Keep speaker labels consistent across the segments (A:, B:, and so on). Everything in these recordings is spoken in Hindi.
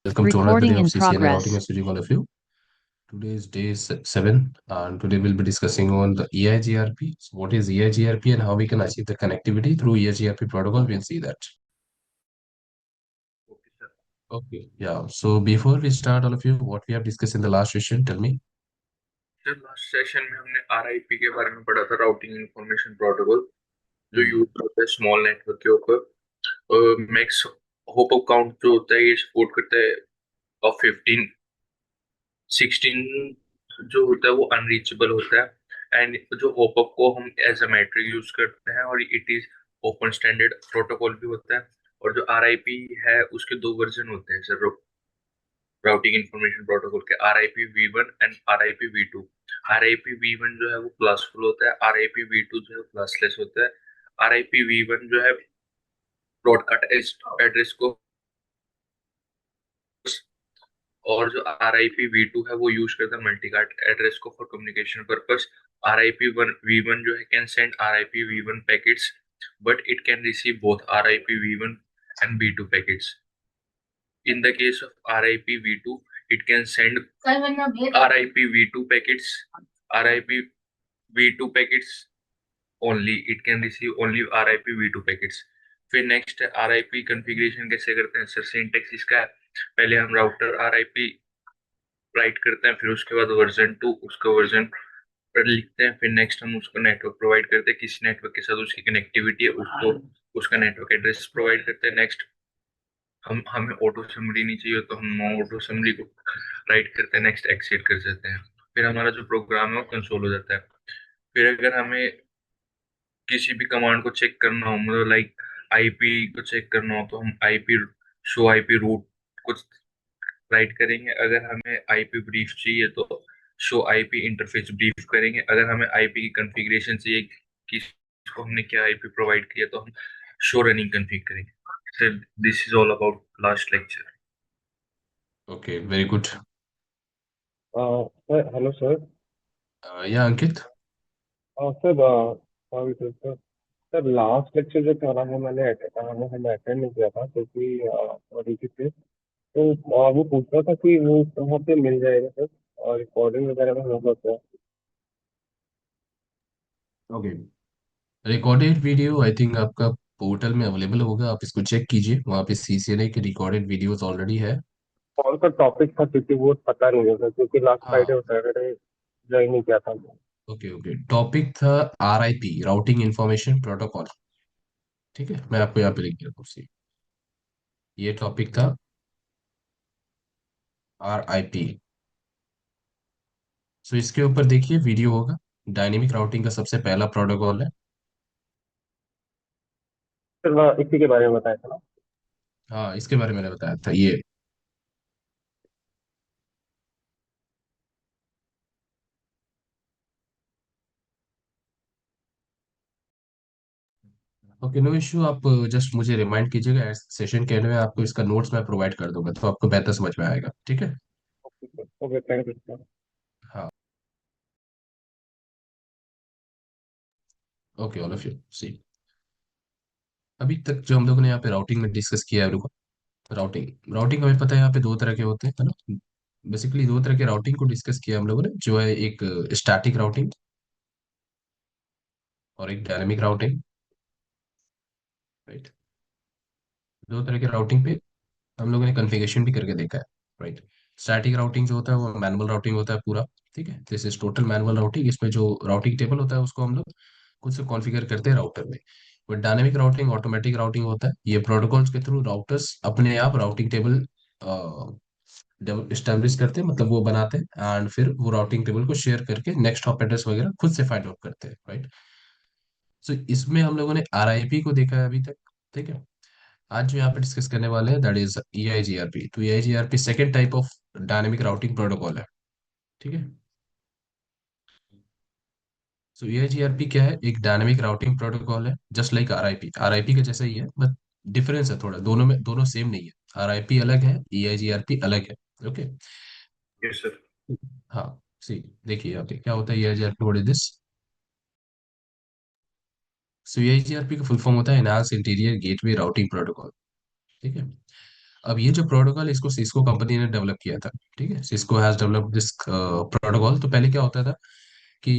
A: Welcome to another day
B: Recording
A: of
B: in
A: CCNA Routing
B: progress.
A: and Switching, all of you. Today is day 7, and today we'll be discussing on the EIGRP. So what is EIGRP and how we can achieve the connectivity through EIGRP protocol? We'll see that.
C: Okay sir.
A: Okay, yeah. So before we start, all of you, what we have discussed in the last session, tell me.
C: Sir last session में हमने आरआईपी के बारे में पढ़ा था, राउटिंग इंफॉर्मेशन प्रोटोकॉल, जो
A: Hmm.
C: यूज होता है स्मॉल नेटवर्क के ऊपर। मैक्स होप अप काउंट जो होता है ये सपोर्ट करता है और 15 16 जो होता है वो अनरीचेबल होता है। एंड जो होप अप को हम एज अ मैट्रिक यूज करते हैं, और it is open standard protocol भी होता है। और जो आरआईपी है उसके दो वर्जन होते हैं सर, राउटिंग इंफॉर्मेशन प्रोटोकॉल के, RIP-v1 एंड RIP-v2। RIP-v1 जो है वो क्लासफुल होता है, RIP-v2 जो है क्लासलेस होता है। RIP-v1 जो है ब्रॉडकास्ट एड्रेस को, और जो RIP-v2 है वो यूज करता है मल्टीकास्ट एड्रेस को फॉर कम्युनिकेशन पर्पस। RIP-v1 जो है can send RIP-v1 packets, but it can receive both RIP-v1 and v2 packets. In the case of RIP-v2, it can send RIP-v2 packets, RIP-v2 packets only. It can receive only RIP-v2 packets. फिर नेक्स्ट है RIP कॉन्फ़िगरेशन कैसे करते हैं सर। सिंटेक्स इसका है, पहले हम राउटर RIP राइट करते हैं, फिर उसके बाद वर्जन 2 उसका वर्जन पर लिखते हैं, फिर नेक्स्ट हम उसको नेटवर्क प्रोवाइड करते हैं, किस नेटवर्क के साथ उसकी कनेक्टिविटी है उसको, उसका नेटवर्क एड्रेस प्रोवाइड करते हैं। नेक्स्ट हम हमें ऑटो समरी नहीं चाहिए तो हम नो ऑटो समरी को राइट करते हैं, नेक्स्ट एक्सिट कर देते हैं। फिर हमारा जो प्रोग्राम है वो कंसोल हो जाता है। फिर अगर हमें किसी भी कमांड को चेक करना हो, मतलब लाइक आईपी को चेक करना हो, तो हम आईपी शो आईपी रूट को राइट करेंगे। अगर हमें आईपी ब्रीफ चाहिए तो शो आईपी इंटरफेस ब्रीफ करेंगे। अगर हमें आईपी की कॉन्फ़िगरेशन चाहिए कि इसको हमने क्या आईपी प्रोवाइड किया, तो हम शो रनिंग कॉन्फ़िग करेंगे। Sir this is all about last lecture.
A: Okay, very good.
D: Sir hello sir.
A: Yeah, Ankit.
D: Sir sorry sir sir sir last lecture जो था ना वो मैंने अटेंड नहीं किया था क्योंकि ड्यूटी पे। तो वो पूछ रहा था कि वो कहाँ पे मिल जाएगा सर, और रिकॉर्डिंग वगैरह में हो सकता है।
A: Okay. Recorded video I think आपका पोर्टल में अवेलेबल होगा, आप इसको चेक कीजिए, वहाँ पे CCNA की रिकॉर्डेड वीडियोस ऑलरेडी है।
D: कौन सा टॉपिक था क्योंकि वो पता नहीं है सर, क्योंकि लास्ट फ्राइडे
A: हाँ,
D: और सैटरडे ज्वाइन नहीं किया था मैं।
A: Okay okay. टॉपिक था RIP, राउटिंग इंफॉर्मेशन प्रोटोकॉल। ठीक है, मैं आपको यहाँ पे लिख दिया कुर्सी। ये टॉपिक था RIP। सो इसके ऊपर देखिए वीडियो होगा। डायनेमिक राउटिंग का सबसे पहला प्रोटोकॉल है।
D: सर इसी के बारे में बताया था ना।
A: हाँ, इसके बारे में मैंने बताया था ये। Okay, no issue. आप जस्ट मुझे रिमाइंड कीजिएगा, सेशन के एंड में आपको इसका नोट्स मैं प्रोवाइड कर दूंगा, तो आपको बेहतर समझ में आएगा। ठीक है।
D: Okay thank you sir.
A: हाँ, okay all of you see. अभी तक जो हम लोगों ने यहाँ पे राउटिंग में डिस्कस किया है, राउटिंग राउटिंग हमें पता है यहाँ पे दो तरह के होते हैं, है ना। बेसिकली दो तरह के राउटिंग को डिस्कस किया हम लोगों ने, जो है एक स्टैटिक राउटिंग और एक डायनेमिक राउटिंग। राइट। दो तरह के राउटिंग पे हम लोगों ने कॉन्फ़िगरेशन भी करके देखा है। राइट। स्टैटिक राउटिंग जो होता है वो मैनुअल राउटिंग होता है पूरा। ठीक है, this is total manual routing. इसमें जो राउटिंग टेबल होता है उसको हम लोग खुद से कॉन्फ़िगर करते हैं राउटर में। But dynamic routing automatic routing होता है, ये प्रोटोकॉल्स के थ्रू राउटर्स अपने आप राउटिंग टेबल स्टैब्लिश करते हैं, मतलब वो बनाते हैं, एंड फिर वो राउटिंग टेबल को शेयर करके नेक्स्ट हॉप एड्रेस वगैरह खुद से फाइंड आउट करते हैं। राइट। सो इसमें हम लोगों ने RIP को देखा है अभी तक। ठीक है। आज जो यहाँ पे डिस्कस करने वाले हैं दैट इज EIGRP। तो EIGRP second type of dynamic routing protocol है। ठीक है। सो EIGRP क्या है, एक डायनेमिक राउटिंग प्रोटोकॉल है, जस्ट लाइक RIP के जैसा ही है, बट डिफरेंस है थोड़ा, दोनों में दोनों सेम नहीं है। RIP अलग है, EIGRP अलग है। ओके।
C: Yes sir.
A: हाँ, सी। देखिए यहाँ पे क्या होता है EIGRP, what is this. So EIGRP का फुल फॉर्म होता है enhance interior gateway routing protocol. ठीक है। अब ये जो प्रोटोकॉल, इसको सिस्को कंपनी ने डेवलप किया था। ठीक है, Cisco has developed this protocol. तो पहले क्या होता था कि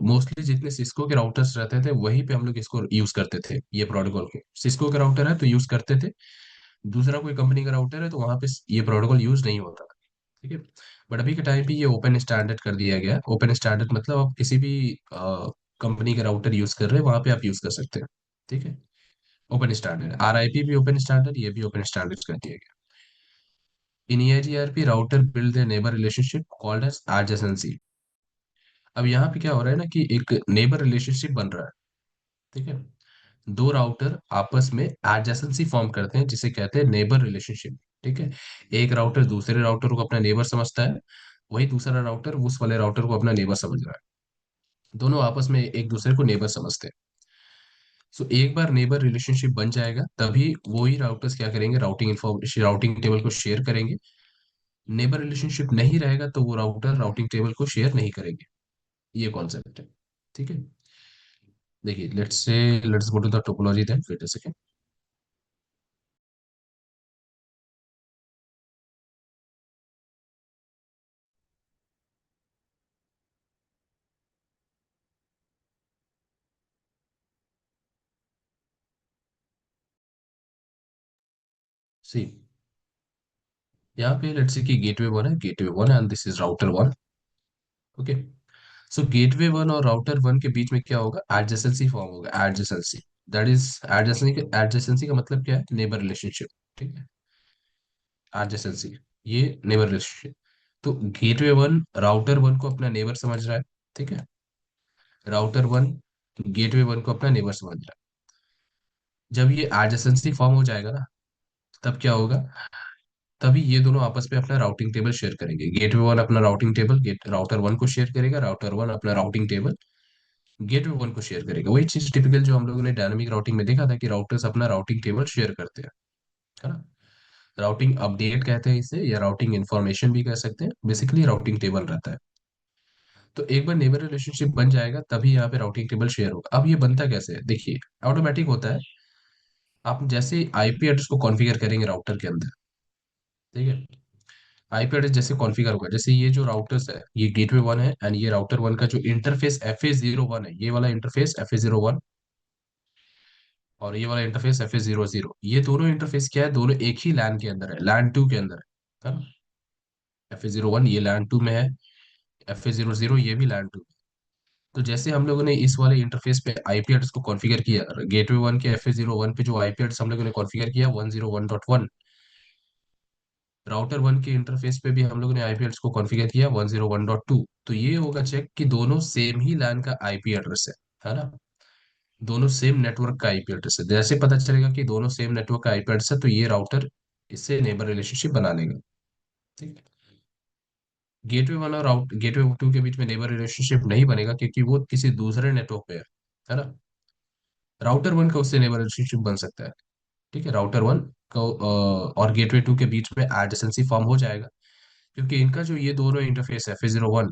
A: मोस्टली जितने सिस्को के राउटर्स रहते थे वहीं पे हम लोग इसको यूज करते थे, ये प्रोटोकॉल को। सिस्को का राउटर है तो यूज करते थे, दूसरा कोई कंपनी का राउटर है तो वहां पे ये प्रोटोकॉल यूज नहीं होता था। ठीक है। बट अभी के टाइम पे ये ओपन स्टैंडर्ड कर दिया गया। ओपन स्टैंडर्ड मतलब आप किसी भी कंपनी का राउटर यूज कर रहे हैं वहां पे आप यूज कर सकते हैं। ठीक है। ओपन स्टैंडर्ड, आरआईपी भी ओपन स्टैंडर्ड, ये भी ओपन स्टैंडर्ड कर दिया गया। In ERP router build the neighbour relationship called as adjacency. अब यहाँ पे क्या हो रहा है ना कि एक नेबर रिलेशनशिप बन रहा है। ठीक है। दो राउटर आपस में एडजेसेंसी फॉर्म करते हैं जिसे कहते हैं नेबर रिलेशनशिप। ठीक है। एक राउटर दूसरे राउटर को अपना नेबर समझता है, वही दूसरा राउटर उस वाले राउटर को अपना नेबर समझ रहा है। दोनों आपस में एक दूसरे को नेबर समझते हैं। सो एक बार नेबर रिलेशनशिप बन जाएगा तभी वही राउटर्स क्या करेंगे, राउटिंग इन्फॉर्मेशन, राउटिंग टेबल को शेयर करेंगे। नेबर रिलेशनशिप नहीं रहेगा तो वो राउटर राउटिंग टेबल को शेयर नहीं करेंगे। ये कॉन्सेप्ट है। ठीक है। देखिए, let's go to the topology then, wait a second. See, यहाँ पे लेट्स से कि गेटवे वन है, gateway one and this is router one. Okay. So gateway one और राउटर वन के बीच में क्या होगा, एडजेसेंसी फॉर्म होगा, adjacency. That is adjacency. Adjacency का मतलब क्या है, नेबर रिलेशनशिप। ठीक है। एडजेसेंसी, ये नेबर रिलेशनशिप। तो गेटवे वन राउटर वन को अपना नेबर समझ रहा है। ठीक है। राउटर वन गेटवे वन को अपना नेबर समझ रहा है। जब ये एडजेसेंसी फॉर्म हो जाएगा ना, तब क्या होगा, तभी ये दोनों आपस में अपना राउटिंग टेबल शेयर करेंगे। गेटवे वन अपना routing table gate router one को शेयर करेगा, राउटर वन अपना राउटिंग टेबल गेटवे वन को शेयर करेगा। वही चीज टिपिकल जो हम लोगों ने डायनामिक राउटिंग में देखा था कि राउटर्स अपना राउटिंग टेबल शेयर करते हैं, है ना। राउटिंग अपडेट कहते हैं इसे, या राउटिंग इंफॉर्मेशन भी कह सकते हैं। बेसिकली राउटिंग टेबल रहता है। तो एक बार नेबर रिलेशनशिप बन जाएगा तभी यहाँ पे राउटिंग टेबल शेयर होगा। अब ये बनता कैसे है, देखिए, ऑटोमेटिक होता है। आप जैसे आईपी एड्रेस को कॉन्फ़िगर करेंगे राउटर के अंदर। ठीक है। आईपी एड्रेस जैसे कॉन्फ़िगर होगा, जैसे ये जो राउटर्स है, ये गेटवे वन है एंड ये राउटर वन का जो इंटरफेस FA01 है, ये वाला इंटरफेस FA01 और ये वाला इंटरफेस FA00, ये दोनों इंटरफेस क्या है, दोनों एक ही लैन के अंदर है, लैन टू के अंदर है ना। FA01 ये लैन टू में है, FA00 ये भी लैन टू। तो जैसे हम लोगों ने इस वाले इंटरफेस पे आईपी एड्रेस को कॉन्फ़िगर किया, गेटवे वन के FA01 पे जो आईपी एड्रेस हम लोगों ने कॉन्फ़िगर किया 101.1, राउटर वन के इंटरफेस पे भी हम लोगों ने आईपी एड्रेस को कॉन्फ़िगर किया 101.2। तो ये होगा चेक कि दोनों सेम ही लैन का आईपी एड्रेस है ना। दोनों सेम नेटवर्क का आईपी एड्रेस है। जैसे पता चलेगा कि दोनों सेम नेटवर्क का आईपी एड्रेस है तो ये राउटर इससे नेबर रिलेशनशिप बना लेगा। ठीक है। गेटवे वन और गेटवे टू के बीच में नेबर रिलेशनशिप नहीं बनेगा क्योंकि वो किसी दूसरे नेटवर्क पे है ना। राउटर वन का उससे नेबर रिलेशनशिप बन सकता है। ठीक है। राउटर वन को और गेटवे टू के बीच में एडजेसेंसी फॉर्म हो जाएगा क्योंकि इनका जो ये दोनों इंटरफेस FA01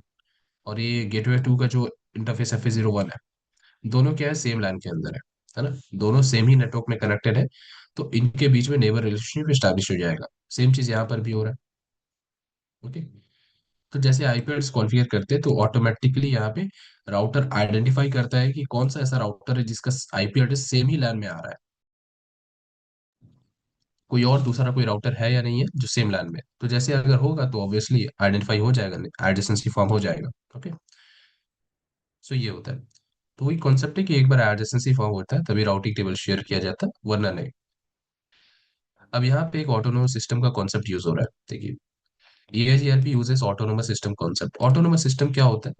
A: और ये गेटवे टू का जो इंटरफेस FA01 है, दोनों क्या है, सेम लाइन के अंदर है ना। दोनों सेम ही नेटवर्क में कनेक्टेड है। तो इनके बीच में नेबर रिलेशनशिप स्टैब्लिश हो जाएगा। सेम चीज यहाँ पर भी हो रहा है। ओके। तो जैसे आईपी एड्रेस कॉन्फ़िगर करते हैं तो ऑटोमेटिकली यहाँ पे राउटर आइडेंटिफाई करता है कि कौन सा ऐसा राउटर है जिसका आईपी एड्रेस सेम ही लाइन में आ रहा है, कोई और दूसरा कोई राउटर है या नहीं है जो सेम लाइन में है। तो जैसे अगर होगा तो ऑब्वियसली आइडेंटिफाई हो जाएगा, एडजेसेंसी फॉर्म हो जाएगा। ओके। सो ये होता है। तो वही कॉन्सेप्ट है कि एक बार एडजेसेंसी फॉर्म होता है तभी राउटिंग टेबल शेयर किया जाता है, वरना नहीं। अब यहाँ पे एक ऑटोनोमस सिस्टम का कॉन्सेप्ट यूज हो रहा है। देखिए, EIGRP uses autonomous system concept. Autonomous system क्या होता है,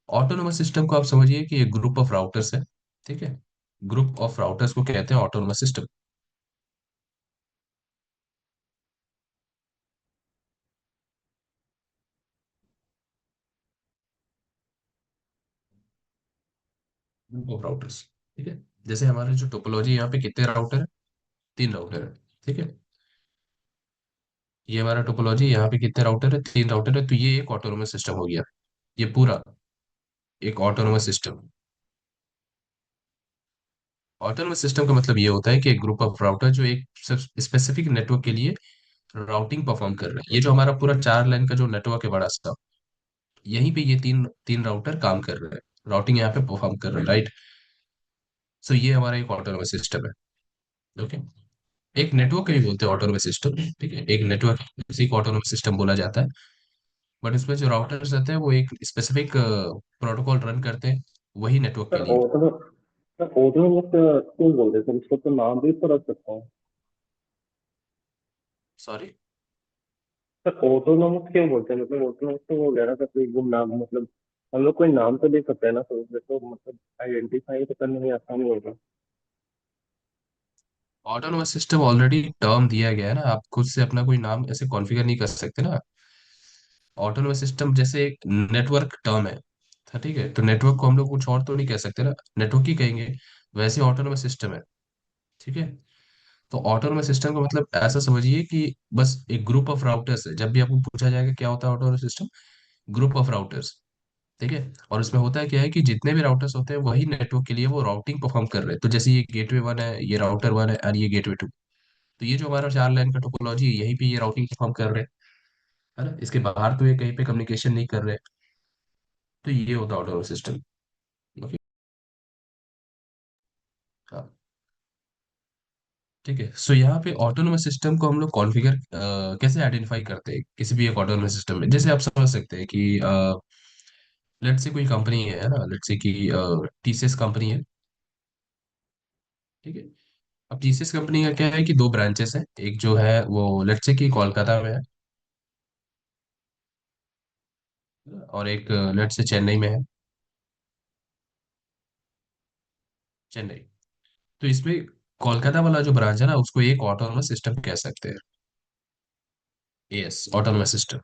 A: ऑटोनोमस सिस्टम को आप समझिए कि एक ग्रुप ऑफ राउटर्स है। ठीक है। ग्रुप ऑफ राउटर्स को कहते हैं autonomous system. Group of routers. ठीक है। जैसे हमारे जो टोपोलॉजी, यहाँ पे कितने राउटर है, 3 राउटर है। ठीक है। ये हमारा टोपोलॉजी, यहाँ पे कितने राउटर है, 3 राउटर है। तो ये एक ऑटोनोमस सिस्टम हो गया, ये पूरा एक ऑटोनोमस सिस्टम। ऑटोनोमस सिस्टम का मतलब ये होता है कि एक ग्रुप ऑफ राउटर जो एक स्पेसिफिक नेटवर्क के लिए राउटिंग परफॉर्म कर रहे हैं। ये जो हमारा पूरा 4 लाइन का जो नेटवर्क है बड़ा सा, यहीं पे ये तीन तीन राउटर काम कर रहे हैं, राउटिंग यहाँ पे परफॉर्म कर रहे हैं, राइट। सो ये हमारा एक ऑटोनोमस सिस्टम है। ओके। एक नेटवर्क ही बोलते हैं ऑटोनोमस सिस्टम, ठीक है, एक नेटवर्क इसी को ऑटोनोमस सिस्टम बोला जाता है। बट इसमें जो राउटर्स रहते हैं वो एक स्पेसिफिक प्रोटोकॉल रन करते हैं वही नेटवर्क के
D: सर
A: लिए।
D: ऑटो सर ऑटोनोमस क्यों बोलते हैं सर? इसको तो नाम भी तो रख सकता हूँ।
A: सॉरी।
D: सर ऑटोनोमस क्यों बोलते हैं? मतलब ऑटोनोमस तो वो वगैरह का कोई गुम नाम, मतलब हम लोग कोई नाम तो दे सकते हैं ना सर उसमें, तो मतलब आइडेंटिफाई तो करने में आसानी होगा।
A: ऑटोनोमस सिस्टम ऑलरेडी टर्म दिया गया है ना, आप खुद से अपना कोई नाम ऐसे कॉन्फ़िगर नहीं कर सकते ना। ऑटोनोमस सिस्टम जैसे एक नेटवर्क टर्म है, तो ठीक है, तो नेटवर्क को हम लोग कुछ और तो नहीं कह सकते ना, नेटवर्क ही कहेंगे। वैसे ऑटोनोमस सिस्टम है, ठीक है। तो ऑटोनोमस सिस्टम का मतलब ऐसा समझिए कि बस एक ग्रुप ऑफ राउटर्स है। जब भी आपको पूछा जाएगा क्या होता है autonomous system, group of routers, ठीक है। और उसमें होता है क्या है कि जितने भी राउटर्स होते हैं वही नेटवर्क के लिए वो राउटिंग परफॉर्म कर रहे हैं। तो जैसे ये गेटवे वन है, ये राउटर वन है, और ये गेटवे टू। तो ये जो हमारा 4 लाइन का टोपोलॉजी है, यहीं पे ये राउटिंग परफॉर्म कर रहे हैं, है ना। इसके बाहर तो ये कहीं पे कम्युनिकेशन नहीं कर रहे। तो ये होता है ऑटोनोमस सिस्टम। ओके। हाँ, ठीक है। सो यहाँ पे ऑटोनोमस सिस्टम को हम लोग कॉन्फ़िगर कैसे आइडेंटिफाई करते हैं किसी भी एक ऑटोनोमस सिस्टम में, जैसे आप समझ सकते हैं कि लेट्स से कोई कंपनी है ना, लेट्स से कि टीसीएस कंपनी है, ठीक है। अब टीसीएस कंपनी का क्या है कि दो ब्रांचेस हैं, एक जो है वो लेट्स से कि कोलकाता में है, और एक लेट्स से चेन्नई में है, चेन्नई। तो इसमें कोलकाता वाला जो ब्रांच है ना, उसको एक ऑटोनोमस सिस्टम कह सकते हैं, यस, ऑटोनोमस सिस्टम।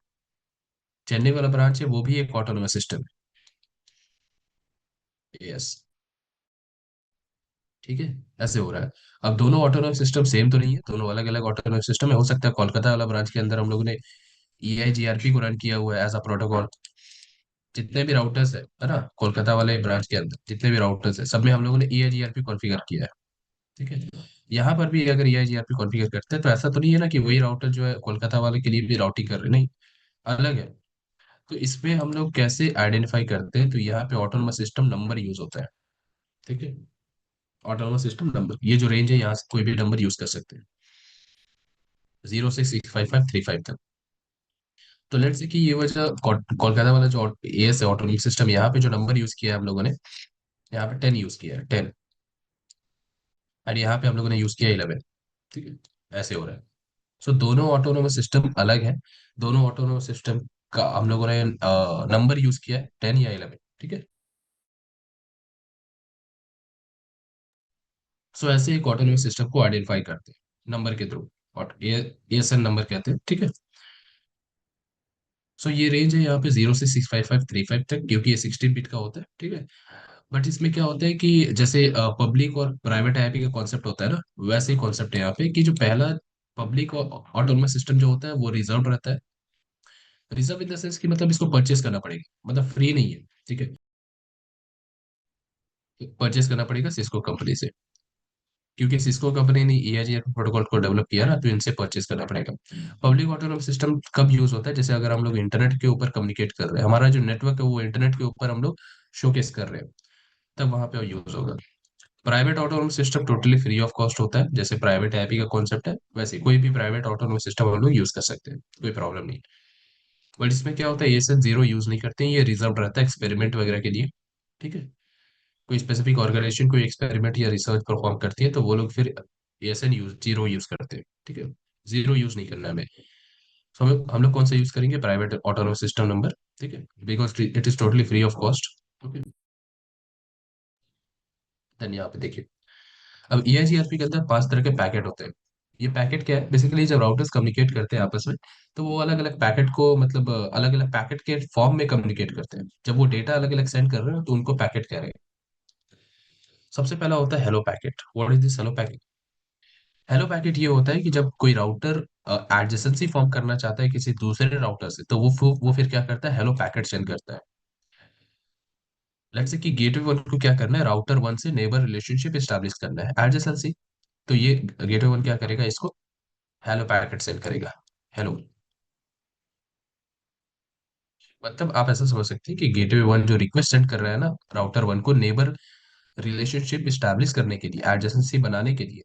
A: चेन्नई वाला ब्रांच है वो भी एक ऑटोनोमस सिस्टम है, यस, ठीक है। ऐसे हो रहा है। अब दोनों ऑटोनोमस सिस्टम सेम तो नहीं है, दोनों अलग अलग ऑटोनोमस सिस्टम है। हो सकता है कोलकाता वाला ब्रांच के अंदर हम लोगों ने EIGRP को रन किया हुआ है एज अ प्रोटोकॉल। जितने भी राउटर्स है ना, कोलकाता वाले ब्रांच के अंदर जितने भी राउटर्स है, सब में हम लोगों ने EIGRP कॉन्फ़िगर किया है, ठीक है। यहाँ पर भी अगर EIGRP कॉन्फ़िगर करते हैं तो ऐसा तो नहीं है ना कि वही राउटर जो है कोलकाता वाले के लिए भी राउटिंग कर रहे हैं, नहीं, अलग है। तो इसमें हम लोग कैसे आइडेंटिफाई करते हैं, तो यहाँ पे ऑटोनोमस सिस्टम नंबर यूज होता है, ठीक है। ऑटोनोमस सिस्टम नंबर, ये जो रेंज है यहाँ से कोई भी नंबर यूज कर सकते हैं, 0 से 65535 तक। तो लेट्स से कि ये वजह कोलकाता वाला जो एएस है ऑटोनोमस सिस्टम, यहाँ पे जो नंबर यूज किया है हम लोगों ने, यहाँ पे 10 यूज किया है, 10। और यहाँ पे हम लोगों ने यूज किया 11, ठीक है। ऐसे हो रहा है। सो दोनों ऑटोनोमस सिस्टम अलग है। दोनों ऑटोनोमस सिस्टम का हम लोगों ने नंबर यूज किया है 10 या 11, ठीक है। सो ऐसे एक ऑटोनोमस सिस्टम को आइडेंटिफाई करते हैं नंबर के थ्रू, और एएसएन नंबर कहते हैं, ठीक है। सो ये रेंज है यहाँ पे 0 से 65535 तक, क्योंकि ये 16 बिट का होता है, ठीक है। बट इसमें क्या होता है कि जैसे पब्लिक और प्राइवेट आईपी का कॉन्सेप्ट होता है ना, वैसे ही कॉन्सेप्ट है यहाँ पे कि जो पहला पब्लिक और ऑटोनोमस सिस्टम जो होता है वो रिजर्व रहता है। रिजर्व इन द सेंस कि मतलब इसको परचेस करना पड़ेगा, मतलब फ्री नहीं है, ठीक है। परचेस करना पड़ेगा सिस्को कंपनी से, क्योंकि सिस्को कंपनी ने EIGRP प्रोटोकॉल को डेवलप किया ना, तो इनसे परचेस करना पड़ेगा। पब्लिक ऑटोनोमस सिस्टम कब यूज होता है, जैसे अगर हम लोग इंटरनेट के ऊपर कम्युनिकेट कर रहे हैं, हमारा जो नेटवर्क है वो इंटरनेट के ऊपर हम लोग शोकेस कर रहे हैं, तब वहां पे यूज होगा। Private autonomous system totally free of cost होता है, जैसे प्राइवेट आईपी का कॉन्सेप्ट है, वैसे कोई भी प्राइवेट ऑटोनोमस सिस्टम हम लोग यूज कर सकते हैं, कोई प्रॉब्लम नहीं। बट इसमें क्या होता है, ये सब जीरो यूज नहीं करते हैं, ये रिजर्व रहता है एक्सपेरिमेंट वगैरह के लिए, ठीक है। कोई स्पेसिफिक ऑर्गेनाइजेशन कोई एक्सपेरिमेंट या रिसर्च परफॉर्म करती है तो वो लोग फिर एएसएन यूज जीरो यूज करते हैं, ठीक है। जीरो यूज नहीं करना है हमें। तो हम लोग कौन सा यूज करेंगे, प्राइवेट ऑटोनोमस सिस्टम नंबर, ठीक है, because it is totally free of cost. Okay. Then यहाँ पे देखिए, अब EIGRP के अंदर 5 तरह के पैकेट होते हैं। ये पैकेट क्या है, बेसिकली जब राउटर्स कम्युनिकेट करते हैं आपस में, तो वो अलग अलग पैकेट को मतलब अलग अलग पैकेट के फॉर्म में कम्युनिकेट करते हैं। जब वो डेटा अलग अलग सेंड कर रहे हैं तो उनको पैकेट कह रहे हैं। सबसे पहला होता है hello packet. What is this hello packet? Hello packet ये होता है कि जब कोई राउटर एडजेसेंसी फॉर्म करना चाहता है किसी दूसरे राउटर से, तो वो फिर क्या करता है, हेलो पैकेट सेंड करता है। लेट्स से कि गेटवे वन को क्या करना है, राउटर वन से नेबर रिलेशनशिप एस्टैब्लिश करना है एडजेसेंसी। तो ये गेटवे वन क्या करेगा, इसको हेलो पैकेट सेंड करेगा, हेलो। मतलब आप ऐसा समझ सकते हैं कि गेटवे वन जो रिक्वेस्ट सेंड कर रहा है ना राउटर वन को नेबर रिलेशनशिप स्टैब्लिश करने के लिए, एडजेसेंसी बनाने के लिए,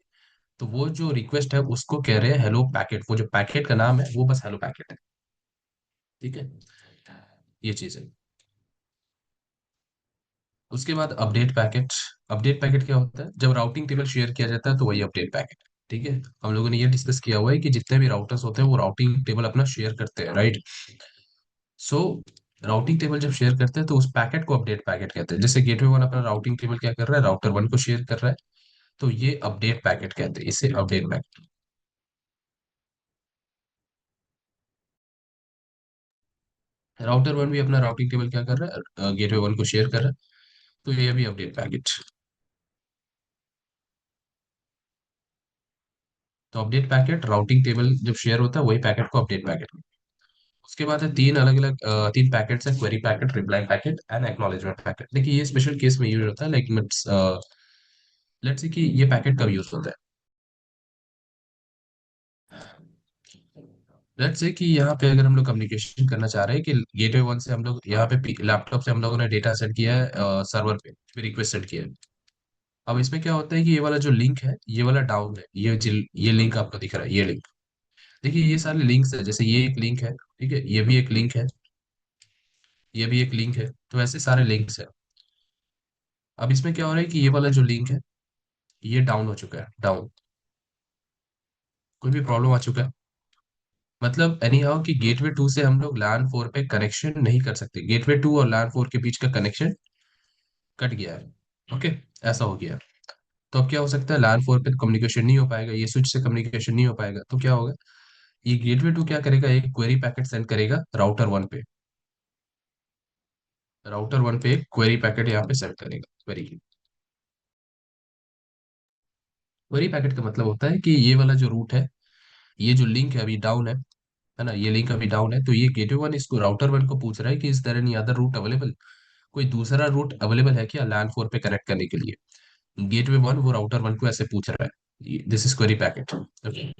A: तो वो जो रिक्वेस्ट है उसको कह रहे हैं हेलो पैकेट। वो जो पैकेट का नाम है वो बस हेलो पैकेट है, ठीक है। ये चीज है। उसके बाद अपडेट पैकेट। अपडेट पैकेट क्या होता है, जब राउटिंग टेबल शेयर किया जाता है तो वही अपडेट पैकेट। ठीक है, हम लोगों ने ये डिस्कस किया हुआ है कि जितने भी राउटर्स होते हैं वो राउटिंग टेबल अपना शेयर करते हैं, राइट। सो राउटिंग टेबल जब शेयर करते हैं तो उस पैकेट को अपडेट पैकेट कहते हैं। जैसे गेटवे वन अपना राउटिंग टेबल क्या कर रहा है, राउटर वन को शेयर कर रहा है, तो ये अपडेट पैकेट कहते हैं, इसे अपडेट पैकेट। राउटर वन भी अपना राउटिंग टेबल क्या कर रहा है, गेटवे वन को शेयर कर रहा है, तो ये भी अपडेट पैकेट। तो अपडेट पैकेट राउटिंग टेबल जब शेयर होता है वही पैकेट को अपडेट पैकेट। उसके बाद है तीन अलग अलग तीन पैकेट्स है, query packet, reply packet and acknowledgement packet. देखिए ये स्पेशल केस में यूज होता है, लाइक लेट्स सी कि ये पैकेट कब यूज होता है। लेट्स से कि यहाँ पे अगर हम लोग कम्युनिकेशन करना चाह रहे हैं कि गेटवे वन से हम लोग यहाँ पे लैपटॉप से हम लोगों ने डेटा सेंड किया है सर्वर पे, फिर रिक्वेस्ट सेंड किया है। अब इसमें क्या होता है कि ये वाला जो लिंक है ये वाला डाउन है, ये लिंक आपको दिख रहा है, ये लिंक। देखिए ये सारे लिंक्स है, जैसे ये एक लिंक है, ठीक है, ये भी एक लिंक है, ये भी एक लिंक है, तो ऐसे सारे लिंक्स है। अब इसमें क्या हो रहा है कि ये वाला जो लिंक है ये डाउन हो चुका है, डाउन। कोई भी प्रॉब्लम आ चुका है, मतलब एनी हाउ कि गेटवे टू से हम लोग लैन फोर पे कनेक्शन नहीं कर सकते, गेटवे टू और लैन फोर के बीच का कनेक्शन कट गया है। ओके, ऐसा हो गया। तो अब क्या हो सकता है, लैन फोर पे कम्युनिकेशन नहीं हो पाएगा, ये स्विच से कम्युनिकेशन नहीं हो पाएगा, तो क्या होगा, ये गेटवे टू क्या करेगा, एक क्वेरी पैकेट सेंड करेगा राउटर वन पे। राउटर वन पे एक क्वेरी पैकेट यहाँ पे सेंड करेगा, क्वेरी पैकेट का मतलब होता है कि ये वाला जो रूट है, ये जो लिंक है अभी डाउन है ना, ये लिंक अभी डाउन है, तो ये गेटवे वन इसको राउटर वन को पूछ रहा है कि is there any other route available, कोई दूसरा रूट अवेलेबल है क्या लैन फोर पे कनेक्ट करने के लिए। गेटवे वन वो राउटर वन को ऐसे पूछ रहा है, this is query packet. Okay,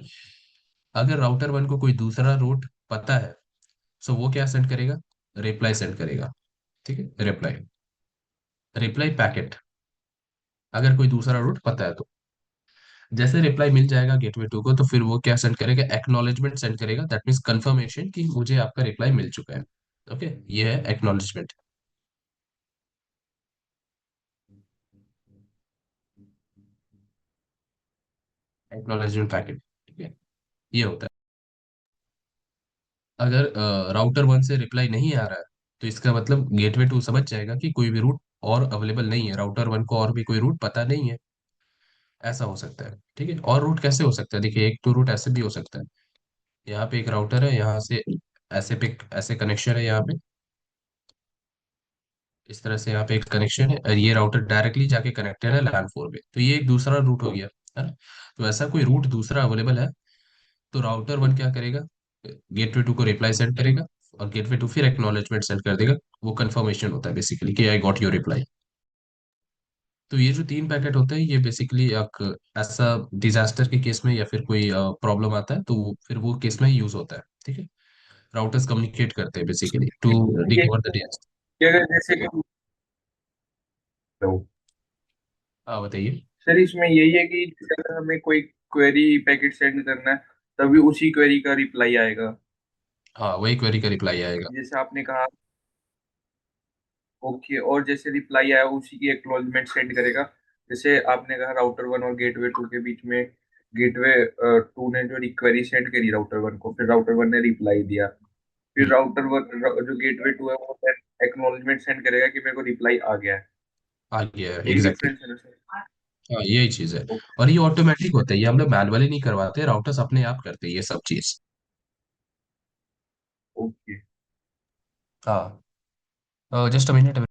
A: अगर राउटर वन को कोई दूसरा रूट पता है, सो वो क्या सेंड करेगा, रिप्लाई सेंड करेगा, ठीक है, रिप्लाई, रिप्लाई पैकेट। अगर कोई दूसरा रूट पता है तो जैसे रिप्लाई मिल जाएगा गेटवे टू को, तो फिर वो क्या सेंड करेगा, एक्नॉलेजमेंट सेंड करेगा, दैट मीन्स कंफर्मेशन कि मुझे आपका रिप्लाई मिल चुका है। ओके, ये है एक्नॉलेजमेंट, एक्नॉलेजमेंट पैकेट, ठीक है, ये होता है। अगर राउटर वन से रिप्लाई नहीं आ रहा है तो इसका मतलब गेटवे टू समझ जाएगा कि कोई भी रूट और अवेलेबल नहीं है, राउटर वन को और भी कोई रूट पता नहीं है। ऐसा हो सकता है, ठीक है। और रूट कैसे हो सकता है, देखिए एक तो रूट ऐसे भी हो सकता है, यहाँ पे एक राउटर है, यहाँ से ऐसे पे ऐसे कनेक्शन है यहाँ पे, इस तरह से यहाँ पे एक कनेक्शन है, और ये राउटर डायरेक्टली जाके कनेक्टेड है लैन फोर पे, तो ये एक दूसरा रूट हो गया, है ना। तो ऐसा कोई रूट दूसरा अवेलेबल है तो राउटर वन क्या करेगा, गेटवे टू को रिप्लाई सेंड करेगा, और गेटवे टू फिर एक्नॉलेजमेंट सेंड कर देगा। वो कंफर्मेशन होता है बेसिकली कि आई गॉट योर रिप्लाई। तो ये जो तीन पैकेट होते हैं ये बेसिकली एक ऐसा डिजास्टर के केस में या फिर कोई प्रॉब्लम आता है तो फिर वो केस में यूज होता है, ठीक है। राउटर्स कम्युनिकेट करते हैं बेसिकली टू
C: ये
A: रिकवर द डिजास्टर।
C: कि अगर जैसे कि तो
A: हाँ बताइए।
C: सर इसमें यही है कि जैसे अगर हमें कोई क्वेरी पैकेट सेंड करना है तभी उसी क्वेरी का रिप्लाई आएगा।
A: हाँ वही क्वेरी का रिप्लाई आएगा।
C: जैसे आपने कहा ओके, और जैसे रिप्लाई आया उसी की एक्नॉलेजमेंट सेंड करेगा। जैसे आपने कहा राउटर वन और गेटवे टू के बीच में गेटवे टू ने जो रिक्वेरी सेंड करी राउटर वन को, फिर राउटर वन ने रिप्लाई दिया, फिर
A: हम्म,
C: राउटर वन जो गेटवे टू है वो एक्नॉलेजमेंट सेंड करेगा कि मेरे को रिप्लाई आ गया है।
A: आ गया है
C: यही
A: एग्जैक्टली।
C: डिफरेंस है ना सर?
A: हाँ यही चीज है।
C: ओके।
A: और ये ऑटोमेटिक होता है, ये हम लोग मैनुअली नहीं करवाते, राउटर्स अपने आप करते हैं ये सब चीज।
C: ओके।
A: हाँ, जस्ट अ मिनट।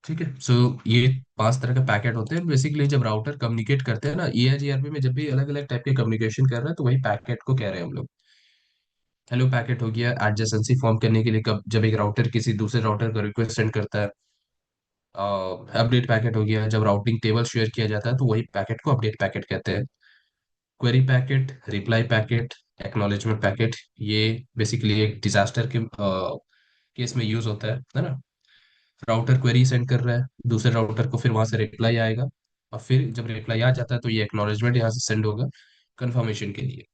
A: ठीक है। सो ये 5 तरह के पैकेट होते हैं बेसिकली। जब राउटर कम्युनिकेट करते हैं ना EIGRP में, जब भी अलग अलग टाइप के कम्युनिकेशन कर रहे हैं तो वही पैकेट को कह रहे हैं हम लोग। हेलो पैकेट हो गया एडजेसेंसी फॉर्म करने के लिए, कब जब एक राउटर किसी दूसरे राउटर को रिक्वेस्ट सेंड करता है। अपडेट पैकेट हो गया जब राउटिंग टेबल शेयर किया जाता है तो वही पैकेट को अपडेट पैकेट कहते हैं। Query packet, reply packet, acknowledgement packet, ये बेसिकली एक डिजास्टर के केस में यूज होता है ना। राउटर क्वेरी सेंड कर रहा है दूसरे राउटर को, फिर वहां से रिप्लाई आएगा, और फिर जब रिप्लाई आ जाता है तो ये एक्नॉलेजमेंट यहाँ से सेंड होगा कंफर्मेशन के लिए।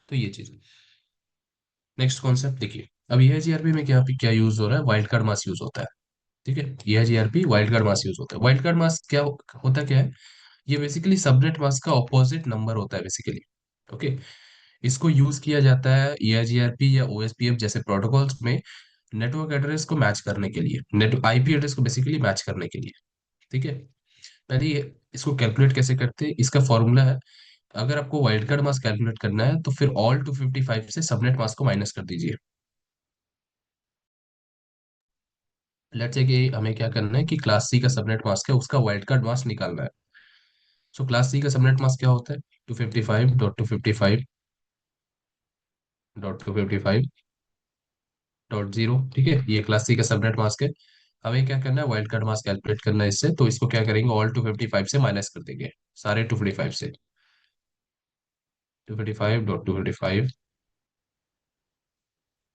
A: तो ये चीज। नेक्स्ट कॉन्सेप्ट देखिए। अब EIGRP में क्या क्या यूज हो रहा है, वाइल्ड कार्ड मास्क यूज होता है। ठीक है। EIGRP wild card mask use होता है। वाइल्ड कार्ड मास्क क्या होता क्या है, ये बेसिकली सबनेट मास्क का ऑपोजिट नंबर होता है बेसिकली। ओके। इसको यूज किया जाता है EIGRP या OSPF जैसे प्रोटोकॉल्स में नेटवर्क एड्रेस को मैच करने के लिए, नेट IP एड्रेस को बेसिकली मैच करने के लिए। ठीक है। पहले ये इसको कैलकुलेट कैसे करते हैं, इसका फॉर्मूला है। अगर आपको वाइल्ड कार्ड मास्क कैलकुलेट करना है तो फिर ऑल 255 से सबनेट मास्क को माइनस कर दीजिए। लेट्स से कि हमें क्या करना है कि क्लास C का सबनेट मास्क है, उसका वाइल्ड कार्ड मास्क निकालना है। सो क्लास C का सबनेट मास्क क्या होता है, 255.255.255.0। ठीक है, ये क्लास C का सबनेट मास्क है। हमें क्या करना है, वाइल्ड कार्ड मास्क कैलकुलेट करना है इससे, तो इसको क्या करेंगे, ऑल 255 से माइनस कर देंगे, सारे 255 से। 255.255,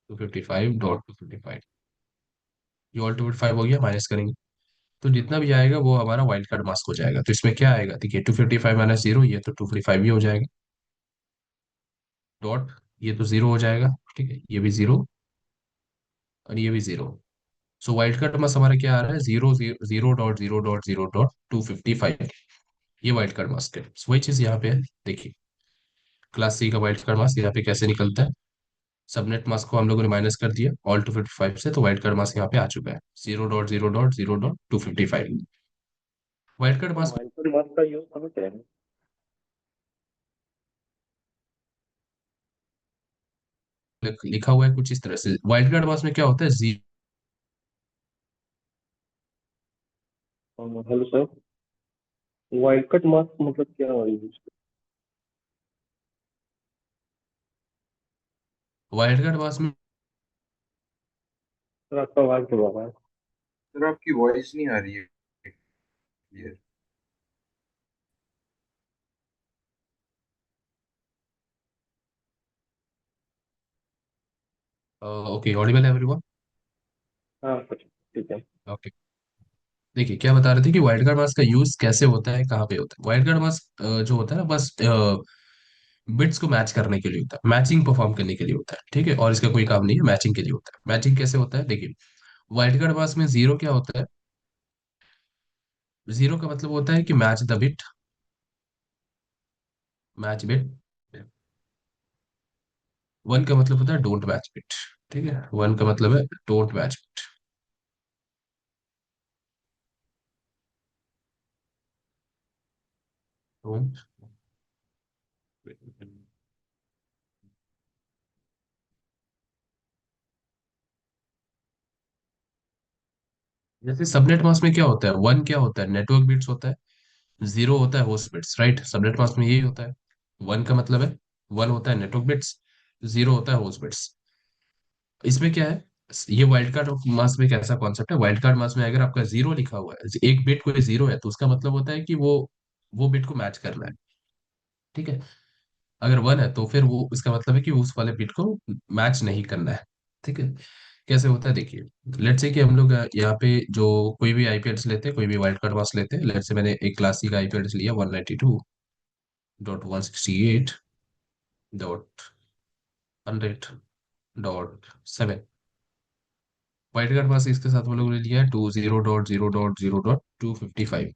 A: 255.255, ये ऑल 255 हो गया, माइनस करेंगे तो जितना भी आएगा वो हमारा वाइल्ड कार्ड मास्क हो जाएगा। तो इसमें क्या आएगा, देखिए 255 - 0, ये तो 255 ही हो जाएगा। डॉट, ये तो 0 हो जाएगा। ठीक है, ये भी 0 और ये भी 0। सो वाइल्ड कार्ड मास्क हमारा क्या आ रहा है, 0 0 0.0.0.255। ये वाइल्ड कार्ड मास्क है। So, वही चीज यहाँ पे है। देखिए क्लास C का वाइल्ड कार्ड मास्क यहाँ पे कैसे निकलता है। सबनेट मास्क को हम लोगों ने माइनस कर दिया ऑल 255 से, तो वाइल्ड कार्ड मास्क यहाँ पे आ चुका है 0.0.0.255। वाइल्ड कार्ड मास्क
D: माइक्रो मास का यूज कहाँ पे है?
A: लिखा हुआ है कुछ इस तरह से। वाइल्ड कार्ड मास्क में क्या होता है,
D: hello sir, wild cut mask मतलब क्या है यूज?
A: वाइल्ड कार्ड मास्क में
D: सर आपका आवाज दबा रहा है।
C: सर आपकी वॉइस नहीं आ रही है क्लियर।
A: ओके, ऑडिबल है एवरीवन।
D: हाँ सर, ठीक है।
A: ओके। देखिए क्या बता रहे थे कि वाइल्ड कार्ड मास्क का यूज कैसे होता है, कहाँ पे होता है। वाइल्ड कार्ड मास्क जो होता है ना, बस बिट्स को मैच करने के लिए होता है, मैचिंग परफॉर्म करने के लिए होता है। ठीक है, और इसका कोई काम नहीं है, मैचिंग के लिए होता है। मैचिंग कैसे होता है देखिए, वाइल्ड कार्ड मास्क में जीरो क्या होता है, जीरो का मतलब होता है कि match the bit, match bit. One का मतलब होता है डोंट मैच बिट। ठीक है, वन का मतलब है डोंट मैच बिट। डोंट। जैसे सबनेट मास्क में क्या होता है, वन क्या होता है, नेटवर्क बिट्स होता है। जीरो होता है host bits, right. Subnet mask में यही होता है। वन का मतलब है, वन होता है नेटवर्क बिट्स, जीरो होता है होस्ट बिट्स। इसमें क्या है, ये वाइल्ड कार्ड मास्क में कैसा कॉन्सेप्ट है, वाइल्ड कार्ड मास्क में अगर आपका जीरो लिखा हुआ है, एक बिट कोई जीरो है, तो उसका मतलब होता है कि वो बिट को मैच करना है। ठीक है। अगर वन है तो फिर वो इसका मतलब है कि उस वाले बिट को मैच नहीं करना है। ठीक है। कैसे होता है देखिए, लेट्स से कि हम लोग यहाँ पे जो कोई भी IP एड्रेस लेते हैं, कोई भी वाइल्ड कार्ड मास्क लेते हैं। लेट्स से मैंने एक क्लासिक IP एड्रेस लिया 192.168.100.7। वाइल्ड कार्ड मास्क इसके साथ हम लोगों ने लिया है 20.0.0.0.255।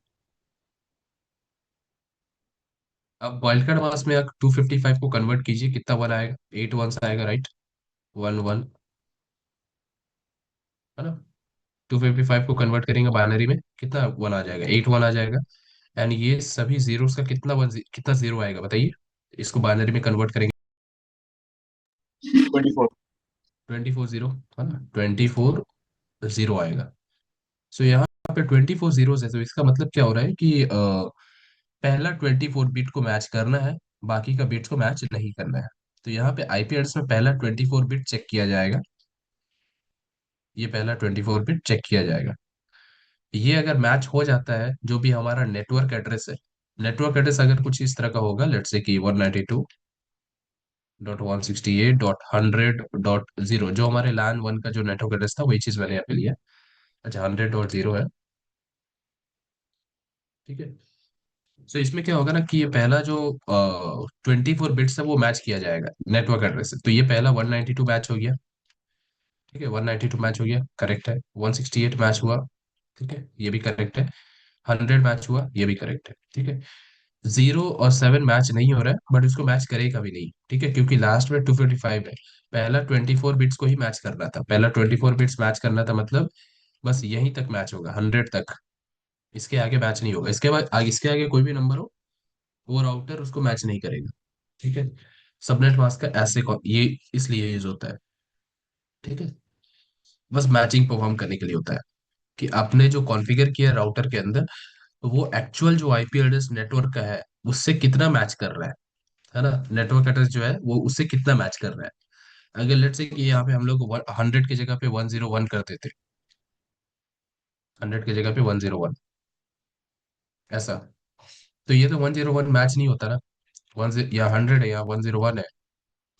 A: अब वाइल्ड कार्ड मास्क में आप 255 को कन्वर्ट कीजिए, कितना वन आएगा, 8 वन आएगा, राइट। वन वन, है ना। 255 को कन्वर्ट करेंगे बाइनरी में, कितना वन आ जाएगा, 8 वन आ जाएगा। एंड ये सभी जीरोस का कितना कितना जीरो आएगा बताइए, इसको बाइनरी में कन्वर्ट करेंगे।
C: 24।
A: 24 जीरो, है ना, 24 जीरो आएगा। सो यहाँ पे 24 जीरोस है, तो इसका मतलब क्या हो रहा है कि पहला 24 बिट को मैच करना है, बाकी का बिट्स को मैच नहीं करना है। तो यहाँ पे आईपी एड्रेस में पहला 24 बिट चेक किया जाएगा, ये पहला 24 बिट चेक किया जाएगा। ये अगर मैच हो जाता है, जो भी हमारा नेटवर्क एड्रेस है, नेटवर्क एड्रेस अगर कुछ इस तरह का होगा, लेट्स से कि 192.168.100.0, जो हमारे लैन वन का जो नेटवर्क एड्रेस था वही चीज मैंने यहाँ पे लिया। अच्छा, 100.0 है, ठीक है। सो इसमें क्या होगा ना कि ये पहला जो 24 बिट्स है वो मैच किया जाएगा नेटवर्क एड्रेस से। तो ये पहला 192 मैच हो गया, ठीक है, 192 मैच हो गया, करेक्ट है। 168 मैच हुआ, ठीक है, ये भी करेक्ट है। 100 मैच हुआ, ये भी करेक्ट है, ठीक है। 0 और 7 मैच नहीं हो रहा है, बट इसको मैच करेगा भी नहीं, ठीक है, क्योंकि लास्ट में 255 है। पहला 24 बिट्स को ही मैच करना था, पहला 24 बिट्स मैच करना था, मतलब बस यहीं तक मैच होगा, 100 तक। इसके आगे मैच नहीं होगा, इसके बाद इसके आगे कोई भी नंबर हो, वो राउटर उसको मैच नहीं करेगा, ठीक है। सबनेट मास्क का ये इसलिए यूज होता है, ठीक है, बस मैचिंग परफॉर्म करने के लिए होता है, कि आपने जो कॉन्फ़िगर किया राउटर के अंदर, तो वो एक्चुअल जो आईपी एड्रेस नेटवर्क का है उससे कितना मैच कर रहा है ना, नेटवर्क एड्रेस जो है वो उससे कितना मैच कर रहा है। अगर लेट से कि यहाँ पे हम लोग 100 की जगह पे 101 कर देते, 100 की जगह पे 101, ऐसा, तो ये तो 101 मैच नहीं होता ना। या 100 है या 101 है,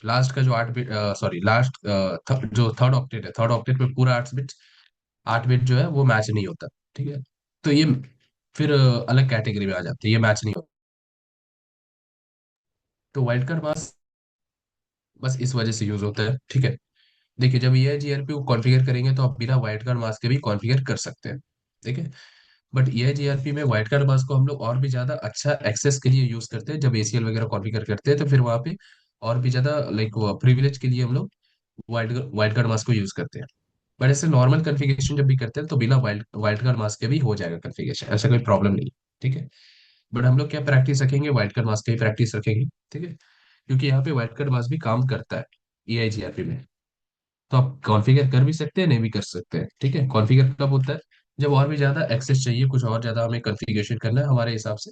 A: लास्ट का जो 8 बिट, सॉरी लास्ट जो थर्ड ऑक्टेट है, थर्ड ऑक्टेट में पूरा 8 बिट, 8 बिट जो है वो मैच नहीं होता, ठीक है। तो ये फिर अलग कैटेगरी में आ जाती है, ये मैच नहीं होता। तो वाइल्ड कार्ड मास्क बस इस वजह से यूज होता है, ठीक है। देखिए, जब ये जीआरपी को कॉन्फ़िगर करेंगे तो आप बिना वाइल्ड कार्ड मास्क के भी कॉन्फ़िगर कर सकते हैं, ठीक है। बट ये जीआरपी में वाइल्ड कार्ड मास्क को हम लोग और भी ज्यादा अच्छा एक्सेस के लिए यूज करते हैं, जब एसीएल वगैरह कॉन्फ़िगर करते हैं तो फिर वहाँ पे और भी ज्यादा लाइक प्रिविलेज के लिए हम लोग वाइल्ड वाइल्ड कार्ड मास्क को यूज करते हैं। बट ऐसे नॉर्मल कॉन्फ़िगरेशन जब भी करते हैं तो बिना वाइल्ड वाइल्ड कार्ड मास्क के भी हो जाएगा कॉन्फ़िगरेशन, ऐसा कोई प्रॉब्लम नहीं, ठीक है। बट हम लोग क्या प्रैक्टिस रखेंगे, वाइल्ड कार्ड मास्क की ही प्रैक्टिस रखेंगे, ठीक है, क्योंकि यहाँ पे वाइल्ड कार्ड मास्क भी काम करता है EIGRP में। तो आप कॉन्फ़िगर कर भी सकते हैं, नहीं भी कर सकते हैं, ठीक है। कॉन्फ़िगर कब होता है, जब और भी ज्यादा एक्सेस चाहिए, कुछ और ज्यादा हमें कॉन्फ़िगरेशन करना है हमारे हिसाब से,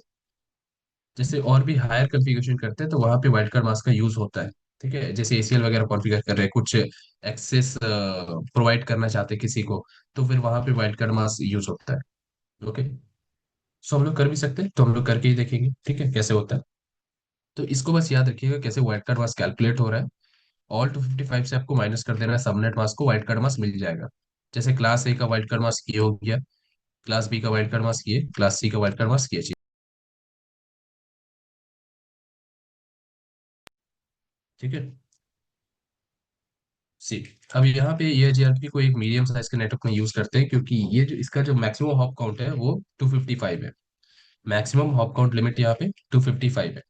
A: जैसे और भी हायर कॉन्फ़िगरेशन करते हैं तो वहां पे वाइल्ड कार्ड मास्क का यूज होता है, ठीक है। जैसे एसीएल वगैरह कॉन्फ़िगर कर रहे हैं, कुछ एक्सेस प्रोवाइड करना चाहते हैं किसी को, तो फिर वहां पे वाइल्ड कार्ड मास्क यूज होता है, ओके। सो हम लोग कर भी सकते हैं, तो हम लोग करके ही देखेंगे, ठीक है, कैसे होता है। तो इसको बस याद रखिएगा कैसे वाइल्ड कार्ड मास्क कैलकुलेट हो रहा है। ऑल 255 से आपको माइनस कर देना है, सबनेट मास्क को वाइल्ड कार्ड मास्क मिल जाएगा। जैसे क्लास ए का वाइल्ड कार्ड मास्क ये हो गया, क्लास बी का वाइल्ड कार्ड मास्क ये, क्लास सी का वाइल्ड कार्ड मास्क ये चीज, ठीक है। सी, अब यहाँ पे ये जीआरपी को एक मीडियम साइज के नेटवर्क में यूज करते हैं, क्योंकि ये जो इसका जो मैक्सिमम हॉप काउंट है वो 255 है। मैक्सिमम हॉप काउंट लिमिट यहाँ पे 255 है।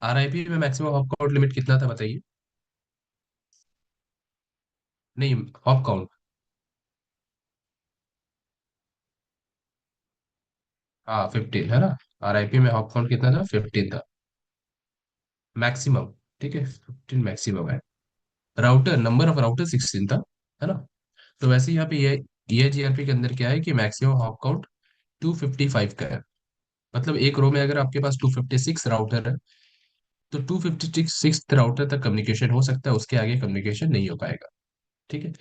A: आरआईपी में मैक्सिमम हॉप काउंट लिमिट कितना था बताइए। नहीं, हॉप काउंट, हाँ 15 है ना। आरआईपी में हॉप काउंट कितना था, 15 था मैक्सिमम, ठीक है, 15 मैक्सिमम है। राउटर नंबर ऑफ राउटर 16 था, है ना। तो वैसे यहाँ पे ये जीआरपी के अंदर क्या है कि मैक्सिमम हॉप काउंट 255 का है। मतलब एक रो में अगर आपके पास 256 राउटर है, तो 256 राउटर तक कम्युनिकेशन हो सकता है, उसके आगे कम्युनिकेशन नहीं हो पाएगा, ठीक है।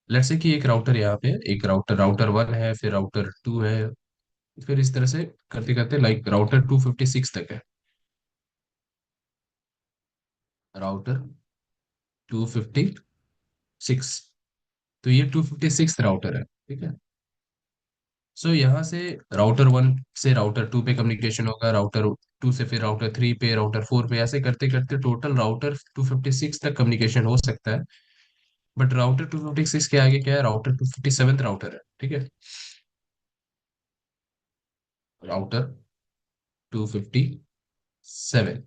A: लेट्स से कि एक राउटर यहाँ पे, एक राउटर राउटर 1 है, फिर राउटर 2 है, फिर इस तरह से करते करते लाइक राउटर 256 तक है, राउटर 256। तो ये 256 राउटर है, ठीक है। सो यहाँ से राउटर 1 से राउटर 2 पे कम्युनिकेशन होगा, राउटर 2 से फिर राउटर 3 पे, राउटर 4 पे, ऐसे करते करते टोटल राउटर 256 तक कम्युनिकेशन हो सकता है। बट राउटर 256 के आगे क्या है, राउटर 257 राउटर है, ठीक है, राउटर 257।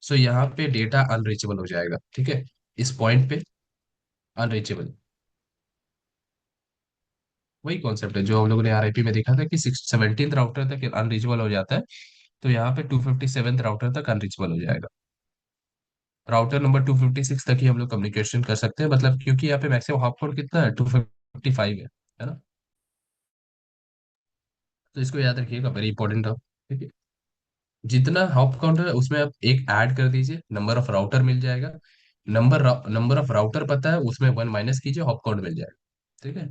A: सो यहाँ पे डेटा अनरीचेबल हो जाएगा, ठीक है, इस पॉइंट पे अनरीचेबल। वही कॉन्सेप्ट है जो हम लोगों ने आरआईपी में देखा था कि 17th राउटर तक अनरीचेबल हो जाता है, तो यहाँ पे 257 राउटर तक अनरीचेबल हो जाएगा। राउटर नंबर 256 तक ही हम लोग कम्युनिकेशन कर सकते हैं, मतलब क्योंकि यहाँ पे मैक्सिमम हॉप काउंट कितना है, 255 है ना। तो इसको याद रखिएगा, वेरी इंपॉर्टेंट है। ठीक है, जितना हॉप काउंट है उसमें आप एक ऐड कर दीजिए, नंबर ऑफ राउटर मिल जाएगा। नंबर ऑफ राउटर पता है, उसमें वन माइनस कीजिए, हॉप काउंट मिल जाएगा। ठीक है,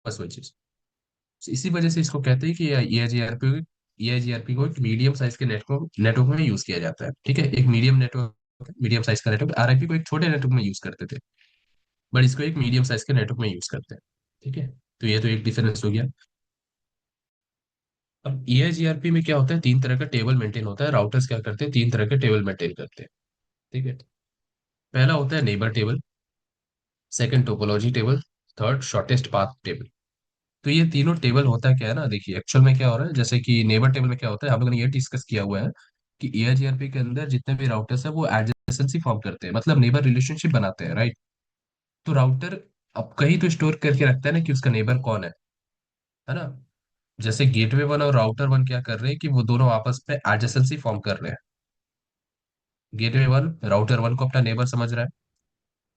A: बस वही चीज। इसी वजह से इसको कहते हैं कि ईआईजीआरपी को एक मीडियम साइज के नेटवर्क नेटवर्क में यूज किया जाता है। ठीक है, एक मीडियम नेटवर्क, मीडियम साइज का नेटवर्क। आरआईपी को एक छोटे नेटवर्क में यूज करते थे, बट इसको एक मीडियम साइज के नेटवर्क में यूज करते हैं। ठीक है, तो ये तो एक डिफरेंस हो गया। अब ईआईजीआरपी में क्या होता है, तीन तरह का टेबल मेंटेन होता है। राउटर्स क्या करते हैं, तीन तरह के टेबल मेंटेन करते हैं। ठीक है, पहला होता है neighbour table, second topology table, third shortest path table. तो ये तीनों टेबल होता है क्या है ना, देखिए एक्चुअल में क्या हो रहा है, जैसे कि नेबर टेबल में क्या होता है, हम लोगों ने ये डिस्कस किया हुआ है कि ईआईजीआरपी के अंदर जितने भी राउटर्स है वो एडजेसेंसी फॉर्म करते हैं, मतलब नेबर रिलेशनशिप बनाते हैं, राइट। तो राउटर अब कहीं तो स्टोर करके रखता है ना कि उसका नेबर कौन है ना। जैसे गेटवे वन और राउटर वन क्या कर रहे हैं कि वो दोनों आपस में एडजेसेंसी फॉर्म कर रहे हैं। गेटवे वन राउटर वन को अपना नेबर समझ रहा है,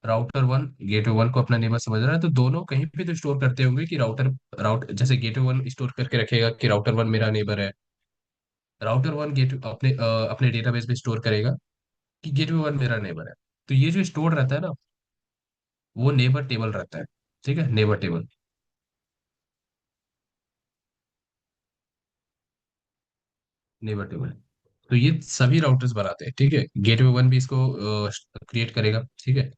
A: राउटर वन गेटवे वन को अपना नेबर समझ रहा है। तो दोनों कहीं पे तो स्टोर करते होंगे कि जैसे गेटवे वन स्टोर करके रखेगा कि राउटर वन मेरा नेबर है, राउटर वन गेट अपने डेटाबेस में स्टोर करेगा कि गेटवे वन मेरा नेबर है। तो ये जो स्टोर रहता है ना, वो नेबर टेबल रहता है। ठीक है, नेबर टेबल, नेबर टेबल। तो ये सभी राउटर्स बनाते हैं। ठीक है, गेटवे वन भी इसको क्रिएट करेगा। ठीक है,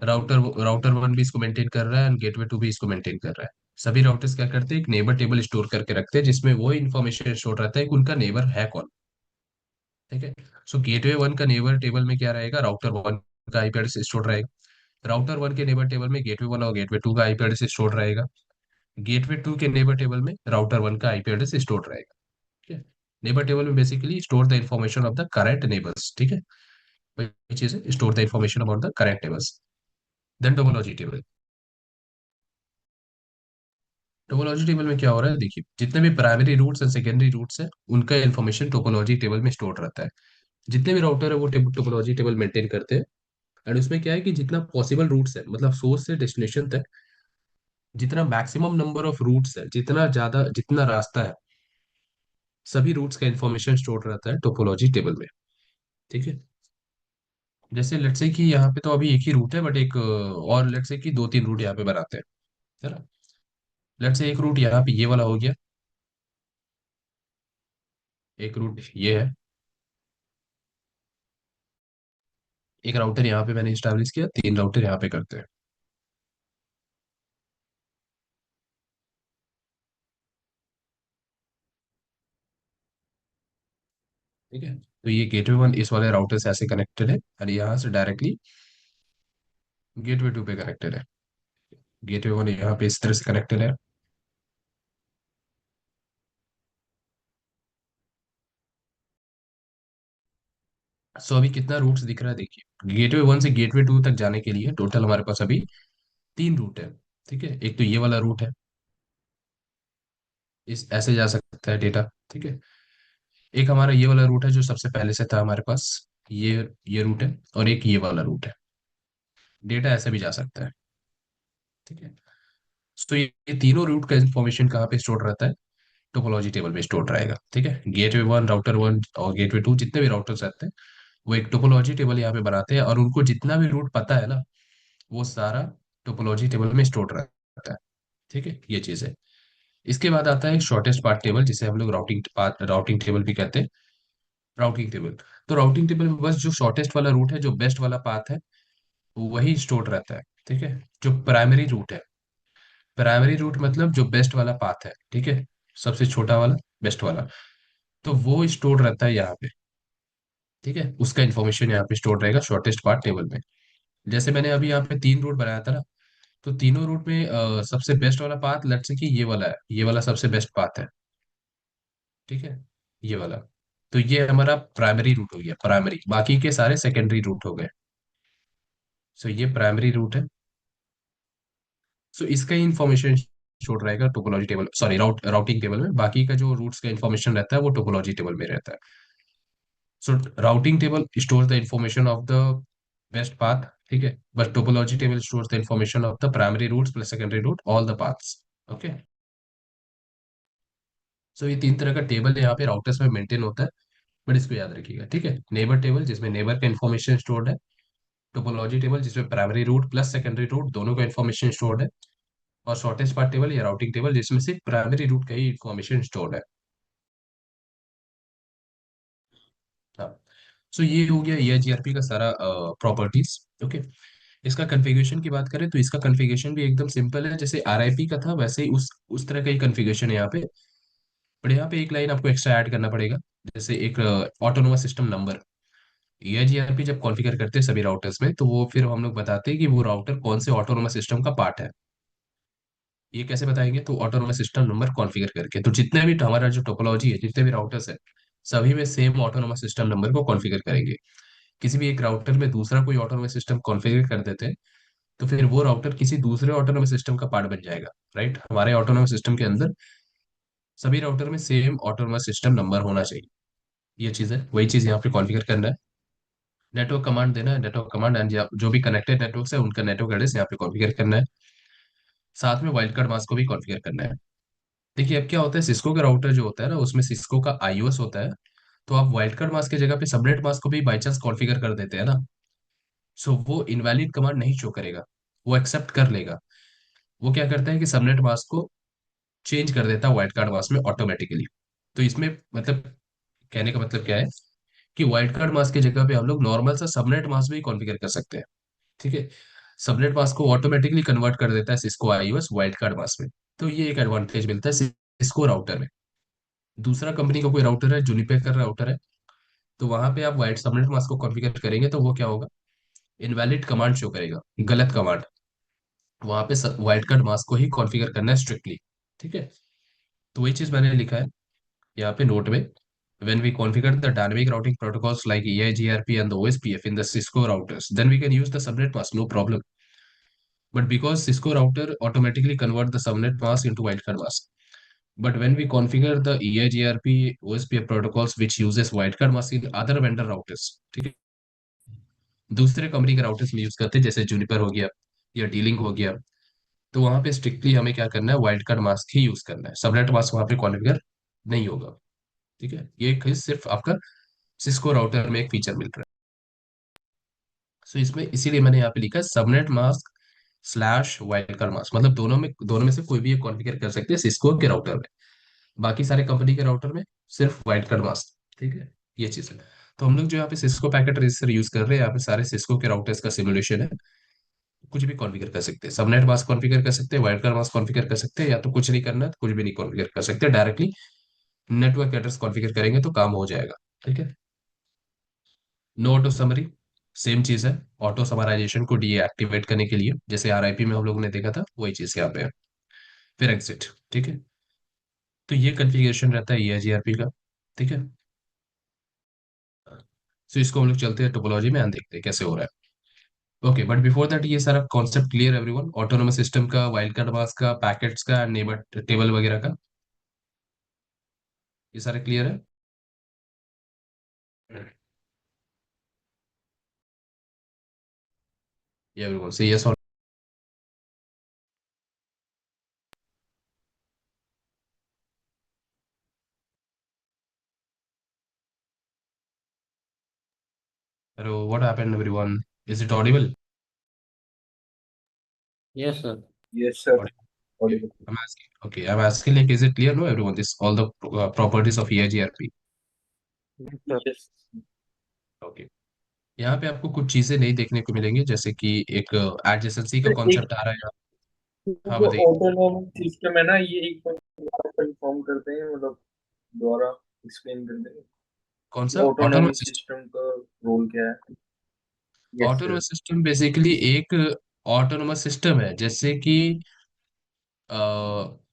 A: राउटर राउटर वन भी इसको मेंटेन कर रहा है एंड गेटवे टू भी इसको मेंटेन कर रहा है। सभी राउटर्स क्या करते हैं, एक नेबर टेबल स्टोर करके रखते हैं जिसमें वो इन्फॉर्मेशन स्टोर रहता है कि उनका नेबर है कौन। ठीक है, सो गेटवे वन का नेबर टेबल में क्या रहेगा, राउटर वन का आईपी एड्रेस स्टोर रहेगा। राउटर वन के नेबर टेबल में गेटवे वन और गेटवे टू का आईपी एड्रेस स्टोर रहेगा। गेटवे टू के नेबर टेबल में राउटर वन का आईपी एड्रेस स्टोर रहेगा। ठीक है, नेबर टेबल में basically store the information of the current neighbours. ठीक है, वही चीज है, store the information about the current neighbours. Then topology table. Topology table में क्या हो रहा है, देखिए जितने भी primary routes and secondary routes है उनका इन्फॉर्मेशन टोपोलॉजी टेबल में स्टोर रहता है। जितने भी राउटर है वो टोपोलॉजी टेबल मेंटेन करते हैं। एंड उसमें क्या है कि जितना पॉसिबल रूट्स है, मतलब सोर्स से डेस्टिनेशन तक जितना मैक्सिमम नंबर ऑफ रूट्स है, जितना ज्यादा जितना रास्ता है, सभी रूट्स का इन्फॉर्मेशन स्टोर रहता है टोपोलॉजी टेबल में। ठीक है, जैसे लेट्स से कि यहाँ पे तो अभी एक ही रूट है, बट एक और लेट्स से कि दो तीन रूट यहाँ पे बनाते हैं, है ना। लेट्स से एक रूट यहाँ पे ये वाला हो गया, एक रूट ये है, एक राउटर यहाँ पे मैंने स्टैब्लिश किया, तीन राउटर यहाँ पे करते हैं। ठीक है, तो ये गेटवे वन इस वाले राउटर से ऐसे कनेक्टेड है और यहाँ से डायरेक्टली गेटवे टू पे कनेक्टेड है। गेटवे वन यहाँ पे इस तरह से कनेक्टेड है। सो अभी कितना रूट्स दिख रहा है, देखिए गेटवे वन से गेटवे टू तक जाने के लिए टोटल हमारे पास अभी तीन रूट है। ठीक है, एक तो ये वाला रूट है, इस ऐसे जा सकता है डेटा। ठीक है, एक हमारा ये वाला रूट है जो सबसे पहले से था हमारे पास, ये रूट है, और एक ये वाला रूट है, डेटा ऐसे भी जा सकता है। ठीक है, तो ये तीनों रूट का इंफॉर्मेशन कहाँ पे स्टोर रहता है, टोपोलॉजी टेबल में स्टोर रहेगा। ठीक है, गेटवे वन राउटर वन और गेटवे टू जितने भी राउटर्स रहते हैं वो एक टोपोलॉजी टेबल यहाँ पे बनाते हैं, और उनको जितना भी रूट पता है ना, वो सारा टोपोलॉजी टेबल में स्टोर रहता है। ठीक है, ये चीज है। इसके बाद आता है शॉर्टेस्ट पाथ टेबल, जिसे हम लोग राउटिंग टेबल भी कहते हैं, राउटिंग टेबल। तो राउटिंग टेबल में बस जो शॉर्टेस्ट वाला रूट है, जो बेस्ट वाला पाथ है, वही स्टोर रहता है। ठीक है, जो प्राइमरी रूट है, प्राइमरी रूट मतलब जो बेस्ट वाला पाथ है, ठीक है, सबसे छोटा वाला, बेस्ट वाला, तो वो स्टोर रहता है यहाँ पे। ठीक है, उसका इन्फॉर्मेशन यहाँ पे स्टोर रहेगा शॉर्टेस्ट पाथ टेबल में। जैसे मैंने अभी यहाँ पे तीन रूट बनाया था ना, तो तीनों रूट में सबसे बेस्ट वाला पाथ लेट्स से कि ये वाला है, ये वाला सबसे बेस्ट पाथ है। ठीक है, ये वाला। तो ये हमारा प्राइमरी रूट हो गया, प्राइमरी, बाकी के सारे सेकेंडरी रूट हो गए। सो ये प्राइमरी रूट है। सो इसका ही इंफॉर्मेशन छोड़ रहेगा topology table, sorry routing table में। बाकी का जो रूट्स का इंफॉर्मेशन रहता है वो टोपोलॉजी टेबल में रहता है। So routing table store the information of the best path. ठीक है, but topology table store the information of the primary routes plus secondary route all the paths. Okay. So ये तीन तरह का टेबल यहाँ पे राउटर्स में मेंटेन होता है, बट इसको याद रखिएगा, ठीक है। नेबर टेबल जिसमें नेबर का इन्फॉर्मेशन स्टोर्ड है, टोपोलॉजी टेबल जिसमें primary route plus secondary route दोनों का इन्फॉर्मेशन स्टोर्ड है, और शॉर्टेस्ट पाथ टेबल या राउटिंग टेबल जिसमें सिर्फ प्राइमरी रूट का ही इन्फॉर्मेशन स्टोर्ड है। हाँ। सो ये हो गया EIGRP का सारा प्रॉपर्टीज। ओके। इसका कॉन्फ़िगरेशन की बात करें तो इसका कॉन्फ़िगरेशन भी एकदम सिंपल है, जैसे RIP का था वैसे ही उस तरह का ही कॉन्फ़िगरेशन है यहाँ पे। बट यहाँ पे एक लाइन आपको एक्स्ट्रा ऐड करना पड़ेगा, जैसे एक ऑटोनोमस सिस्टम नंबर। EIGRP जब कॉन्फ़िगर करते हैं सभी राउटर्स में, तो वो फिर हम लोग बताते हैं कि वो राउटर कौन से ऑटोनोमस सिस्टम का पार्ट है। ये कैसे बताएंगे, तो ऑटोनोमस सिस्टम नंबर कॉन्फ़िगर करके। तो जितने भी हमारा जो टोपोलॉजी है, जितने भी राउटर्स है, सभी में सेम ऑटोनोमस सिस्टम नंबर को कॉन्फ़िगर करेंगे। किसी भी एक राउटर में दूसरा कोई ऑटोनोमस सिस्टम कॉन्फ़िगर कर देते हैं, तो फिर वो राउटर किसी दूसरे ऑटोनोमस सिस्टम का पार्ट बन जाएगा। राइट, हमारे ऑटोनोमस सिस्टम के अंदर सभी राउटर में सेम ऑटोनोमस सिस्टम नंबर होना चाहिए। ये चीज़ है, वही चीज़ यहाँ पे कॉन्फ़िगर करना है। नेटवर्क कमांड देना है, नेटवर्क कमांड एंड जो भी कनेक्टेड नेटवर्क है उनका नेटवर्क एड्रेस यहाँ पे कॉन्फ़िगर करना है। साथ में वाइल्ड कार्ड मास्क को भी कॉन्फ़िगर करना है। देखिए अब क्या होता है, सिस्को का राउटर जो होता है ना, उसमें सिस्को का iOS होता है। तो आप वाइल्ड कार्ड मास्क की जगह पे सबनेट मास्क को भी बाई चांस कॉन्फ़िगर कर देते हैं ना, सो वो इनवैलिड कमांड नहीं शो करेगा, वो एक्सेप्ट कर लेगा। वो क्या करता है कि सबनेट मास्क को चेंज कर देता है वाइल्ड कार्ड मास्क में ऑटोमेटिकली। तो इसमें मतलब कहने का मतलब क्या है कि वाइल्ड कार्ड मास्क की जगह पे हम लोग नॉर्मल सा सबनेट मास्क भी कॉन्फ़िगर कर सकते हैं, ठीक है। सबनेट मास्क को ऑटोमेटिकली कन्वर्ट कर देता है Cisco iOS wild card mask में। तो ये एक एडवांटेज मिलता है सिस्को राउटर में। दूसरा कंपनी का कोई राउटर है, जूनिपर का राउटर है, तो वहां पे आप वाइट सबनेट मास्क को कॉन्फ़िगर करेंगे तो वो क्या होगा, इनवैलिड कमांड शो करेगा, गलत कमांड। वहां पे वाइल्ड कार्ड मास्क को ही कॉन्फ़िगर करना है स्ट्रिक्टली, ठीक है। तो वही चीज मैंने लिखा है यहाँ पे नोट में। When we configure the dynamic routing protocols like EIGRP and the OSPF in the Cisco routers, then we can use the subnet mask, no problem. But because Cisco router automatically convert the subnet mask into wildcard mask. But when we configure the EIGRP OSPF protocols which uses wildcard mask in other vendor routers, ठीक है, दूसरे कंपनी के राउटर्स में यूज करते हैं जैसे जूनिपर हो गया या डीलिंक हो गया, तो वहां पे स्ट्रिक्टली हमें क्या करना है, वाइल्ड कार्ड मास्क ही यूज करना है, सबनेट मास्क वहां पे कॉन्फ़िगर नहीं होगा, ठीक है। ये सिर्फ आपका सिस्को राउटर में एक फीचर मिल रहा है। सो इसमें इसीलिए मैंने यहाँ पे लिखा है subnet mask slash wild card mask, मतलब दोनों में से कोई भी एक कॉन्फ़िगर कर सकते हैं सिस्को के राउटर में। बाकी सारे कंपनी के राउटर में सिर्फ वाइल्ड कार्ड मास्क, ठीक है। ये चीज है। तो हम लोग जो यहाँ पे सिस्को पैकेट रजिस्टर यूज कर रहे हैं, यहाँ पे सारे सिस्को के राउटर्स का सिमुलेशन है। कुछ भी कॉन्फ़िगर कर सकते हैं, सबनेट मास्क कॉन्फ़िगर कर सकते हैं, वाइल्ड कार्ड मास्क कॉन्फ़िगर कर सकते हैं, या तो कुछ नहीं करना है तो कुछ भी नहीं कॉन्फ़िगर कर सकते, डायरेक्टली नेटवर्क एड्रेस कॉन्फ़िगर करेंगे तो काम हो जाएगा, ठीक है। नो ऑटो समरी, सेम चीज है। ऑटो समराइजेशन को डीएक्टिवेट करने के लिए जैसे RIP में हम लोगों ने देखा था, वही चीज यहाँ पे है। फिर एग्जिट, ठीक है। तो ये कॉन्फ़िगरेशन रहता है EIGRP का, ठीक है। तो इसको हम लोग चलते हैं टोपोलॉजी में एंड देखते हैं कैसे हो रहा है। ओके, बट बिफोर दैट ये सारा concept clear everyone, autonomous system का, वाइल्ड कार्ड मास्क का, पैकेट्स का, नेबर टेबल वगैरह का, ये सारे क्लियर है। ये एवरीवन से यस और hello, what happened everyone, is it Audible?
B: Yes, sir.
C: Yes, sir.
A: Okay,
C: Audible.
A: I'm asking. Okay, I'm asking like, is it clear? No, everyone. This all the properties of EIGRP.
B: Yes, sir.
C: Yes.
A: Okay. यहाँ पे आपको कुछ चीजें नहीं देखने को मिलेंगी, जैसे कि एक एडजेसेंसी का
C: सर, एक
A: कॉन्सेप्ट आ रहा है यहाँ। हाँ
C: जो
A: बताइए।
C: ऑटोनोमस सिस्टम है ना, ये एक बार कंफर्म करते हैं, मतलब दोबारा एक्सप्लेन कर देंगे
A: कौन सा
C: ऑटोनोमस
A: ऑटोनोमस सिस्टम?
C: सिस्टम का रोल क्या है। Yes sir.
A: Autonomous system basically एक ऑटोनोमस सिस्टम है, जैसे कि अ,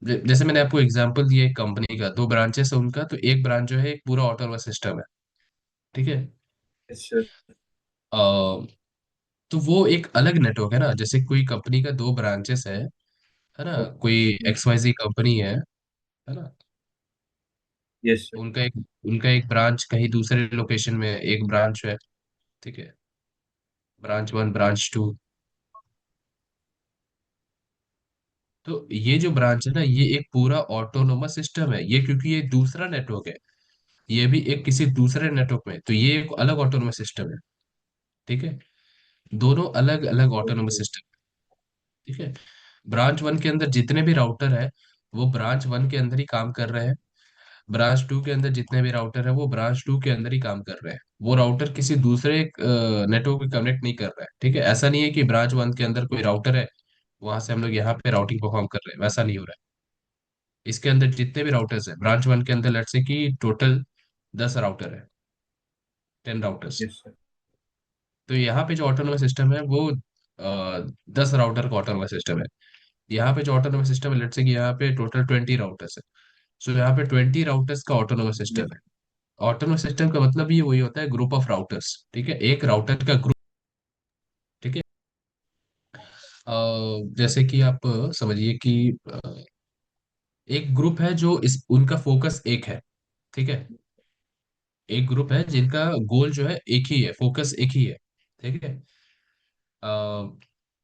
A: जैसे मैंने आपको एग्जांपल दिया एक कंपनी का, दो ब्रांचेस है उनका, तो एक ब्रांच जो है एक पूरा ऑटोनोमस सिस्टम है, ठीक है।
C: Yes sir.
A: अ, तो वो एक अलग नेटवर्क है ना, जैसे कोई कंपनी का दो ब्रांचेस है ना, कोई XYZ कंपनी है ना,
C: यस सर।
A: उनका एक ब्रांच कहीं दूसरे लोकेशन में एक ब्रांच है, ठीक है, ब्रांच 1 ब्रांच 2। तो ये जो ब्रांच है ना, ये एक पूरा ऑटोनोमस सिस्टम है ये, क्योंकि ये दूसरा नेटवर्क है, ये भी एक किसी दूसरे नेटवर्क में, तो ये एक अलग ऑटोनोमस सिस्टम है। ठीक है, दोनों अलग अलग ऑटोनोमस
D: ओके।
A: सिस्टम। ठीक है, ब्रांच वन के अंदर जितने भी राउटर है वो ब्रांच वन के अंदर ही काम कर रहे हैं। ब्रांच टू के अंदर जितने भी राउटर है वो ब्रांच टू के अंदर ही काम कर रहे हैं। वो राउटर किसी दूसरे नेटवर्क पे कनेक्ट नहीं कर रहा है। ठीक है, ऐसा नहीं है कि ब्रांच वन के अंदर कोई राउटर है, वहां से हम लोग यहाँ पे राउटिंग परफॉर्म कर रहे हैं, वैसा नहीं हो रहा है। इसके अंदर जितने भी राउटर्स है ब्रांच वन के अंदर, लेट्स से कि टोटल 10 राउटर है, 10 राउटर्स।
C: Yes sir.
A: तो यहाँ पे जो ऑटोनोमस सिस्टम है वो 10 राउटर का ऑटोनोमस सिस्टम है। यहाँ पे जो ऑटोनोमस सिस्टम है, लेट्स से कि यहाँ पे टोटल 20 राउटर्स है। सो यहाँ पे 20 राउटर्स का ऑटोनोमस सिस्टम
C: यस।
A: है। ऑटोनोमस सिस्टम का मतलब ये वही होता है, ग्रुप ऑफ राउटर्स। ठीक है, एक राउटर का ग्रुप। ठीक है, जैसे कि आप समझिए कि एक ग्रुप है जो इस उनका फोकस एक है। ठीक है, एक ग्रुप है जिनका गोल जो है एक ही है, फोकस एक ही है। ठीक है,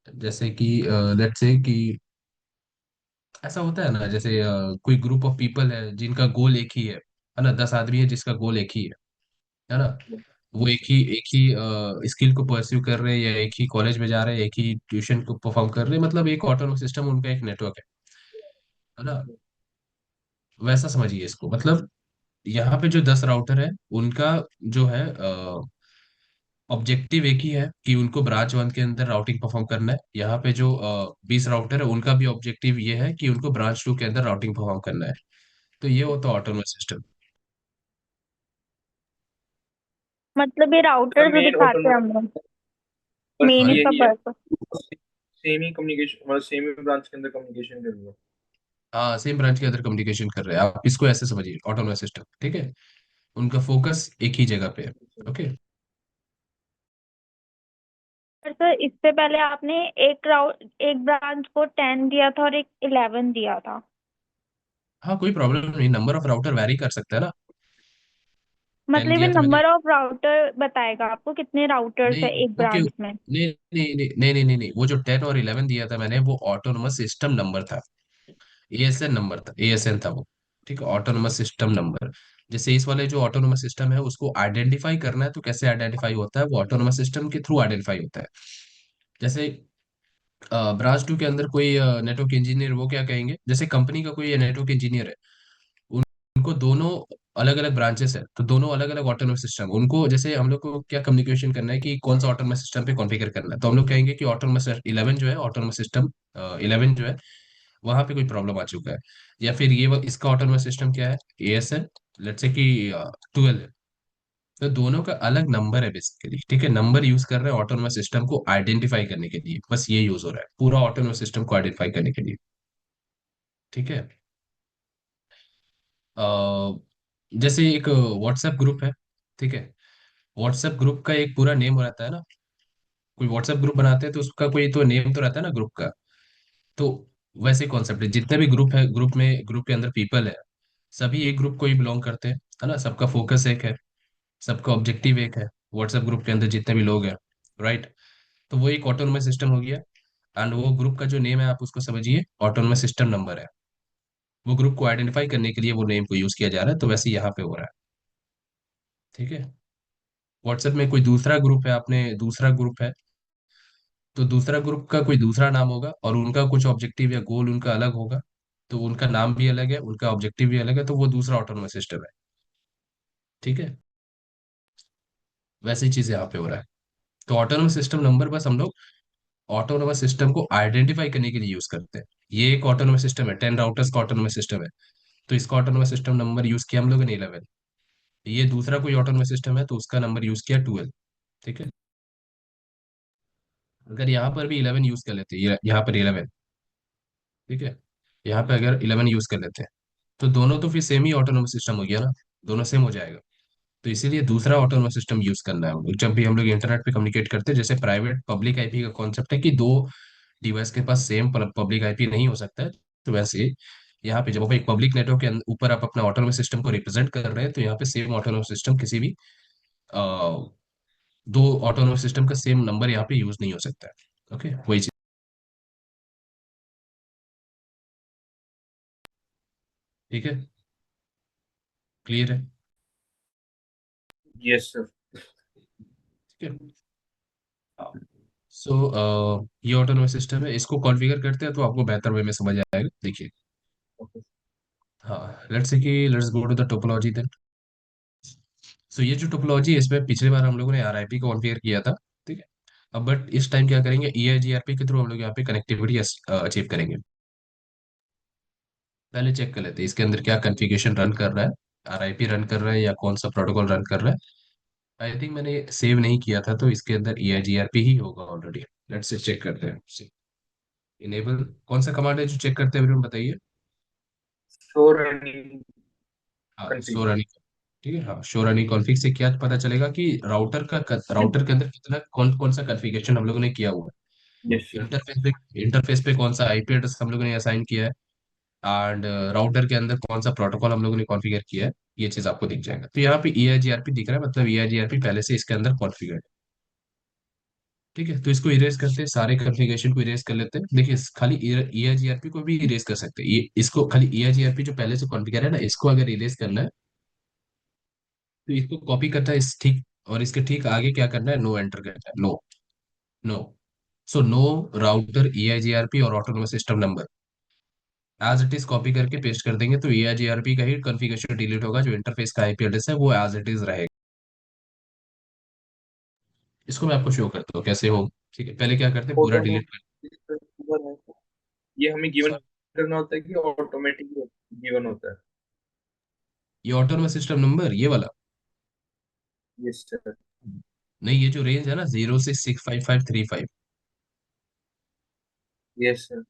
A: जैसे कि लेट्स से कि ऐसा होता है ना, जैसे कोई ग्रुप ऑफ पीपल है जिनका गोल एक ही है ना, 10 आदमी है जिसका गोल एक ही है ना। वो एक ही स्किल को परस्यू कर रहे हैं, या एक ही कॉलेज में जा रहे हैं, एक ही ट्यूशन को परफॉर्म कर रहे हैं, मतलब एक ऑटोनोमस सिस्टम उनका एक नेटवर्क है ना। वैसा समझिए इसको, मतलब यहाँ पे जो 10 राउटर है उनका जो है ऑब्जेक्टिव एक ही है कि उनको ब्रांच वन के अंदर राउटिंग परफॉर्म करना है। यहाँ पे जो 20 राउटर है उनका भी ऑब्जेक्टिव ये है कि उनको ब्रांच टू के अंदर राउटिंग परफॉर्म करना है। तो ये होता है ऑटोनोमस सिस्टम।
B: मतलब ये
C: मतलब
B: राउटर जो
C: मेन
B: दिखाते हैं
C: ऑटोनोमस
B: हम लोग,
C: बस
B: मेन इसका
C: यही है,
B: पर्पस।
C: सेम ही कम्युनिकेशन, मतलब सेम ही ब्रांच के अंदर कम्युनिकेशन करूंगा।
A: हाँ, सेम ब्रांच के अंदर कम्युनिकेशन कर रहे हैं, आप इसको ऐसे समझिए ऑटोनोमस सिस्टम। ठीक है, उनका फोकस एक ही जगह पे है। ओके।
B: पर सर इससे पहले आपने एक ब्रांच को 10 दिया था और एक 11 दिया था।
A: हाँ, कोई प्रॉब्लम नहीं, नंबर ऑफ राउटर वैरी कर सकता है ना। 10
B: मतलब ये
A: दिया तो मैंने।
B: नंबर ऑफ राउटर बताएगा आपको कितने राउटर्स
A: नहीं,
B: है एक
A: ओके,
B: ब्रांच में।
A: नहीं नहीं नहीं नहीं नहीं नहीं नहीं, वो जो 10 और 11 दिया था मैंने, वो ऑटोनोमस सिस्टम नंबर था। एएसएन नंबर था, एएसएन था वो। ठीक है, ऑटोनोमस सिस्टम नंबर। जैसे इस वाले जो ऑटोनोमस सिस्टम है उसको आइडेंटिफाई करना है, तो कैसे आइडेंटिफाई होता है, वो ऑटोनोमस सिस्टम के थ्रू आइडेंटिफाई होता है। जैसे ब्रांच टू के अंदर कोई नेटवर्क इंजीनियर, वो क्या कहेंगे, जैसे कंपनी का कोई नेटवर्क इंजीनियर है, उनको दोनों अलग अलग ब्रांचेस है, तो दोनों अलग अलग ऑटोनोमस सिस्टम, उनको जैसे हम लोग को क्या कम्युनिकेशन करना है कि कौन सा ऑटोनोमस सिस्टम पे कॉन्फ़िगर करना है, तो हम लोग कहेंगे कि ऑटोनोमस 11 जो है, ऑटोनोमस सिस्टम 11 जो है, वहां पे कोई प्रॉब्लम आ चुका है। या फिर इसका ऑटोनोमस सिस्टम क्या है, एएसएन, लेट्स से कि 12 है। तो दोनों का अलग नंबर है बेसिकली। ठीक है, नंबर यूज कर रहे हैं ऑटोनोमस सिस्टम को आइडेंटिफाई करने के लिए, बस ये यूज हो रहा है पूरा ऑटोनोमस सिस्टम को आइडेंटिफाई करने के लिए। ठीक है, अ, जैसे एक व्हाट्सएप ग्रुप है। ठीक है, व्हाट्सएप ग्रुप का एक पूरा नेम रहता है ना। कोई व्हाट्सएप ग्रुप बनाते हैं तो उसका कोई तो नेम तो रहता है ना ग्रुप का। तो वैसे कॉन्सेप्ट है, जितने भी ग्रुप है, ग्रुप के अंदर पीपल है, सभी एक ग्रुप को ही बिलोंग करते हैं, है ना। सबका फोकस एक है, सबका ऑब्जेक्टिव एक है, व्हाट्सएप ग्रुप के अंदर जितने भी लोग हैं, राइट। तो वो एक ऑटोनोमस सिस्टम हो गया। एंड वो ग्रुप का जो नेम है, आप उसको समझिए ऑटोनोमस सिस्टम नंबर है। वो ग्रुप को आइडेंटिफाई करने के लिए वो नेम को यूज किया जा रहा है, तो वैसे यहाँ पे हो रहा है। ठीक है, व्हाट्सएप में कोई दूसरा ग्रुप है, आपने दूसरा ग्रुप है, तो दूसरा ग्रुप का कोई दूसरा नाम होगा और उनका कुछ ऑब्जेक्टिव या गोल उनका अलग होगा। तो उनका नाम भी अलग है, उनका ऑब्जेक्टिव भी अलग है, तो वो दूसरा ऑटोनोमस सिस्टम है। ठीक है, वैसी चीज यहाँ पे हो रहा है। तो ऑटोनोमस सिस्टम नंबर बस हम लोग ऑटोनोमस सिस्टम को आइडेंटिफाई करने के लिए यूज करते हैं। ये एक ऑटोनोमस सिस्टम है, 10 राउटर्स का ऑटोनोमस सिस्टम है, तो इसका ऑटोनोमस सिस्टम नंबर यूज किया हम लोगों ने 11। ये दूसरा कोई ऑटोनोमस सिस्टम है तो उसका नंबर यूज किया 12। ठीक है, अगर यहाँ पर भी 11 यूज कर लेते हैं, यहाँ पर 11। ठीक है, यहाँ पे अगर 11 यूज कर लेते हैं, तो दोनों तो फिर सेम ही ऑटोनोमस सिस्टम हो गया ना, दोनों सेम हो जाएगा। तो इसीलिए दूसरा ऑटोनोमस सिस्टम यूज करना है हम लोग जब भी हम लोग इंटरनेट पे कम्युनिकेट करते हैं। जैसे प्राइवेट पब्लिक आईपी का कॉन्सेप्ट है कि दो डिवाइस के पास सेम पब्लिक आईपी नहीं हो सकता है, तो वैसे यहाँ पे जब आप एक पब्लिक नेटवर्क के ऊपर आप अपना ऑटोनोमस सिस्टम को रिप्रेजेंट कर रहे हैं, तो यहाँ पे सेम ऑटोनोमस सिस्टम किसी भी अ, दो ऑटोनोमस सिस्टम का सेम नंबर यहाँ पे यूज नहीं हो सकता है। ओके, वही चीज। ठीक है, क्लियर है?
C: Yes sir.
A: ठीक है। सो ये ऑटोनोमस सिस्टम है, इसको कॉन्फ़िगर करते हैं तो आपको बेहतर वे में समझ आएगा। देखिए,
C: ओके।
A: हाँ, let's go to the topology then. So ये जो टोपोलॉजी है, इसमें पिछली बार हम लोगों ने आरआईपी को कॉन्फ़िगर किया था, ठीक है। अब बट इस टाइम क्या करेंगे, ईआईजीआरपी के थ्रू हम लोग यहाँ पे कनेक्टिविटी अचीव करेंगे। पहले चेक कर लेते हैं इसके अंदर क्या कॉन्फ़िगरेशन रन कर रहा है, आरआईपी रन कर रहा है या कौन सा प्रोटोकॉल रन कर रहा है। आई थिंक मैंने सेव नहीं किया था, तो इसके अंदर ईआईजीआरपी ही होगा ऑलरेडी। लेट्स से चेक करते हैं। इनेबल कौन सा कमांड है जो चेक करते हैं, everyone बताइए।
C: शो रनिंग
A: हाँ, शो
C: कंफिग।
A: रनिंग। ठीक है, हाँ, शो रनिंग कॉन्फ़िग से क्या पता चलेगा कि राउटर के अंदर कितना कौन कौन सा कॉन्फ़िगरेशन हम लोगों ने किया हुआ
C: यस
A: है।
C: सर।
A: इंटरफेस पे कौन सा आईपी एड्रेस हम लोगों ने असाइन किया है, एंड राउटर के अंदर कौन सा प्रोटोकॉल हम लोगों ने कॉन्फ़िगर किया है। ये चीज आपको दिख जाएगा। तो यहाँ पे ईआईजीआरपी दिख रहा है, मतलब ईआईजीआरपी पहले से इसके अंदर कॉन्फ़िगर है। ठीक है, तो इसको इरेज करते हैं, सारे कॉन्फ़िगरेशन को इरेज कर लेते हैं। देखिए, खाली ईआईजीआरपी को भी इरेज कर सकते हैं। ये इसको खाली ईआईजीआरपी जो पहले से कॉन्फ़िगर है ना, इसको अगर इरेज करना है तो इसको कॉपी करता है इस ठीक, और इसके ठीक आगे क्या करना है, नो एंटर करना है। No, no. So no router EIGRP और autonomous system number as it is copy करके पेस्ट कर देंगे, तो ईआईजीआरपी का ही कॉन्फ़िगरेशन डिलीट होगा, जो इंटरफेस का आईपी एड्रेस है वो एज इट इज रहेगा। इसको मैं आपको शो करता हूँ कैसे हो। ठीक है, पहले क्या करते हैं, पूरा डिलीट कर।
C: ऑटोनोमस ये हमें गिवन
A: सॉरी,
C: करना होता है कि ऑटोमेटिक गिवन होता है?
A: ये ऑटोनोमस सिस्टम नंबर ये वाला,
C: यस सर।
A: नहीं, ये जो रेंज है ना 0 से 65535,
C: यस सर।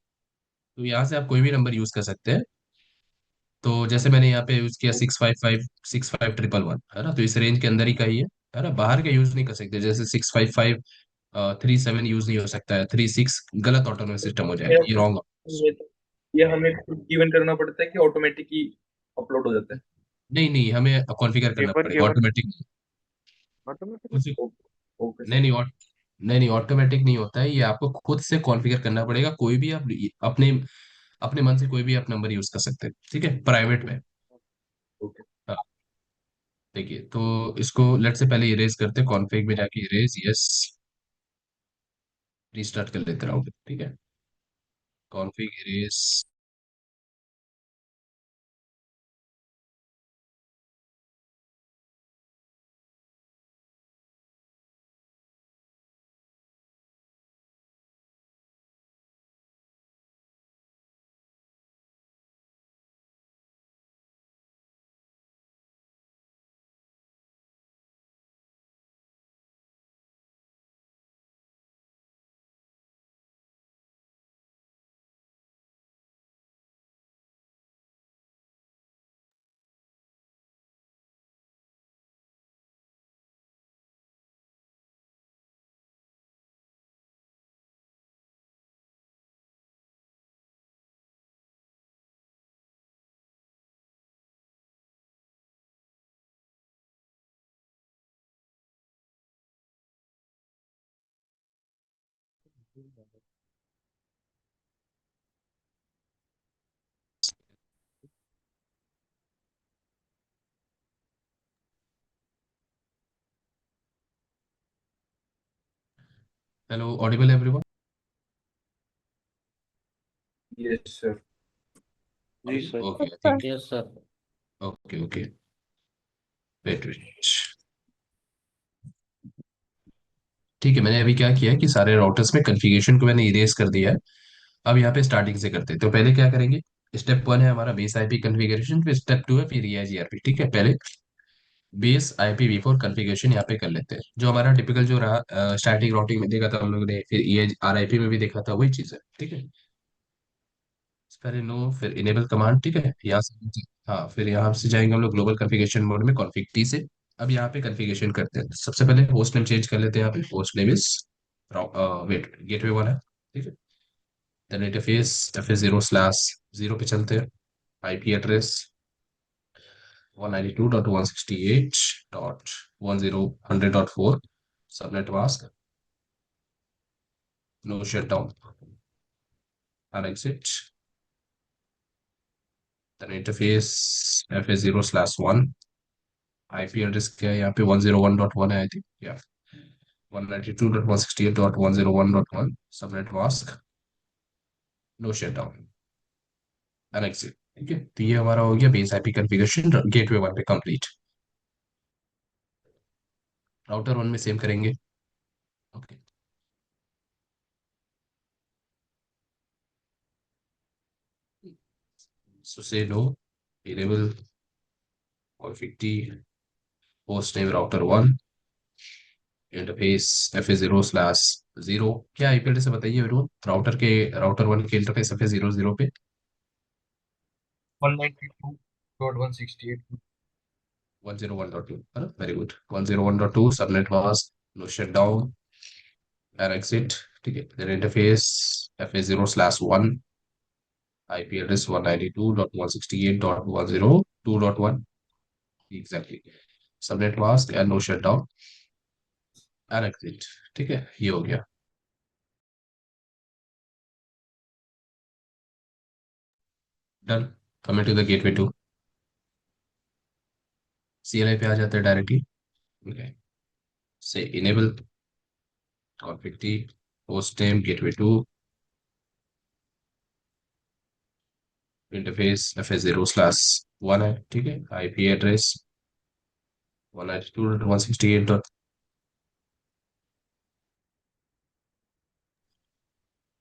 A: तो यहाँ से आप कोई भी नंबर यूज कर सकते हैं। तो जैसे मैंने यहाँ पे यूज किया 655 65111, है ना, तो इस रेंज के अंदर ही का ही है ना, बाहर का यूज नहीं कर सकते। जैसे 65537 यूज नहीं हो सकता है, 36 गलत ऑटोनोमस सिस्टम हो
C: ये
A: जाएगा, ये रॉन्ग।
C: ये ये हमें खुद गिवन करना पड़ता है कि ऑटोमेटिक ही अपलोड हो जाता है?
A: नहीं नहीं, हमें कॉन्फ़िगर करना
C: पेपर
A: पड़ेगा
C: गिवन
A: ऑटोमेटिक।
C: ऑटोमेटिक। ओके
A: नहीं
C: सर।
A: नहीं नहीं नहीं, ऑटोमेटिक नहीं होता है ये, आपको खुद से कॉन्फ़िगर करना पड़ेगा। कोई भी आप अपने अपने मन से कोई भी आप नंबर यूज कर सकते हैं, ठीक है, प्राइवेट में।
C: ओके।
A: हाँ, देखिए, तो इसको लेट से पहले इरेज करते हैं, कॉन्फ़िग में जाके इरेज, यस, रीस्टार्ट कर लेते हैं राउटर। ठीक है, config erase. Hello, audible everyone?
C: Yes sir.
E: जी sir.
A: Okay, I think,
E: yes sir.
A: Okay okay, wait wait. ठीक है, मैंने अभी क्या किया है कि सारे राउटर्स में कॉन्फ़िगरेशन को मैंने इरेज कर दिया है। अब यहाँ पे स्टार्टिंग से करते हैं। तो पहले क्या करेंगे, स्टेप वन है हमारा बेस आईपी कॉन्फ़िगरेशन, फिर स्टेप टू है फिर ईआईजीआरपी। ठीक है, पहले बेस IPv4 कॉन्फ़िगरेशन यहाँ पे कर लेते हैं, जो हमारा टिपिकल जो रहा स्टैटिक राउटिंग में देखा था हम लोगों ने, फिर ई आरआईपी में भी देखा था, वही चीज़ है। ठीक है, पहले नो फिर इनेबल कमांड। ठीक है, यहाँ से, हाँ, फिर यहाँ से जाएंगे हम लोग ग्लोबल कॉन्फ़िगरेशन मोड में, कॉन्फ़िग टी से। अब यहाँ पे कॉन्फ़िगरेशन करते हैं। सबसे पहले होस्ट नेम चेंज कर लेते हैं। यहाँ पे host name is, wait, gateway one है। ठीक है, देन इंटरफेस F0/0 पे चलते हैं। IP address 192.168.10.4, subnet mask, no shut down and exit, then interface FA0/1, IP address क्या है यहाँ पे? 101.1 है आई थिंक, या 192.168.101.1, subnet mask, no shut down and exit. ठीक है, तो ये हमारा हो गया बेस आईपी कॉन्फ़िगरेशन गेटवे 1 पे कंप्लीट। राउटर 1 में सेम करेंगे। Okay, so say no enable config host name router 1, interface FA0/0। क्या आईपी एड्रेस है बताइए मेरे को, राउटर 1 के इंटरफेस FA00 पे?
C: 192.168।
A: 101.2 है ना, very good. 101.2 subnet mask, no shut down and exit. ठीक है, then interface FA0/1, IP address 192.168.102.1 exactly, subnet mask and no shut down and exit. ठीक है, ये हो गया done. Coming to the gateway 2, CLI पे आ जाते हैं directly. Okay, say enable config host name gateway 2, interface FA0/1 है। ठीक है, IP address 192.168.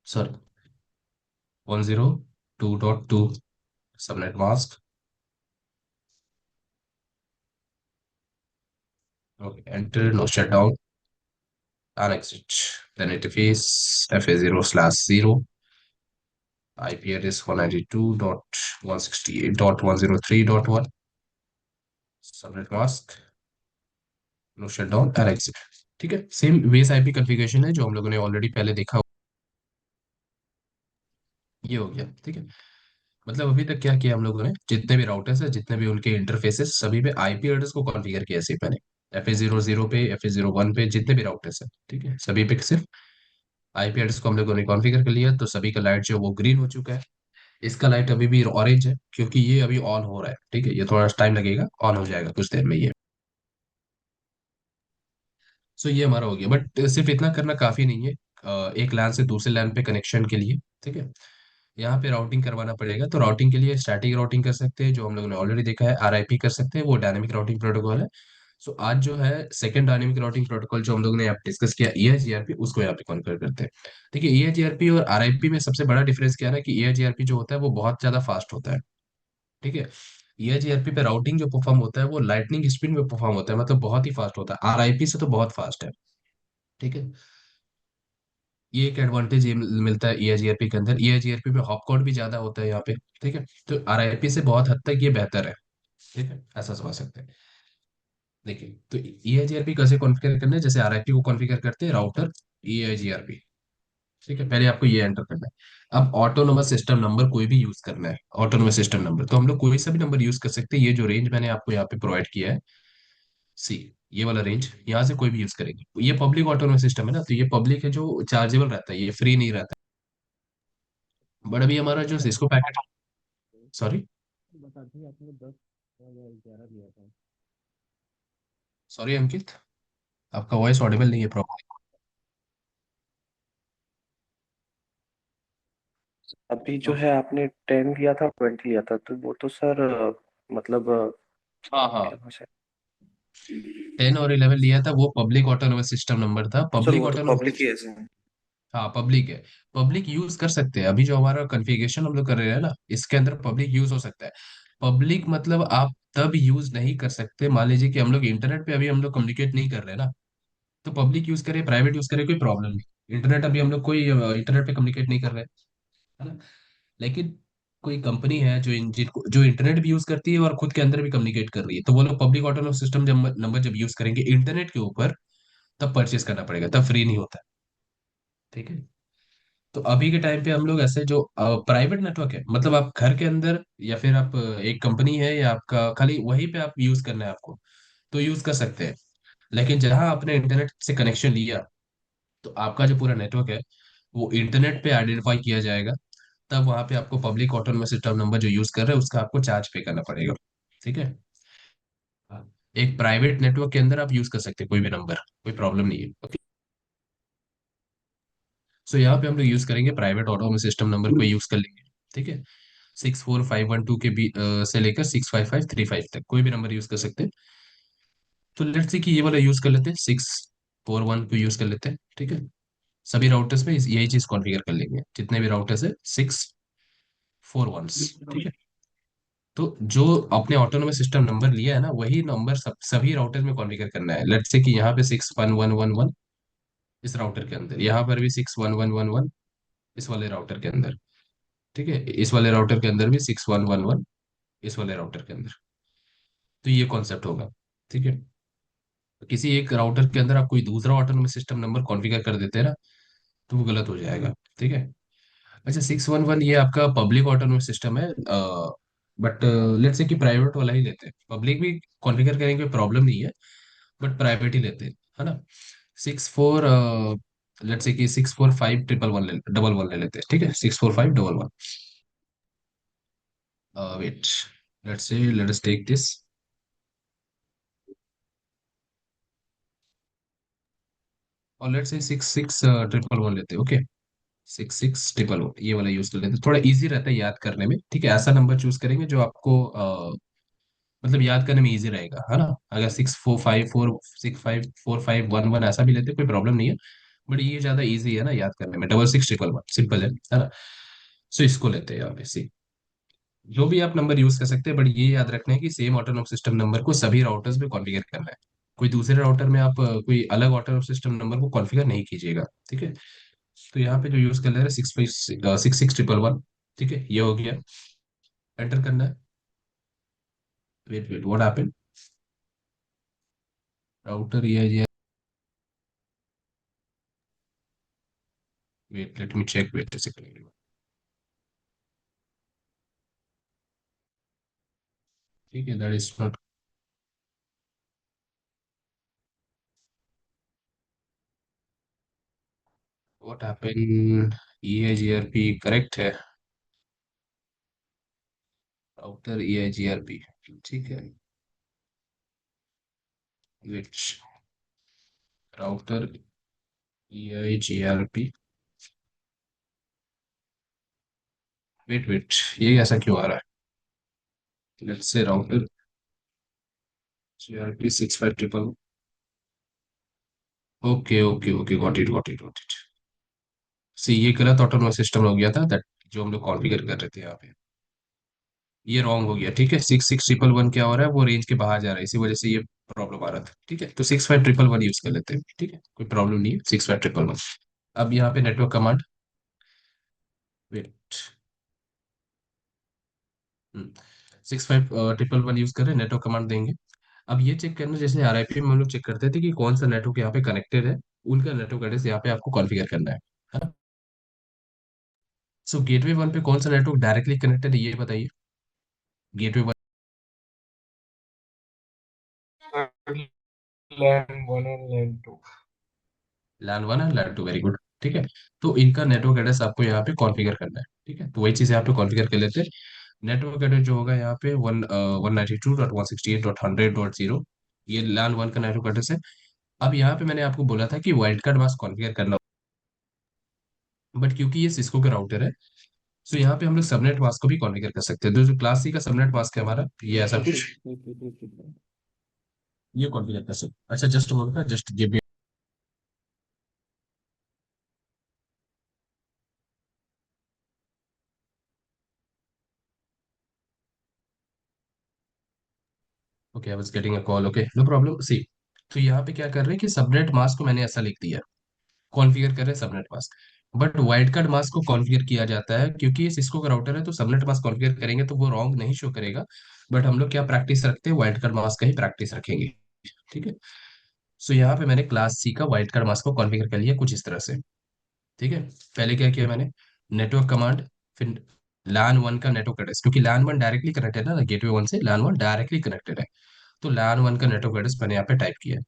A: Sorry, 102.2, subnet mask. Okay, enter, no shut down and exit. Then interface FA0/0, IP address 192.168.103.1, subnet mask, no shut down and exit. ठीक है, सेम बेस आईपी कॉन्फ़िगरेशन है जो हम लोगों ने ऑलरेडी पहले देखा। ये हो गया। ठीक है, मतलब अभी तक क्या किया हम लोगों ने, जितने भी राउटर्स है, जितने भी उनके इंटरफेसेस, सभी पे आईपी एड्रेस को कॉन्फ़िगर किया सिर्फ मैंने। FA00 पे, FA01 पे जितने भी राउटर्स है, ठीक है, सभी पे सिर्फ आईपी एड्रेस को हम लोगों ने कॉन्फ़िगर कर लिया, तो सभी का लाइट जो है वो ग्रीन हो चुका है। इसका लाइट अभी भी ऑरेंज है क्योंकि ये अभी ऑन हो रहा है। ठीक है, ये थोड़ा टाइम लगेगा, ऑन हो जाएगा कुछ देर में ये। सो ये हमारा हो गया, बट सिर्फ इतना करना काफी नहीं है। एक लैन से दूसरे लैन पे कनेक्शन के लिए, ठीक है, यहाँ पे राउटिंग करवाना पड़ेगा। तो राउटिंग के लिए स्टैटिक राउटिंग कर सकते हैं जो हम लोगों ने ऑलरेडी देखा है, आरआईपी कर सकते हैं, वो डायनेमिक राउटिंग प्रोटोकॉल है। सो आज जो है सेकंड डायनेमिक राउटिंग प्रोटोकॉल जो हम लोगों ने यहाँ डिस्कस किया, EIGRP, उसको यहाँ पे कॉन्फ़िगर करते हैं। देखिए, EIGRP और आरआईपी में सबसे बड़ा डिफरेंस क्या है ना, कि EIGRP जो होता है वो बहुत ज्यादा फास्ट होता है। ठीक है, EIGRP पे राउटिंग जो परफॉर्म होता है वो लाइटनिंग स्पीड में परफॉर्म होता है, मतलब बहुत ही फास्ट होता है, आरआईपी से तो बहुत फास्ट है। ठीक है, ये एक एडवांटेज ये मिलता है EIGRP के अंदर। EIGRP में हॉप काउंट भी ज्यादा होता है यहाँ पे। ठीक है, तो आरआईपी से बहुत हद तक ये बेहतर है। ठीक है, ऐसा समझ सकते हैं। देखिए, तो EIGRP कैसे कॉन्फ़िगर करना है, जैसे आरआईपी को कॉन्फ़िगर करते हैं राउटर EIGRP। ठीक है, पहले आपको ये एंटर करना है। अब ऑटोनोमस सिस्टम नंबर कोई भी यूज करना है, ऑटोनोमस सिस्टम नंबर तो हम लोग कोई सा भी नंबर यूज कर सकते हैं। ये जो रेंज मैंने आपको यहाँ पे प्रोवाइड किया है, सी, ये वाला रेंज यहाँ से कोई भी यूज करेंगे। ये पब्लिक ऑटोनोमस सिस्टम है ना, तो ये पब्लिक है, जो चार्जेबल रहता है, ये फ्री नहीं रहता। बट अभी हमारा जो सिस्को पैकेट, सॉरी,
D: बता दी आपने 10 या 11 लिया था।
A: सॉरी अंकित, आपका वॉइस ऑडिबल नहीं है प्रॉपर।
E: अभी जो है आपने 10 लिया था, 20 लिया था, तो वो तो सर मतलब
A: हाँ हाँ,
E: क्या भाषा
A: 10 और 11 लिया था, वो पब्लिक ऑटोनोमस सिस्टम नंबर था।
E: है सर,
A: पब्लिक
E: वो तो पब्लिक
A: ऑटोनोमस,
E: ही है सर।
A: हाँ पब्लिक है। पब्लिक यूज कर सकते हैं, अभी जो हमारा कॉन्फ़िगरेशन हम लोग कर रहे हैं ना, इसके अंदर पब्लिक यूज हो सकता है। पब्लिक मतलब आप तब यूज नहीं कर सकते, मान लीजिए कि हम लोग इंटरनेट पे अभी हम लोग कम्युनिकेट नहीं कर रहे ना, तो पब्लिक यूज करें, प्राइवेट यूज करें, कोई प्रॉब्लम नहीं। इंटरनेट अभी हम लोग कोई इंटरनेट पे कम्युनिकेट नहीं कर रहे, है ना। लेकिन कोई कंपनी है जो जिनको जो इंटरनेट भी यूज करती है और खुद के अंदर भी कम्युनिकेट कर रही है, तो वो लोग पब्लिक ऑटोनोमस सिस्टम जब नंबर जब यूज करेंगे इंटरनेट के ऊपर, तब परचेस करना पड़ेगा, तब फ्री नहीं होता। ठीक है, तो अभी के टाइम पे हम लोग ऐसे जो प्राइवेट नेटवर्क है, मतलब आप घर के अंदर या फिर आप एक कंपनी है या आपका खाली वहीं पे आप यूज करना है आपको, तो यूज कर सकते हैं। लेकिन जहां आपने इंटरनेट से कनेक्शन लिया, तो आपका जो पूरा नेटवर्क है वो इंटरनेट पे आइडेंटिफाई किया जाएगा। तब वहां पे आपको पब्लिक ऑटोनोमस सिस्टम नंबर जो यूज कर रहे हैं उसका आपको चार्ज पे करना पड़ेगा। ठीक है। एक प्राइवेट नेटवर्क के अंदर आप यूज कर सकते हैं कोई भी नंबर, कोई प्रॉब्लम नहीं है। ओके। सो यहाँ पे हम लोग यूज करेंगे प्राइवेट ऑटोनोमस सिस्टम नंबर को यूज कर लेंगे। ठीक है। 64512 के बी से लेकर 65535 तक कोई भी नंबर यूज कर सकते हैं। तो लेट्स से कि ये वाला यूज कर लेते हैं, 641 को यूज कर लेते हैं। ठीक है। सभी राउटर्स में यही चीज कॉन्फ़िगर कर लेंगे, जितने भी राउटर्स है 641। ठीक है। तो जो अपने ऑटोनोमस सिस्टम नंबर लिया है ना, वही नंबर सभी राउटर में कॉन्फ़िगर करना है। लेट्स से कि यहाँ पे 61111 इस राउटर के अंदर, यहाँ पर भी 61111 इस वाले राउटर के अंदर। ठीक है। इस वाले राउटर के अंदर भी 6111 इस वाले राउटर के अंदर। तो ये कॉन्सेप्ट होगा। ठीक है। किसी एक राउटर के अंदर आप कोई दूसरा ऑटोनोमस सिस्टम नंबर कॉन्फ़िगर कर देते हैं ना, तो वो गलत हो जाएगा। ठीक है। अच्छा, 611 ये आपका पब्लिक ऑटोनोमस सिस्टम है, बट लेट्स से कि प्राइवेट वाला ही लेते हैं। पब्लिक भी कॉन्फ़िगर करेंगे, प्रॉब्लम नहीं है, बट प्राइवेट ही लेते हैं, है ना। 64 लेट्स से कि 645 ट्रिपल वन डबल वन ले लेते हैं। ठीक है। 64511। Wait, let's say let us take this, और लेट्स से 66 ट्रिपल वन लेते हैं। ओके। 66 ट्रिपल वन ये वाला यूज कर लेते हैं, थोड़ा इजी रहता है याद करने में। ठीक है। ऐसा नंबर चूज करेंगे जो आपको मतलब याद करने में इजी रहेगा, है ना। अगर 645465451 ऐसा भी लेते कोई प्रॉब्लम नहीं है, बट ये ज्यादा इजी है ना याद करने में। 66 ट्रिपल वन सिंपल है ना। सो इसको लेते हैं यहाँ पे सी। जो भी आप नंबर यूज कर सकते हैं, बट ये याद रखना है कि सेम ऑटोनोमस सिस्टम नंबर को सभी राउटर्स में कॉन्फ़िगर करना है। कोई दूसरे राउटर में आप कोई अलग ऑटोनोमस सिस्टम नंबर को कॉन्फ़िगर नहीं कीजिएगा। ठीक है। तो यहाँ पे जो यूज कर ले रहे हैं 66 ट्रिपल वन। ठीक है, ये हो गया। एंटर करना है। Wait wait, what happened? Router ये wait, let me check, wait a second। ठीक है, that is not. What happen? EIGRP correct है। Router EIGRP। ठीक है। Which router EIGRP। Wait wait, ये ऐसा क्यों आ रहा है? Let's say router GRP 65 triple. Okay okay okay, got it got it got it. See, ये गलत ऑटोनोमस सिस्टम हो गया था, दैट जो हम लोग कॉन्फ़िगर कर रहे थे यहाँ पे, ये रॉन्ग हो गया। ठीक है। 66 ट्रिपल वन क्या हो रहा है, वो रेंज के बाहर जा रहा है, इसी वजह से ये प्रॉब्लम आ रहा था। ठीक है। तो 65 ट्रिपल वन यूज कर लेते हैं। ठीक है, कोई प्रॉब्लम नहीं है। 65 ट्रिपल वन। अब यहाँ पे network command, wait, 65 triple one use कर रहे हैं, नेटवर्क कमांड देंगे। अब ये चेक करना, जैसे RIP में हम लोग चेक करते थे कि कौन सा नेटवर्क यहाँ पे कनेक्टेड है, उनका नेटवर्क एड्रेस यहाँ पे आपको कॉन्फ़िगर करना है ना। सो गेटवे वन पे कौन सा नेटवर्क डायरेक्टली कनेक्टेड है, ये बताइए। गेटवे वन,
D: लैन वन और लैन टू।
A: लैन वन है, लैन टू, वेरी गुड। ठीक है। तो इनका नेटवर्क एड्रेस आपको यहाँ पे कॉन्फ़िगर करना है। ठीक है, तो वही चीज़ यहाँ पे कॉन्फ़िगर कर लेते हैं। नेटवर्क एड्रेस जो होगा यहाँ पे 192.168.100.0, ये लैन वन का नेटवर्क एड्रेस है। अब यहाँ पे मैंने आपको बोला था कि वाइल्ड कार्ड मास्क कॉन्फ़िगर करना, बट क्योंकि ये सिस्को का राउटर है, तो यहाँ पे हम लोग सबनेट मास्क को भी कॉन्फ़िगर कर सकते हैं। तो जो क्लास सी का सबनेट मास्क है हमारा, ये ऐसा कुछ, ये कॉन्फ़िगर कर सकते हैं। अच्छा, जस्ट होगा, just give me. Okay, I was getting a call. Okay, no problem. See, तो यहाँ पे क्या कर रहे हैं कि सबनेट मास्क को मैंने ऐसा लिख दिया, कॉन्फ़िगर कर रहे हैं subnet mask. But wild card mask को कॉन्फ़िगर किया जाता है क्योंकि ये सिस्को का राउटर है, तो सबनेट मास्क कॉन्फ़िगर करेंगे तो वो रॉन्ग नहीं शो करेगा। बट हम लोग क्या प्रैक्टिस रखते हैं, वाइल्ड कार्ड मास्क का ही प्रैक्टिस रखेंगे। ठीक है। सो यहाँ पे मैंने क्लास सी का वाइल्ड कार्ड मास्क को कॉन्फ़िगर कर लिया कुछ इस तरह से। ठीक है। पहले क्या किया मैंने, नेटवर्क कमांड, फिर लैन वन का नेटवर्क एड्रेस, क्योंकि लैन वन डायरेक्टली कनेक्टेड है ना, गेटवे वन से लैन वन डायरेक्टली कनेक्टेड है। तो लैन वन का नेटवर्क एड्रेस मैंने यहाँ पे टाइप किया,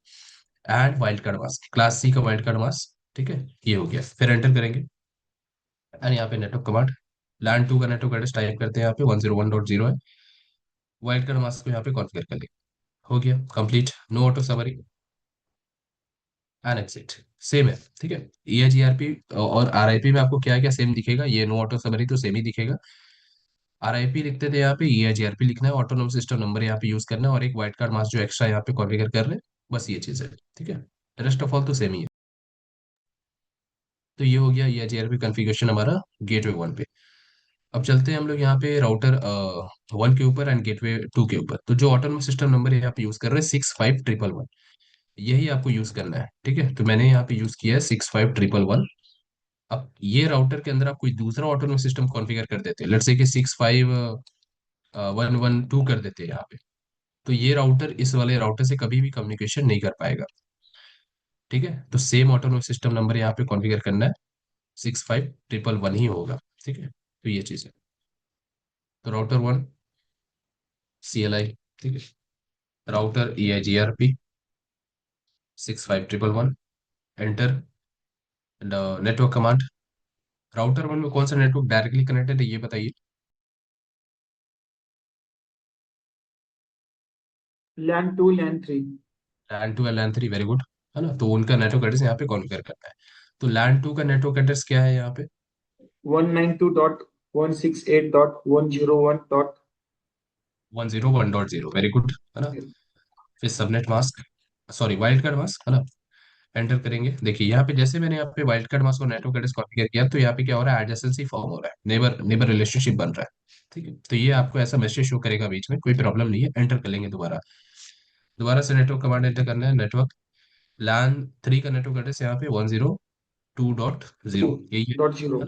A: and wild card mask, class C का वाइल्ड कार्ड मास्क। ठीक है, ये हो गया। फिर एंटर करेंगे, एंड यहाँ पे नेटवर्क कमांड, लैन 2 का नेटवर्क एड्रेस टाइप करते हैं यहाँ पे 101.0 है। वाइल्ड कार्ड मास्क को यहाँ पे कॉन्फ़िगर कर लेंगे। हो गया complete. No auto summary and exit. Same है, ठीक है। EIGRP और RIP में आपको क्या क्या सेम दिखेगा, ये नो ऑटो समरी तो सेम ही दिखेगा। RIP लिखते थे यहाँ पे, EIGRP लिखना है, ऑटोनोमस सिस्टम नंबर यहाँ पे यूज करना है, और एक वाइल्ड कार्ड मास्क जो एक्स्ट्रा यहाँ पे कॉन्फ़िगर कर रहे हैं, बस ये चीज है, ठीक है। रेस्ट ऑफ ऑल तो सेम ही है। तो ये हो गया EIGRP कॉन्फ़िगरेशन हमारा गेटवे 1 पे। अब चलते हैं हम लोग यहाँ पे राउटर 1 के ऊपर एंड गेटवे 2 के ऊपर। तो जो ऑटोनोमस सिस्टम नंबर यहाँ पे यूज कर रहे हैं 65111, यही आपको यूज करना है, ठीक है। तो मैंने यहाँ पे यूज किया है 65111। अब ये राउटर के अंदर आप कोई दूसरा ऑटोनोमस सिस्टम कॉन्फ़िगर कर देते हैं, लेट्स से कि 65112 कर देते हैं यहाँ पे, तो ये राउटर इस वाले राउटर से कभी भी कम्युनिकेशन नहीं कर पाएगा, ठीक है। तो सेम ऑटोनोमस सिस्टम नंबर यहाँ पे कॉन्फ़िगर करना है, 65111 ही होगा, ठीक है। तो ये चीज़ है। तो राउटर 1 CLI, ठीक है। Router EIGRP 65111, enter network command. Router 1 में कौन सा नेटवर्क डायरेक्टली कनेक्टेड है ये बताइए।
F: LAN 2 LAN 3
A: लैन 2 या लैन 3, वेरी गुड, है ना। तो उनका नेटवर्क एड्रेस यहाँ पे कॉन्फ़िगर करना है। तो लैन 2 का नेटवर्क एड्रेस क्या है यहाँ पे,
F: 192.168.101.
A: 101.0, वेरी गुड, है ना। फिर subnet mask, sorry wild card mask, है ना। एंटर करेंगे, देखिए यहाँ पे जैसे मैंने यहाँ पे वाइल्ड कार्ड मास्क और नेटवर्क एड्रेस कॉन्फ़िगर किया, तो यहाँ पे क्या हो रहा है, एडजेसेंसी फॉर्म हो रहा है, नेबर नेबर रिलेशनशिप बन रहा है, ठीक है। तो ये आपको ऐसा मैसेज शो करेगा बीच में, कोई प्रॉब्लम नहीं है। एंटर कर लेंगे दोबारा, दोबारा से नेटवर्क कमांड एंटर करना है। नेटवर्क लैन 3 का नेटवर्क एड्रेस यहाँ पे 102.0, यही है,
F: 2.0
A: है ना?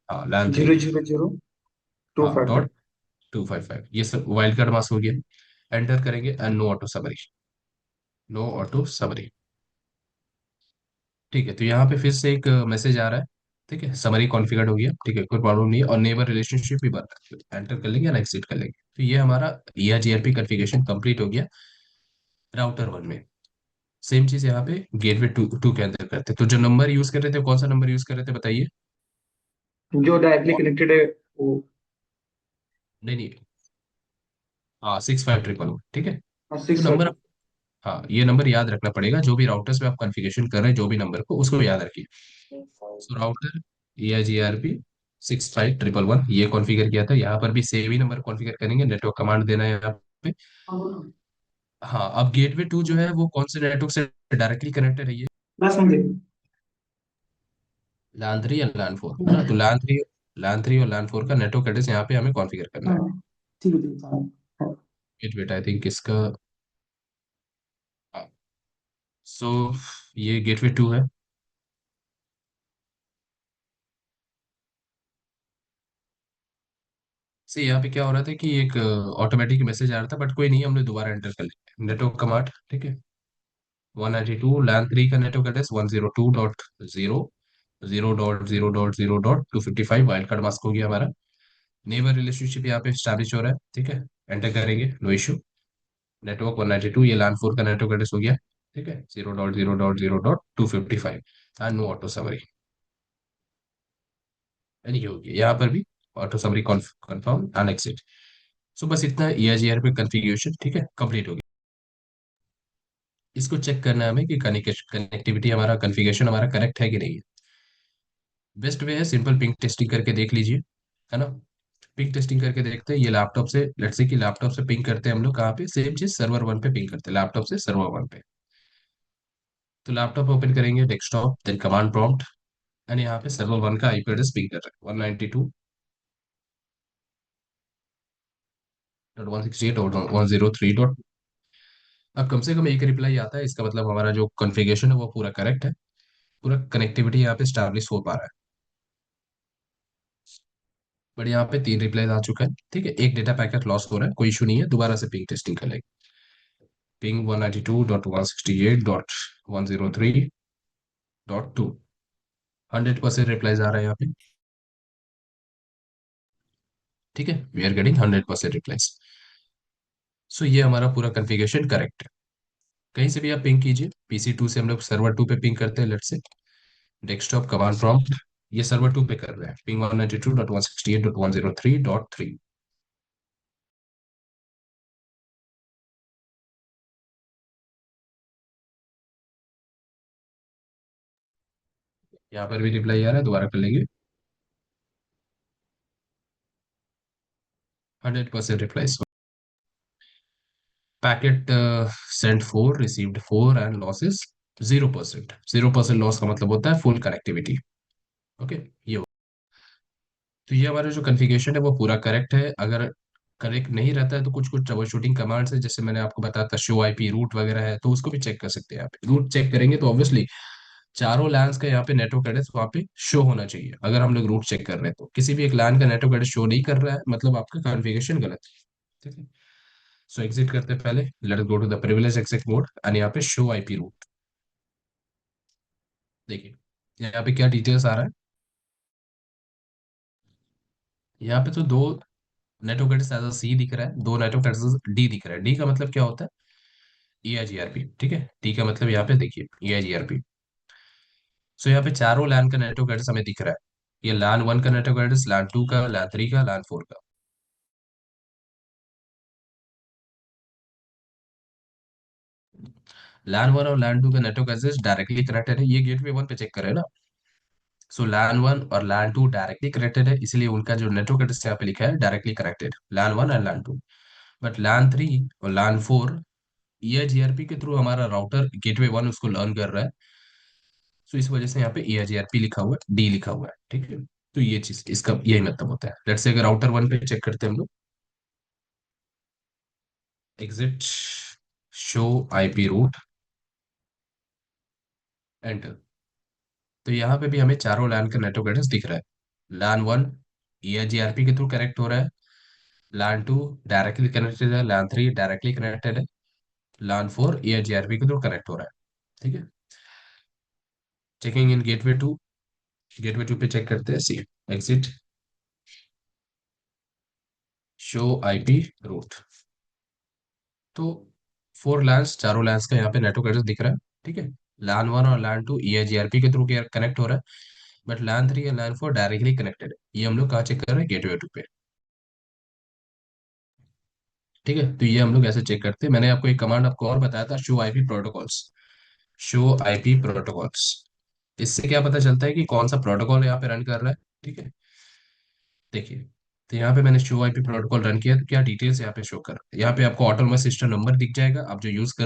A: हाँ लैन 3,
F: 000
A: हाँ
F: 255.
A: डॉट 255, ये सब वाइल्ड कार्ड मास्क हो गया। एंटर करेंगे and no auto summary, no auto summary, ठीक है। तो यहाँ पे फिर से एक मैसेज आ रहा है, ठीक है, समरी कॉन्फ़िगर्ड हो गया, ठीक है, कोई प्रॉब्लम नहीं है, और नेबर रिलेशनशिप भी बन रहा है। एंटर कर लेंगे या एग्जिट कर लेंगे। तो ये हमारा EIGRP कॉन्फ़िगरेशन कंप्लीट हो गया राउटर 1 में। सेम चीज यहाँ पे गेटवे 2 के अंदर करते हैं। तो जो नंबर यूज कर रहे थे, कौन सा नंबर यूज कर रहे थे बताइए।
F: जो डायरेक्टली कनेक्टेड है वो.
A: नहीं नहीं, हाँ 65111, ठीक है। तो
F: 6
A: नंबर, हाँ ये नंबर याद रखना पड़ेगा, जो भी राउटर्स में आप कॉन्फ़िगरेशन कर रहे हैं, जो भी नंबर को उसको याद रखिए। सो राउटर EIGRP 65111 ये कॉन्फ़िगर किया था, यहाँ पर भी सेम ही नंबर कॉन्फ़िगर करेंगे, नेटवर्क कमांड देना है यहाँ पे। हाँ अब गेटवे 2 जो है वो कौन से नेटवर्क से डायरेक्टली कनेक्टेड है, ये
F: मैं समझे.
A: लैन 3 या लैन 4, है ना। तो लैन 3 और लैन 4 का नेटवर्क एड्रेस यहाँ पे हमें कॉन्फ़िगर करना है।
F: हाँ ठीक है ठीक है. हाँ.
A: गेटवे आई थिंक इसका, सो ये गेटवे 2 है। से यहाँ पे क्या हो रहा था कि एक ऑटोमेटिक मैसेज आ रहा था, बट कोई नहीं, हम लोग दोबारा एंटर कर लेंगे नेटवर्क कमांड, ठीक है। 192 लैन 3 का network address 102.0, 0.0.0.255, wild card mask हो गया हमारा। नेबर रिलेशनशिप यहाँ पे स्टैब्लिश हो रहा है, ठीक है। एंटर करेंगे, नो इशू। नेटवर्क 192, ये लैन 4 का नेटवर्क एड्रेस हो गया, ठीक है, 0.0.0.255, एंड नो ऑटो समरी, यानी ये हो गया यहाँ पर भी auto summary confirm and exit. So बस इतना EIGRP कॉन्फ़िगरेशन, ठीक है, कंप्लीट हो गया। इसको चेक करना है हमें कि कनेक्टिविटी हमारा कॉन्फ़िगरेशन हमारा करेक्ट है कि नहीं है। बेस्ट वे है सिंपल पिंग टेस्टिंग करके देख लीजिए, है ना। पिंग टेस्टिंग करके देखते हैं, ये लैपटॉप से, लेट्स से कि लैपटॉप से पिंग करते हैं हम लोग कहाँ पे, सेम चीज सर्वर 1 पे पिंग करते हैं, लैपटॉप से सर्वर 1 पे। तो लैपटॉप ओपन करेंगे, desktop, then command prompt, and यहाँ पे सर्वर 1 का IP एड्रेस पिंग कर रहा है 192.168.103. अब कम से कम एक रिप्लाई आता है, इसका मतलब हमारा जो कॉन्फ़िगरेशन है वो पूरा करेक्ट है, पूरा कनेक्टिविटी यहाँ पे स्टैब्लिश हो पा रहा है। बट यहाँ पे 3 रिप्लाई आ चुका है, ठीक है। एक डेटा पैकेट लॉस हो रहा है, कोई इशू नहीं है, दोबारा से पिंग टेस्टिंग कर लेंगे। पिंग 192.168.103.2, 100% रिप्लाईज आ रहा है यहाँ पे, ठीक है। We are getting 100% replies. So ये हमारा पूरा कॉन्फ़िगरेशन करेक्ट है। कहीं से भी आप पिंग कीजिए, PC 2 से हम लोग सर्वर 2 पे पिंग करते हैं, let's say desktop command prompt, ये सर्वर 2 पे कर रहे हैं, पिंग 192.168.103.3। यहाँ पर भी रिप्लाई आ रहा है, दोबारा कर लेंगे। 100% reply. Packet send 4, received 4 and losses 0%। 0% loss का मतलब होता है फुल कनेक्टिविटी। ओके, ये तो ये हमारा जो कॉन्फ़िगरेशन है वो पूरा करेक्ट है। अगर करेक्ट नहीं रहता है तो कुछ कुछ ट्रबल शूटिंग कमांड्स है, जैसे मैंने आपको बताया था शो आईपी रूट वगैरह है, तो उसको भी चेक कर सकते हैं आप। रूट चेक करेंगे तो ऑब्वियसली चारों लैंस का यहाँ पे नेटवर्क एड्रेस वहाँ पे शो होना चाहिए। अगर हम लोग रूट चेक कर रहे हैं तो किसी भी एक लैन का नेटवर्क एड्रेस शो नहीं कर रहा है, मतलब आपका कॉन्फ़िगरेशन गलत है। ठीक है, सो एग्जिट करते हैं पहले, let's go to the privilege access mode and यहाँ पे शो आईपी रूट। देखिए यहाँ पे क्या डिटेल्स आ रहा है। यहाँ पे तो दो नेटवर्क एड्रेस एज सी दिख रहा है, दो नेटवर्क एड्रेस डी दिख रहा है। डी का मतलब क्या होता है? ई आई जी आर पी। ठीक है, डी का मतलब यहाँ पे देखिए ई आई जी आर पी। सो यहाँ पे चारों लैन का नेटवर्क एड्रेस हमें दिख रहा है। ये लैन 1 का नेटवर्क एड्रेस, लैन 2 का, लैन 3 का, लैन 4 का। लैन 1 और लैन 2 का नेटवर्क एड्रेस डायरेक्टली कनेक्टेड है, ये गेटवे 1 पे चेक करें ना। सो लैन 1 और लैन 2 डायरेक्टली कनेक्टेड है, इसलिए उनका जो नेटवर्क एड्रेस यहाँ पे लिखा है directly connected, LAN 1 and LAN 2। But LAN 3 और लैन 4 ये जीआरपी के थ्रू हमारा राउटर गेटवे 1 उसको लर्न कर रहा है। सो इस वजह से यहाँ पे ए जी आर पी लिखा हुआ है, डी लिखा हुआ है। ठीक है, तो ये चीज इसका यही मतलब होता है। लेट्स से अगर राउटर 1 पे चेक करते हैं हम लोग, exit, show IP root, enter. तो यहाँ पे भी हमें चारों लैन का नेटवर्क एड्रेस दिख रहा है। लैन 1 ए जी आर पी के थ्रू कनेक्ट हो रहा है, लैन 2 डायरेक्टली कनेक्टेड है, लैन 3 डायरेक्टली कनेक्टेड है, लैन 4 ए जी आर पी के थ्रू कनेक्ट हो रहा है। ठीक है, चेकिंग इन गेटवे 2, गेटवे 2 पे चेक करते हैं, सी एग्जिट, शो आईपी रूट। तो 4 लैंस, चारों लैंस का यहाँ पे नेटवर्क एड्रेस दिख रहा है। ठीक है, लैन 1 और लैन 2 ई जी आर पी के थ्रू कनेक्ट हो रहा है, बट लैन 3 या लैन 4 डायरेक्टली कनेक्टेड है। ये हम लोग कहाँ चेक कर रहे हैं? गेटवे 2 पे। ठीक है, तो ये हम लोग ऐसे चेक करते हैं। मैंने आपको एक कमांड आपको और बताया था, show IP protocols. Show IP protocols, इससे क्या पता चलता है कि कौन सा प्रोटोकॉल यहाँ पे रन कर रहा है। ठीक है, देखिए, तो यहाँ पे मैंने शो आईपी प्रोटोकॉल रन किया, तो क्या डिटेल्स यहाँ पे शो कर रहा है। यहाँ पे आपको ऑटोनोमस सिस्टम नंबर दिख जाएगा, आप जो यूज कर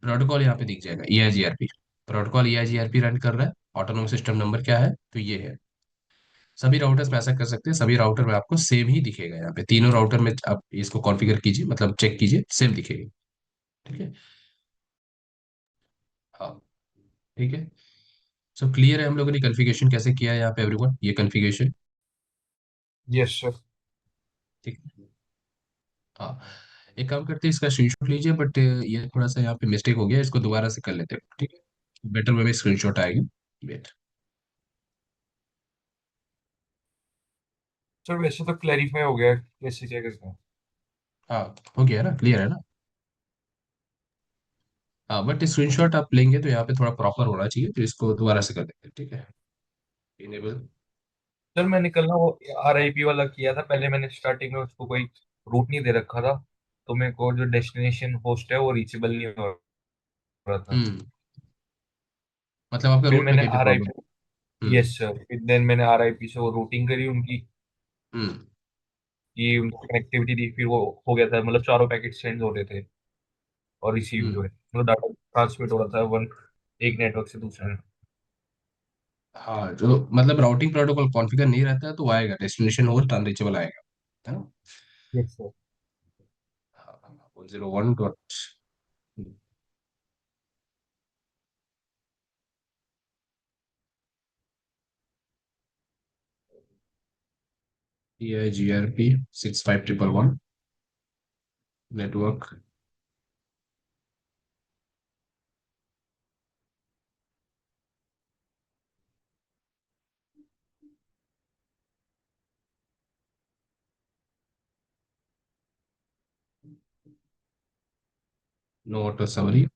A: प्रोटोकॉल यहाँ पे दिख जाएगा, ई आई जी आर पी। प्रोटोकॉल ई आई जी आर पी रन कर रहा है, ऑटोनोमस सिस्टम नंबर क्या है? तो ये है। सभी राउटर्स में ऐसा कर सकते हैं, सभी राउटर में आपको सेम ही दिखेगा। यहाँ पे तीनों राउटर में आप इसको कॉन्फ़िगर कीजिए, मतलब चेक कीजिए, सेम दिखेगी। ठीक है, हाँ, ठीक है। सो क्लियर है हम लोगों ने कॉन्फ़िगरेशन कैसे किया है यहाँ पे एवरीवन, ये कॉन्फ़िगरेशन।
C: Yes sir.
A: ठीक है, हाँ। एक काम करते हैं, इसका स्क्रीनशॉट लीजिए, बट ये थोड़ा सा यहाँ पे मिस्टेक हो गया, इसको दोबारा से कर लेते हैं। ठीक है, बेटर वे में स्क्रीनशॉट आएगी। वेट,
C: सर वैसे तो क्लैरिफाई हो गया कैसे क्या करना है।
A: हाँ, हो गया ना, क्लियर है ना। हाँ, बट स्क्रीनशॉट आप लेंगे तो यहाँ पे थोड़ा प्रॉपर होना चाहिए, तो इसको दोबारा से कर देते हैं। ठीक है, इनेबल।
C: सर मैंने कल ना वो आरआईपी वाला किया था, पहले मैंने स्टार्टिंग में उसको कोई रूट नहीं दे रखा था, तो मेरे को जो डेस्टिनेशन होस्ट है वो रीचेबल नहीं हो रहा था।
A: हम्म, मतलब आपका
C: फिर
A: रूट में
C: मैंने
A: कहीं पे प्रॉब्लम।
C: आरआईपी,
A: हम्म।
C: यस सर, फिर देन मैंने आरआईपी से वो रूटिंग करी उनकी,
A: हम्म।
C: कि उनकी कनेक्टिविटी दी, फिर वो हो गया था, मतलब चारों पैकेट सेंड हो रहे थे और रिसीव भी हो
A: हम्म।
C: रहे, मतलब डाटा ट्रांसमिट हो रहा था वन एक नेटवर्क से दूसरे में।
A: हाँ, जो मतलब राउटिंग प्रोटोकॉल कॉन्फ़िगर नहीं रहता है तो आएगा डेस्टिनेशन होस्ट अनरीचेबल आएगा, है ना।
C: Yes sir.
A: 101 dot EIGRP 65111 network. No auto summary.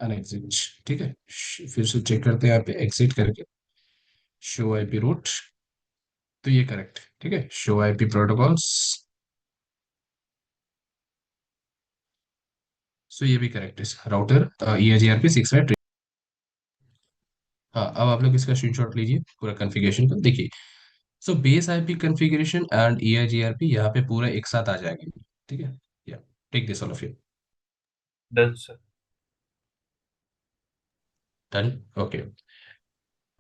A: And exit. ठीक है, फिर से चेक करते हैं यहाँ पे एग्जिट करके, शो आईपी रूट। तो ये करेक्ट, ठीक है, शो आईपी प्रोटोकॉल्स। सो ये भी करेक्ट है, राउटर EIGRP 6 में। हाँ, अब आप लोग इसका स्क्रीनशॉट लीजिए पूरा कॉन्फ़िगरेशन का, देखिए। So base IP configuration and EIGRP यहाँ पे पूरा एक साथ आ जाएगा, ठीक है। Yeah take this all of you.
C: Done sir.
A: Done, okay.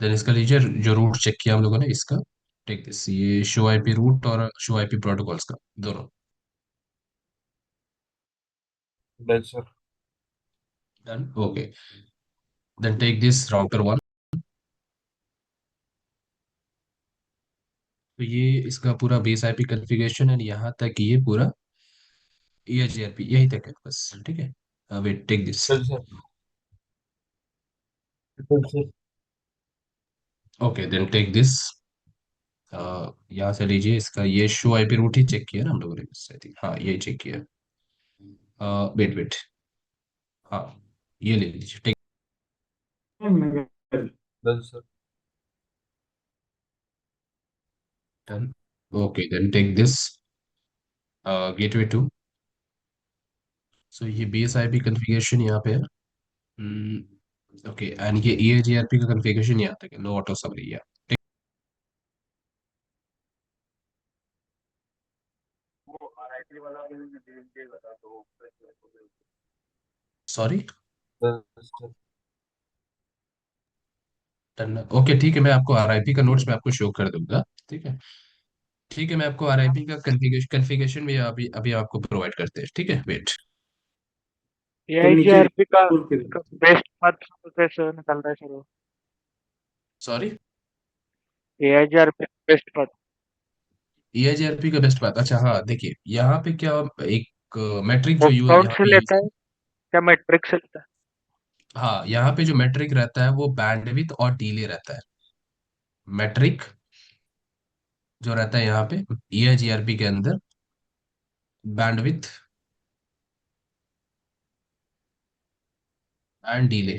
A: Then इसका लीजिए, जो रूट चेक किया हम लोगों ने इसका, टेक दिस, ये शो आईपी रूट और शो आईपी प्रोटोकॉल्स का दोनों।
C: Done sir.
A: Done, okay. Then take this router 1। तो ये इसका पूरा बेस आईपी कॉन्फ़िगरेशन है, यहाँ तक ये पूरा EIGRP यही तक है बस, ठीक है। Wait, take this.
C: Done sir. Done sir.
A: Okay, then take this. यहाँ से लीजिए इसका, ये शो आईपी रूट ही चेक किया ना हम लोगों ने बस, आई थिंक, हाँ ये चेक किया। वेट वेट, हाँ ये ले लीजिए, take.
C: Done sir.
A: Done, okay. Then take this gateway 2। So ये बेस आईपी कॉन्फ़िगरेशन यहाँ पे है। ओके, एंड ये EIGRP का कॉन्फ़िगरेशन यहाँ तक है, no auto summary. Yeah sorry.
C: Done sir.
A: Done, okay, ठीक है, मैं आपको RIP का नोट्स में आपको शो कर दूंगा, ठीक है। ठीक है, मैं आपको RIP का कॉन्फ़िगरेशन भी अभी अभी आपको प्रोवाइड करते हैं, ठीक है, वेट।
F: तो नीचे
G: AIGRP का
F: खोल के
G: बेस्ट पथ कैसे निकल रहा है सर वो?
A: सॉरी।
G: AIGRP बेस्ट पथ
A: EIGRP का बेस्ट बात, अच्छा हाँ, देखिए यहाँ पे क्या, एक मैट्रिक जो
G: होप
A: यू
G: काउंट
A: यहाँ
G: से
A: पे यूज,
G: लेता है क्या मैट्रिक से लेता है?
A: हाँ यहाँ पे जो मैट्रिक रहता है वो बैंडविड्थ और डिले रहता है। मैट्रिक जो रहता है यहाँ पे EIGRP के अंदर, बैंडविड्थ एंड डिले,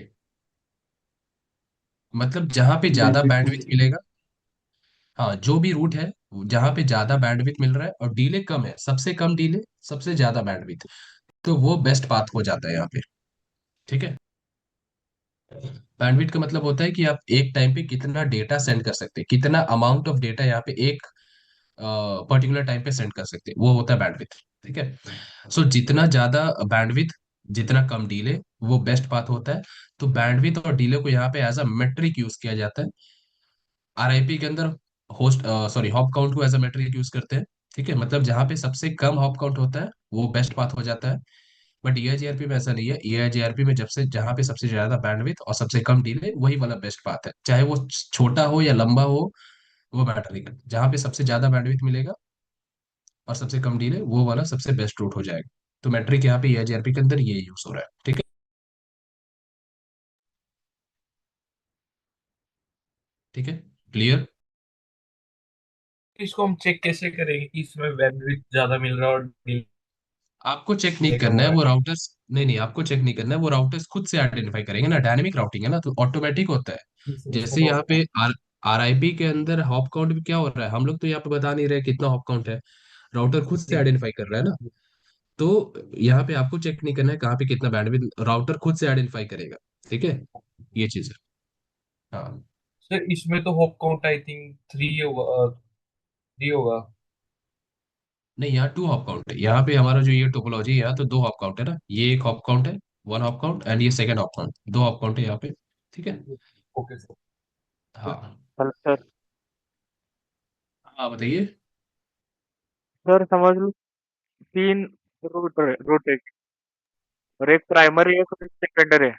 A: मतलब जहाँ पे ज्यादा बैंडविड्थ मिलेगा, हाँ जो भी रूट है जहाँ पे ज्यादा बैंडविड्थ मिल रहा है और डिले कम है, सबसे कम डिले सबसे ज्यादा बैंडविड्थ, तो वो बेस्ट पाथ हो जाता है यहाँ पे, ठीक है। बैंडविड्थ का मतलब होता है कि आप एक टाइम पे कितना डेटा सेंड कर सकते हैं, कितना अमाउंट ऑफ डेटा यहाँ पे एक पर्टिकुलर टाइम पे सेंड कर सकते हैं, वो होता है बैंडविड्थ, ठीक है। सो जितना ज्यादा बैंडविड्थ, जितना कम डिले, वो बेस्ट पाथ होता है। तो बैंडविड्थ और डिले को यहाँ पे एज अ मेट्रिक यूज किया जाता है। RIP के अंदर होस्ट, सॉरी, हॉप काउंट को एज अ मेट्रिक यूज करते हैं, ठीक है। मतलब जहाँ पे सबसे कम हॉप काउंट होता है वो बेस्ट पाथ हो जाता है। बट EIGRP में ऐसा नहीं है, EIGRP में जब से जहाँ पे सबसे ज्यादा बैंडविड्थ और सबसे कम डिले, वही वाला बेस्ट पाथ है, चाहे वो छोटा हो या लंबा हो, वो मैटर नहीं करता। जहाँ पे सबसे ज्यादा बैंडविड्थ मिलेगा और सबसे कम डिले, वो वाला सबसे बेस्ट रूट हो जाएगा। तो मैट्रिक यहाँ पे EIGRP के अंदर ये यूज हो रहा है, ठीक है। ठीक है, क्लियर।
C: इसको हम चेक कैसे करेंगे कि इसमें बैंडविड्थ ज्यादा मिल रहा है और डिले
A: आपको चेक नहीं
C: कम
A: करना
C: हो
A: है
C: रहा
A: वो राउटर्स, नहीं नहीं, आपको चेक नहीं करना है, वो राउटर्स खुद से आइडेंटिफाई करेंगे ना, डायनेमिक राउटिंग है ना, तो ऑटोमेटिक होता है।
C: है?
A: जैसे यहाँ पे RIP के अंदर हॉप काउंट भी क्या हो रहा है, हम लोग तो यहाँ पे बता नहीं रहे कितना हॉप काउंट है, राउटर खुद से आइडेंटिफाई कर रहा है ना। तो यहाँ पे आपको चेक नहीं करना है कहाँ पे कितना बैंडविड्थ, राउटर खुद से आइडेंटिफाई करेगा, ठीक है, ये चीज है। हाँ,
C: सर इसमें तो होप काउंट आई थिंक 3 होगा।
A: नहीं यहाँ 2 हॉप काउंट है, यहाँ पे हमारा जो ये टोपोलॉजी है, यहाँ तो 2 हॉप काउंट है ना, ये एक हॉप काउंट है, 1 हॉप काउंट, एंड ये second hop count, 2 hop count है यहाँ पे, ठीक है।
C: Okay sir.
A: हाँ,
G: सर सर
A: हाँ बताइए।
G: सर समझ लो 3 रूट है और एक प्राइमरी है और एक सेकेंडरी है।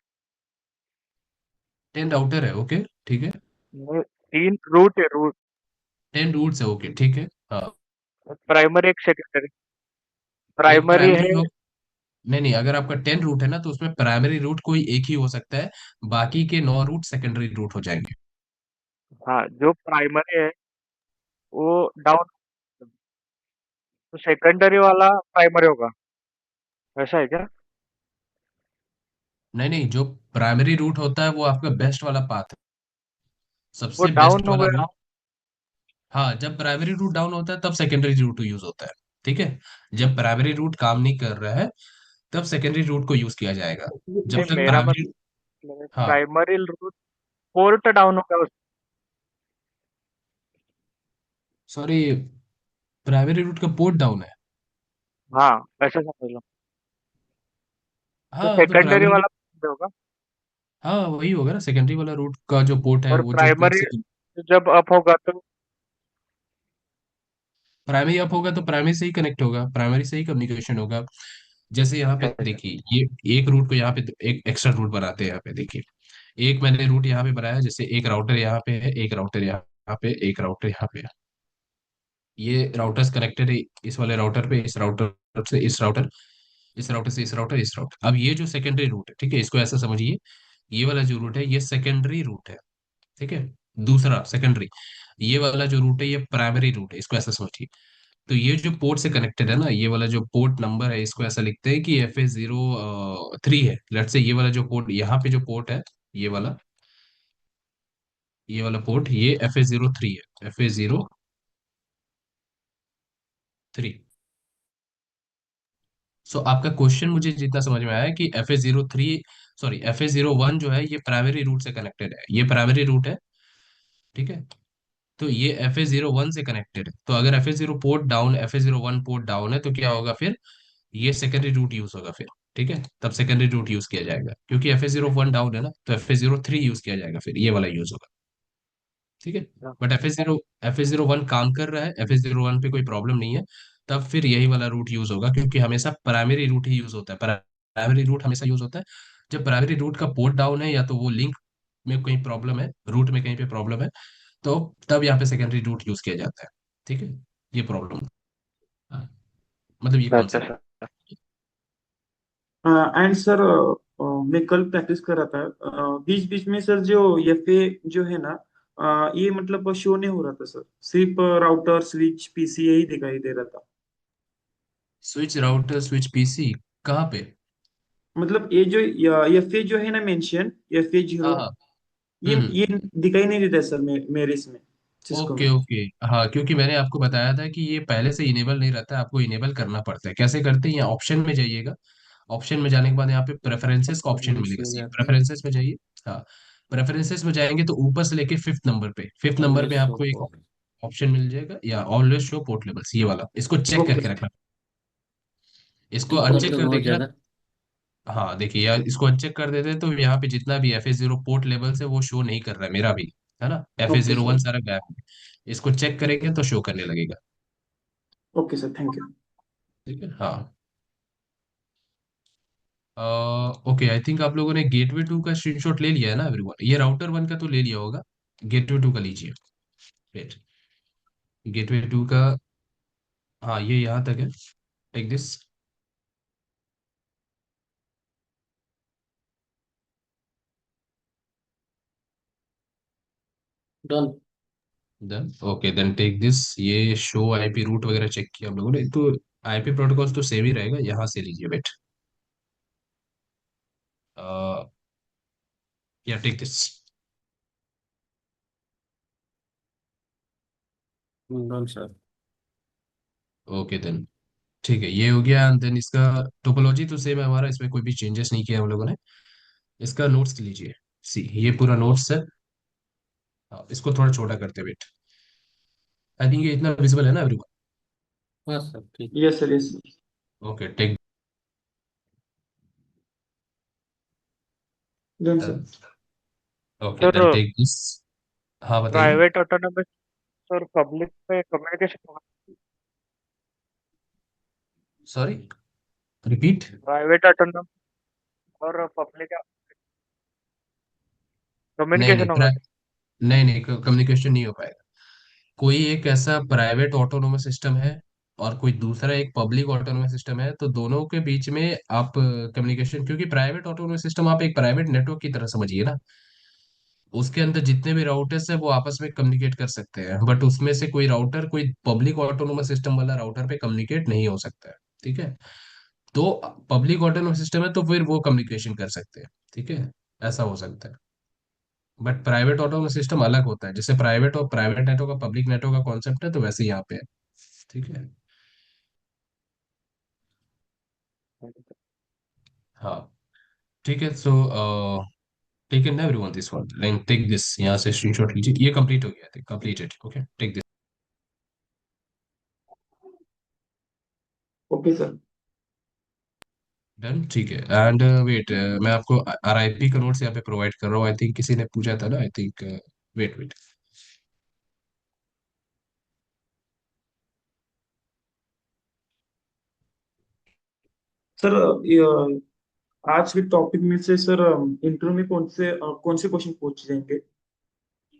A: 10 राउटर है, ओके, ठीक है।
G: नहीं, 3 रूट है रूट,
A: 10 रूट्स है, ओके, ठीक है। हाँ,
G: प्राइमरी एक सेकेंडरी।
A: एक
G: प्राइमरी
A: प्राइमरी
G: है।
A: हो, नहीं नहीं, अगर आपका 10 रूट है ना, तो उसमें प्राइमरी रूट कोई एक ही हो सकता है, बाकी के 9 रूट सेकेंडरी रूट हो जाएंगे।
G: हाँ जो प्राइमरी है वो डाउन, तो सेकेंडरी वाला प्राइमरी होगा, वैसा है क्या?
A: नहीं नहीं, जो प्राइमरी रूट होता है वो आपका बेस्ट वाला पाथ है,
G: वो
A: सबसे
G: डाउन
A: बेस्ट
G: हो
A: वाला
G: गया।
A: रूट। हाँ, जब प्राइमरी रूट डाउन होता है तब सेकेंडरी रूट यूज होता है। ठीक है, जब प्राइमरी रूट काम नहीं कर रहा है तब सेकेंडरी रूट को यूज किया जाएगा।
G: नहीं,
A: जब तक
G: मेरा
A: प्राइमरी,
G: मतलब
A: हाँ,
G: प्राइमरी रूट पोर्ट डाउन हो गया
A: सॉरी, प्राइमरी रूट का पोर्ट डाउन है।
G: हाँ, ऐसा समझ लो। तो
A: हाँ तो
G: सेकेंडरी
A: प्राइमरी,
G: वाला होगा।
A: हाँ वही होगा ना, सेकेंडरी वाला रूट का जो पोर्ट है
G: और
A: वो जो पोर्ट
G: प्राइमरी
A: से,
G: जब अप होगा तो
A: प्राइमरी अप होगा तो प्राइमरी से ही कनेक्ट होगा, प्राइमरी से ही कम्युनिकेशन होगा। जैसे यहाँ पे
E: अच्छा।
A: देखिए, ये एक रूट को यहाँ पे एक एक्स्ट्रा रूट बनाते हैं, यहाँ पे देखिए, एक मैंने रूट यहाँ पे बनाया, जैसे एक राउटर यहाँ पे है, एक राउटर यहाँ पे, एक राउटर यहाँ पे है। ये राउटर्स कनेक्टेड है इस वाले राउटर पे, इस राउटर से इस राउटर, इस राउटर से इस राउटर, इस राउटर। अब ये जो सेकेंडरी रूट है, ठीक है, इसको ऐसा समझिए, ये वाला जो रूट है ये सेकेंडरी रूट है। ठीक है, दूसरा सेकेंडरी, ये वाला जो रूट है ये प्राइमरी रूट है, इसको ऐसा समझिए। तो ये जो पोर्ट से कनेक्टेड है ना, ये वाला जो पोर्ट नंबर है, इसको ऐसा लिखते हैं कि FA03 है। लेट से ये वाला जो पोर्ट, यहाँ पे जो पोर्ट है, ये वाला, ये वाला पोर्ट, ये FA03 है, FA03। सो आपका क्वेश्चन मुझे जितना समझ में आया है कि FA03, सॉरी FA01 जो है ये प्राइमरी रूट से कनेक्टेड है, ये प्राइमरी रूट है। ठीक है, तो ये FA01 से कनेक्टेड है, तो अगर FA0 port down, FA01 port down है तो क्या होगा फिर, ये सेकेंडरी रूट यूज होगा फिर। ठीक है, तब सेकेंडरी रूट यूज किया जाएगा, क्योंकि FA01 डाउन है ना, तो FA03 यूज किया जाएगा, फिर ये वाला यूज होगा। ठीक है, बट FA01 काम कर रहा है, FA01 पे कोई प्रॉब्लम नहीं है, तब फिर यही वाला रूट यूज होगा, क्योंकि हमेशा प्राइमरी रूट ही यूज होता है, प्राइमरी रूट हमेशा यूज होता है। जब प्राइमरी रूट का पोर्ट डाउन है या तो वो लिंक में कहीं प्रॉब्लम है, रूट में कहीं पे प्रॉब्लम है, तो तब यहाँ पे सेकेंडरी रूट यूज किया जाता है। ठीक है, ये प्रॉब्लम, मतलब ये
E: अच्छा
A: कॉन्सेप्ट।
E: सर।
F: एंड सर, मैं कल प्रैक्टिस कर रहा था, बीच बीच में सर जो एफए जो है ना, ये मतलब शो नहीं हो रहा था सर, सिर्फ राउटर स्विच पीसी यही दिखाई दे रहा था।
A: स्विच राउटर स्विच पीसी, कहाँ पे?
F: मतलब ये जो एफए जो है ना मेंशन एफए
A: हाँ
F: 0,
A: हाँ। हम्म।
F: ये दिखाई नहीं देता सर मेरे इसमें सिस्को
A: ओके
F: में।
A: ओके, हाँ, क्योंकि मैंने आपको बताया था कि ये पहले से इनेबल नहीं रहता है, आपको इनेबल करना पड़ता है। कैसे करते हैं, यहाँ ऑप्शन में जाइएगा, ऑप्शन में जाने के बाद यहाँ पे प्रेफरेंसेस का ऑप्शन मिलेगा, सी प्रेफरेंसेस में जाइए। हाँ, प्रेफरेंसेस में जाएंगे तो ऊपर से लेके फिफ्थ नंबर पे आपको एक ऑप्शन मिल जाएगा, या ऑलवेज शो पोर्ट लेवल्स, ये वाला, इसको चेक
F: ओके
A: करके
F: सर।
A: रखना, इसको अनचेक कर देंगे ना। हाँ देखिए यार, इसको अनचेक कर देते हैं तो यहाँ पे जितना भी FA0 पोर्ट लेवल से वो शो नहीं कर रहा है, मेरा भी है ना,
F: ओके
A: FA01
F: सर।
A: सारा गैप है। इसको चेक करेंगे तो शो करने लगेगा।
F: Okay sir, thank you.
A: ठीक है, हाँ। ओके, आई थिंक आप लोगों ने गेटवे 2 का स्क्रीनशॉट ले लिया है ना एवरीवन, ये राउटर 1 का तो ले लिया होगा, गेटवे 2 का लीजिए। वेट, गेटवे 2 का, हाँ ये यहाँ तक है, take this, then okay, then take this, ये शो IP रूट वगैरह चेक किया आप लोगों ने तो, IP प्रोटोकॉल तो सेम ही रहेगा, यहाँ से लीजिए। Wait, yeah take this,
H: done sir.
A: Okay then, ठीक है, ये हो गया। एंड देन इसका टोपोलॉजी तो सेम है हमारा, इसमें कोई भी चेंजेस नहीं किया हम लोगों ने। इसका नोट्स लीजिए, सी ये पूरा नोट्स है। हाँ, इसको थोड़ा छोटा करते वेट, आई थिंक ये इतना विजिबल है ना एवरीवन।
H: हाँ सर ठीक।
F: Yes sir, yes sir.
A: Okay, take,
F: done sir.
A: Okay
G: sir
A: then take this. हाँ बताइए,
G: प्राइवेट ऑटोनोमस और पब्लिक में कम्युनिकेशन होगा।
A: Sorry, repeat.
G: प्राइवेट ऑटोनोमस और पब्लिक
A: नहीं नहीं
G: कम्युनिकेशन होगा।
A: नहीं नहीं, कम्युनिकेशन नहीं हो पाएगा। कोई एक ऐसा प्राइवेट ऑटोनोमस सिस्टम है और कोई दूसरा एक पब्लिक ऑटोनोमस सिस्टम है, तो दोनों के बीच में आप कम्युनिकेशन, क्योंकि प्राइवेट ऑटोनोमस सिस्टम आप एक प्राइवेट नेटवर्क की तरह समझिए ना, उसके अंदर जितने भी राउटर्स है वो आपस में कम्युनिकेट कर सकते हैं, बट उसमें से कोई राउटर कोई पब्लिक ऑटोनोमस सिस्टम वाला राउटर पे कम्युनिकेट नहीं हो सकता है। ठीक है, तो पब्लिक ऑटोनोमस सिस्टम है तो फिर वो कम्युनिकेशन कर सकते हैं, ठीक है, ऐसा हो सकता है। बट प्राइवेट ऑटोनोमस सिस्टम अलग होता है, जैसे प्राइवेट और प्राइवेट नेटवर्क का पब्लिक नेटवर्क का कॉन्सेप्ट है, तो वैसे यहाँ पे है, ठीक है। हाँ, ठीक है। So take in everyone this one, like take this, यहाँ से स्क्रीनशॉट लीजिए, ये कंप्लीट हो गया, completed, okay, take this.
F: Okay sir.
A: Done, ठीक है। एंड वेट, मैं आपको आरआईपी का नोट्स यहाँ पे प्रोवाइड कर रहा हूँ, आई थिंक किसी ने पूछा था ना, I think, wait wait.
F: Sir आज के टॉपिक में से सर इंटरव्यू में कौन से क्वेश्चन पूछ जाएंगे,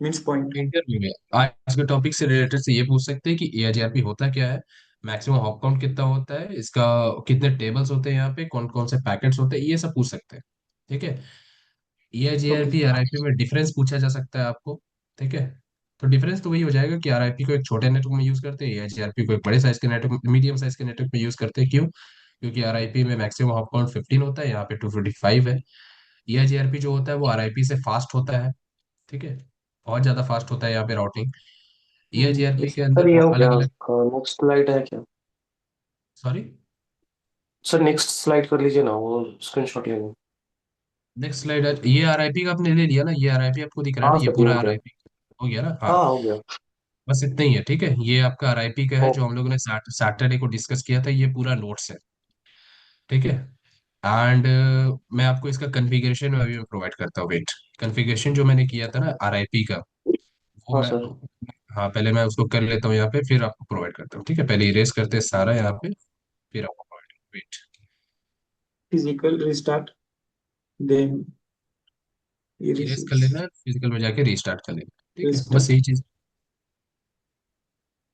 F: मीन्स पॉइंट।
A: इंटरव्यू में आज के टॉपिक से रिलेटेड से ये पूछ सकते हैं कि एआरजीआरपी होता क्या है, मैक्सिमम हॉप काउंट कितना होता है इसका, कितने टेबल्स होते हैं यहाँ पे, कौन कौन से पैकेट्स होते हैं, ये सब पूछ सकते हैं, ठीक है।
F: Okay
A: EIGRP
F: sir.
A: आरआईपी में डिफरेंस पूछा जा सकता है आपको, ठीक है। तो डिफरेंस तो वही हो जाएगा कि आरआईपी को एक छोटे नेटवर्क में यूज करते हैं, एआरजीआरपी को एक बड़े साइज के नेटवर्क, मीडियम साइज के नेटवर्क में यूज करते हैं। क्यों? क्योंकि आरआईपी में मैक्सिमम हॉप काउंट 15 होता है, यहाँ पे 255 है। एआरजीआरपी जो होता है वो आरआईपी से फास्ट होता है, ठीक है, बहुत ज्यादा फास्ट होता है यहाँ पे राउटिंग।
F: ये
A: ईआईजीआरपी के
E: सर
A: अंदर
E: ये हो
A: अलग
E: गया,
A: अलग।
E: नेक्स्ट स्लाइड है क्या?
A: सॉरी,
E: सर नेक्स्ट स्लाइड कर लीजिए ना, वो स्क्रीनशॉट लेंगे।
A: नेक्स्ट स्लाइड है, ये आरआईपी का आपने ले लिया ना, ये आरआईपी आपको दिख रहा है
E: हाँ
A: ना, ये
E: सर, ये
A: पूरा
E: हो गया।
A: आरआईपी हो गया ना, हाँ।
E: हाँ हो गया।
A: बस इतना ही है, ठीक है, ये आपका आरआईपी का है
E: ओ,
A: जो हम लोगों ने सैटरडे को डिस्कस किया था, ये पूरा नोट्स है, ठीक है। एंड मैं आपको इसका कन्फिग्रेशन में अभी मैं प्रोवाइड करता हूँ, वेट। कन्फिग्रेशन जो मैंने किया था ना आरआईपी का, वो
E: हाँ
A: मैं,
E: सर।
A: हाँ पहले मैं उसको कर लेता हूँ यहाँ पे, फिर आपको प्रोवाइड करता हूँ, ठीक है। पहले इरेज करते हैं सारा यहाँ पे, फिर आपको provide, wait.
F: Physical restart, then
A: erase कर लेना, फिजिकल में जाके रीस्टार्ट कर लेना, ठीक है, बस
F: रिस्टार्ट।
A: यही चीज।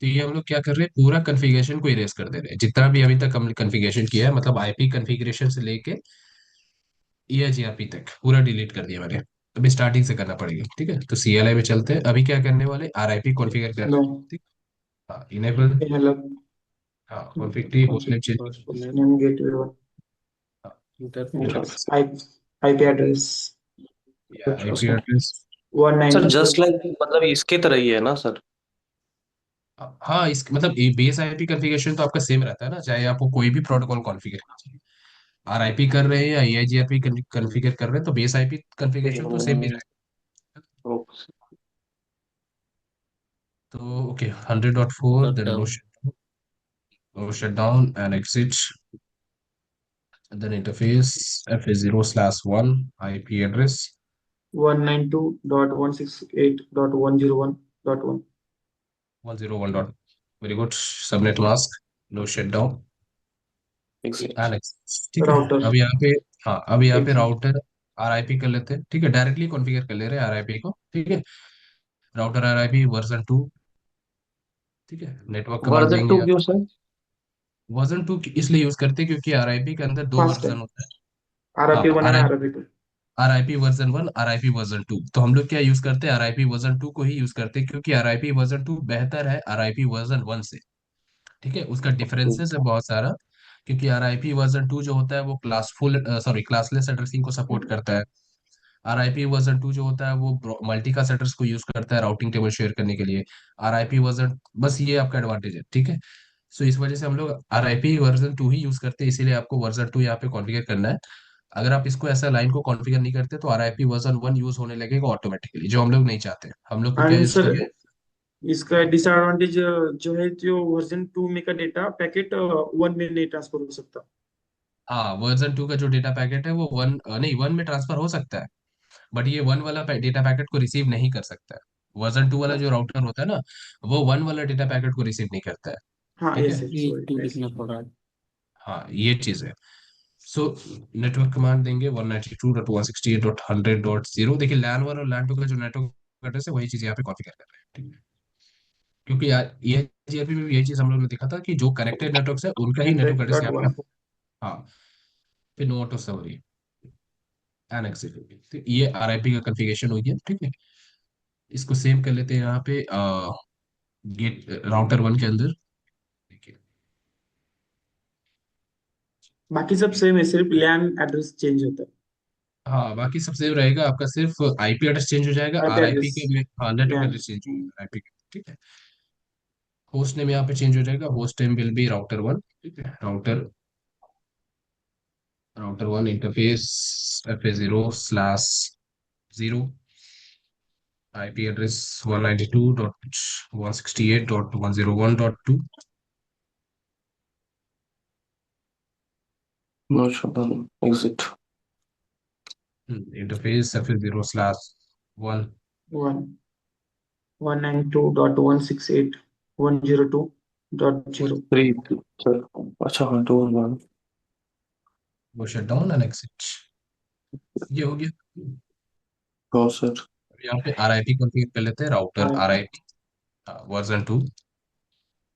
A: तो ये हम लोग क्या कर रहे हैं, पूरा कॉन्फ़िगरेशन को इरेज कर दे रहे हैं, जितना भी अभी तक हमने कॉन्फ़िगरेशन किया है, मतलब आईपी कॉन्फ़िगरेशन से लेके ईआईजीआरपी तक पूरा डिलीट कर दिया मैंने। अभी स्टार्टिंग से करना पड़ेगा, ठीक है। तो सीएलआई में चलते हैं, अभी क्या करने वाले, आरआईपी कॉन्फ़िगर कर रहे
F: नो,
A: हैं, ठीक। हाँ, इनेबल,
F: पहला
A: हाँ, कॉन्फ़िग टी
F: कौन
A: होस्ट
F: सा,
A: name change,
H: host
F: name gateway one,
A: हाँ,
H: इंटरफेस।
F: आई आईपी एड्रेस
A: या IP address.
E: Sir
F: 192।
E: Just like मतलब इसके तरह ही है ना सर?
A: हाँ, इस मतलब बेस आईपी कॉन्फ़िगरेशन तो आपका सेम रहता है ना, चाहे आपको कोई भी प्रोटोकॉल कॉन्फ़िगर कीजिए, आरआईपी कर रहे हैं या ईआईजीआरपी कॉन्फ़िगर कर रहे हैं, तो बेस आईपी
E: फिर
A: कॉन्फ़िगरेशन तो सेम ही
E: हम
A: रहेगा। तो okay, 100.4,
H: shut
A: then
H: down.
A: no shutdown and exit, then interface fa0/1 IP address
F: 192.168.101.1
A: 101 dot, very good, subnet mask, no shutdown
E: exit.
A: and exit, ठीक है।
F: राउटर।
A: अब यहाँ पे, हाँ अब यहाँ पे
F: एग्जिट।
A: राउटर आरआईपी कर लेते हैं, ठीक है, डायरेक्टली कॉन्फ़िगर कर ले रहे हैं आरआईपी को, ठीक है। राउटर आरआईपी वर्जन 2, ठीक है, नेटवर्क कमांड
E: वर्जन
A: देंगे
E: टू
A: आप।
E: क्यों सर?
A: वर्जन 2 इसलिए यूज करते हैं क्योंकि आरआईपी के अंदर दो
F: फास्ट है,
A: वर्जन होता है।
F: आरआरपी
A: हाँ,
F: वन है, RRP two.
A: RIP version 1, RIP version 2, तो हम लोग क्या यूज करते हैं, आरआईपी वर्जन 2 को ही यूज करते हैं, क्योंकि आरआईपी वर्जन 2 बेहतर है आरआईपी वर्जन 1 से, ठीक है। उसका डिफरेंसेस है बहुत सारा, क्योंकि आरआईपी वर्जन 2 जो होता है वो क्लासलेस एड्रेसिंग को सपोर्ट करता है। आरआईपी वर्जन 2 जो होता है वो मल्टीकास्ट एड्रेस को यूज करता है राउटिंग टेबल शेयर करने के लिए। आरआईपी वर्जन, बस ये आपका एडवांटेज है, ठीक है। सो इस वजह से हम लोग आरआईपी वर्जन 2 ही यूज करते हैं, इसीलिए आपको वर्जन 2 यहाँ पे कॉन्फ़िगर करना है। अगर आप इसको ऐसा लाइन को कॉन्फ़िगर नहीं करते तो आरआईपी वर्जन 1 यूज होने लगेगा ऑटोमेटिकली, जो हम लोग नहीं चाहते, हम लोग को क्या
F: एंड
A: यूज
F: सर,
A: चाहिए।
F: इसका डिसएडवांटेज जो है, जो वर्जन टू में का डेटा पैकेट वन में नहीं ट्रांसफर हो सकता।
A: हाँ, वर्जन 2 का जो डेटा पैकेट है वो वन नहीं, 1 में ट्रांसफर हो सकता है, बट ये 1 वाला डेटा पैकेट को रिसीव नहीं कर सकता है। वर्जन 2 वाला जो राउटर होता है ना, वो 1 वाला डेटा पैकेट को रिसीव नहीं करता है,
F: हाँ,
A: ठीक है।
F: ऐसे
H: ये
F: सॉरी
H: टू
F: ऐसे।
H: लिखना पड़ा है।
A: हाँ, ये चीज है। सो नेटवर्क कमांड देंगे 192.168.100.0, देखिए LAN 1 और LAN 2 का जो नेटवर्क एड्रेस है वही चीज यहाँ पे कॉन्फ़िगर कर रहे हैं, ठीक है। क्योंकि यार ये जीआरपी में भी यही चीज हम लोग ने देखा था कि जो कनेक्टेड नेटवर्क है उनका ही नेटवर्क
F: हंड्रेड
A: एड्रेस
F: डॉट
A: यहाँ पे
F: वन
A: आपको, हाँ, फिर नो ऑटो सवरी एनेक्स, तो ये आरआईपी का कॉन्फ़िगरेशन हो गया, ठीक है। इसको सेव कर लेते हैं यहाँ पे गेट राउटर 1 के अंदर, देखिए।
F: बाकी सब सेम है, सिर्फ लैन एड्रेस चेंज होता है।
A: हाँ बाकी सब सेम रहेगा आपका, सिर्फ आईपी एड्रेस चेंज हो जाएगा,
F: आईपी
A: आरआईपी
F: एड्रेस
A: के में हाँ नेटवर्क
F: लैन।
A: एड्रेस चेंज हो जाएगा आईपी के, ठीक है। होस्ट नेम यहाँ पे चेंज हो जाएगा, host name will be router one, ठीक है। Router one interface FA0/0, IP address 192.168.101.2,
E: No shutdown. Exit.
A: Interface FA0/1,
F: one 192.168.102.0।
E: Three. Sir. अच्छा, 1 2 1 1।
A: वो शट डाउन एंड एक्सिट, ये हो गया।
E: हाँ सर।
A: अब यहाँ पे आरआईपी कॉन्फ़िगर कर लेते हैं, router
F: IP
A: RIP version 2,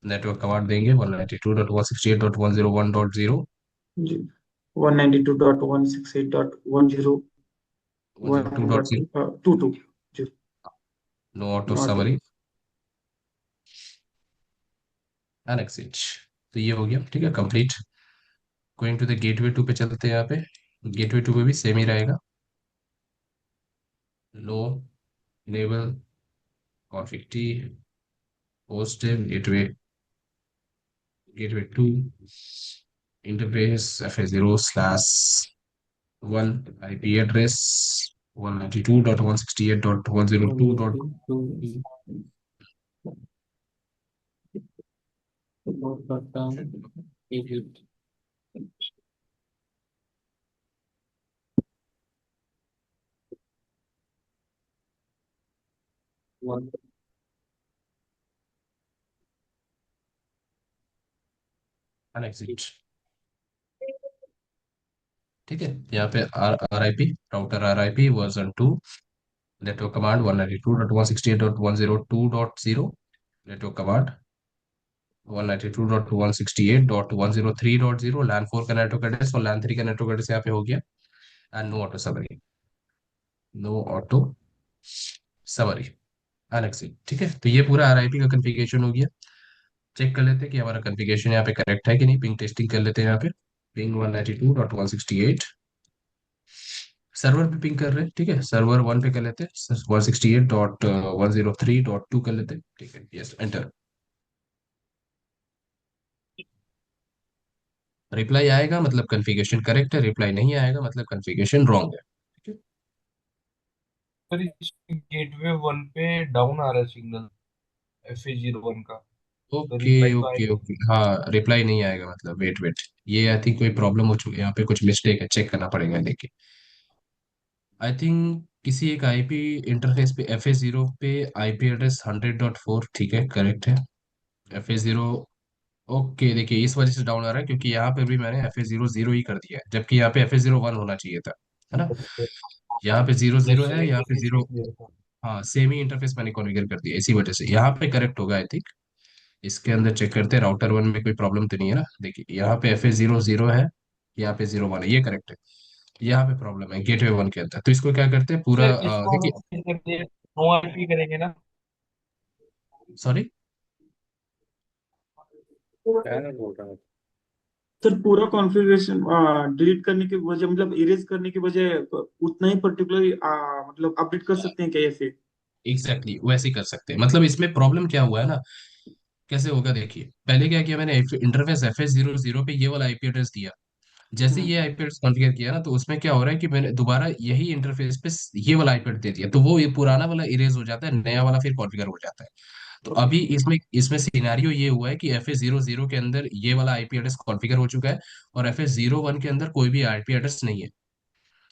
A: network command देंगे 192.168.101.0,
F: जी 192.168.101.2
A: 102.0,
F: 22 जी।
A: No auto
F: not
A: summary and exit. तो ये हो गया, ठीक है, complete. Going to the gateway 2 पे चलते हैं। यहाँ पे गेटवे 2 पे भी सेम ही रहेगा, लो enable config T host gateway, gateway 2 interface FA0/1, IP address 192.168.102.
H: 192. Note that down. Exit. One.
A: And exit, ठीक है। यहाँ पे RIP, router RIP version 2, network command 192.168.102.0, network command 192.168.103.0, LAN 4 का नेटवर्क एड्रेस और लैन 3 का नेटवर्क एड्रेस यहाँ पे हो गया, and no auto summary, no auto summary and exit, ठीक है। तो ये पूरा आरआईपी का कॉन्फ़िगरेशन हो गया। चेक कर लेते हैं कि हमारा कॉन्फ़िगरेशन यहाँ पे करेक्ट है कि नहीं, पिंग टेस्टिंग कर लेते हैं। यहाँ पे पिंग 192.168, सर्वर पे पिंग कर रहे हैं, ठीक है। सर्वर 1 पे कर लेते हैं, 168.103.2 कर लेते हैं, ठीक है। यस एंटर, रिप्लाई आएगा मतलब कॉन्फ़िगरेशन करेक्ट है, रिप्लाई नहीं आएगा मतलब कॉन्फ़िगरेशन रॉन्ग है, ठीक
C: सर इस गेटवे 1 पे डाउन आ रहा है सिग्नल FA01 का,
A: है।
C: तो
A: ओके
C: रिप्लाई तो
A: ओके
C: आएगा।
A: ओके, हाँ रिप्लाई नहीं आएगा मतलब, वेट वेट, ये आई थिंक कोई प्रॉब्लम हो चुकी है, यहाँ पे कुछ मिस्टेक है, चेक करना पड़ेगा देखिए। आई थिंक किसी एक आईपी इंटरफेस पे FA0 पे आईपी एड्रेस 100.4, ठीक है करेक्ट है। FA0, ओके देखिए इस वजह से डाउन आ रहा है क्योंकि यहाँ पे भी मैंने FA00 ही कर दिया है, जबकि यहाँ पे FA01 होना चाहिए था, है ना। यहाँ पे 00
C: जैसे
A: है, यहाँ पे
C: इंटरफेस
A: 0,
C: लिख दिया था।
A: हाँ सेम ही इंटरफेस मैंने कॉन्फ़िगर कर दिया, इसी वजह से यहाँ पे करेक्ट होगा आई थिंक। इसके अंदर चेक करते हैं राउटर 1 में कोई प्रॉब्लम तो नहीं है ना। देखिए यहाँ पे FA00 है, यहाँ पे 01 है, ये करेक्ट है। यहाँ पे प्रॉब्लम है गेटवे 1 के अंदर, तो इसको क्या करते हैं पूरा
C: सर इसको हम
A: देखिए,
C: चेंज कर दिए, नो आईपी करेंगे ना।
A: सॉरी,
H: क्या है बोल रहा है?
F: सर पूरा कॉन्फ़िगरेशन डिलीट करने के बजाय, मतलब इरेज करने के बजाय उतना ही पर्टिकुलर मतलब अपडेट कर सकते हैं क्या ऐसे?
A: एग्जैक्टली वैसे ही कर सकते हैं। मतलब इसमें प्रॉब्लम क्या हुआ है ना, कैसे होगा देखिए, पहले क्या किया मैंने, इंटरफेस FA00 पे ये वाला आईपी एड्रेस दिया, जैसे ये आईपी एड्रेस कॉन्फ़िगर किया ना, तो उसमें क्या हो रहा है कि मैंने दोबारा यही इंटरफेस पे ये वाला आईपी एड्रेस दे दिया, तो वो ये पुराना वाला इरेज हो जाता है, नया वाला फिर कॉन्फ़िगर हो जाता है। तो
F: ओके।
A: अभी इसमें इसमें सिनेरियो ये हुआ है कि FA00 के अंदर ये वाला आईपी एड्रेस कॉन्फ़िगर हो चुका है, और FA01 के अंदर कोई भी आईपी एड्रेस नहीं है।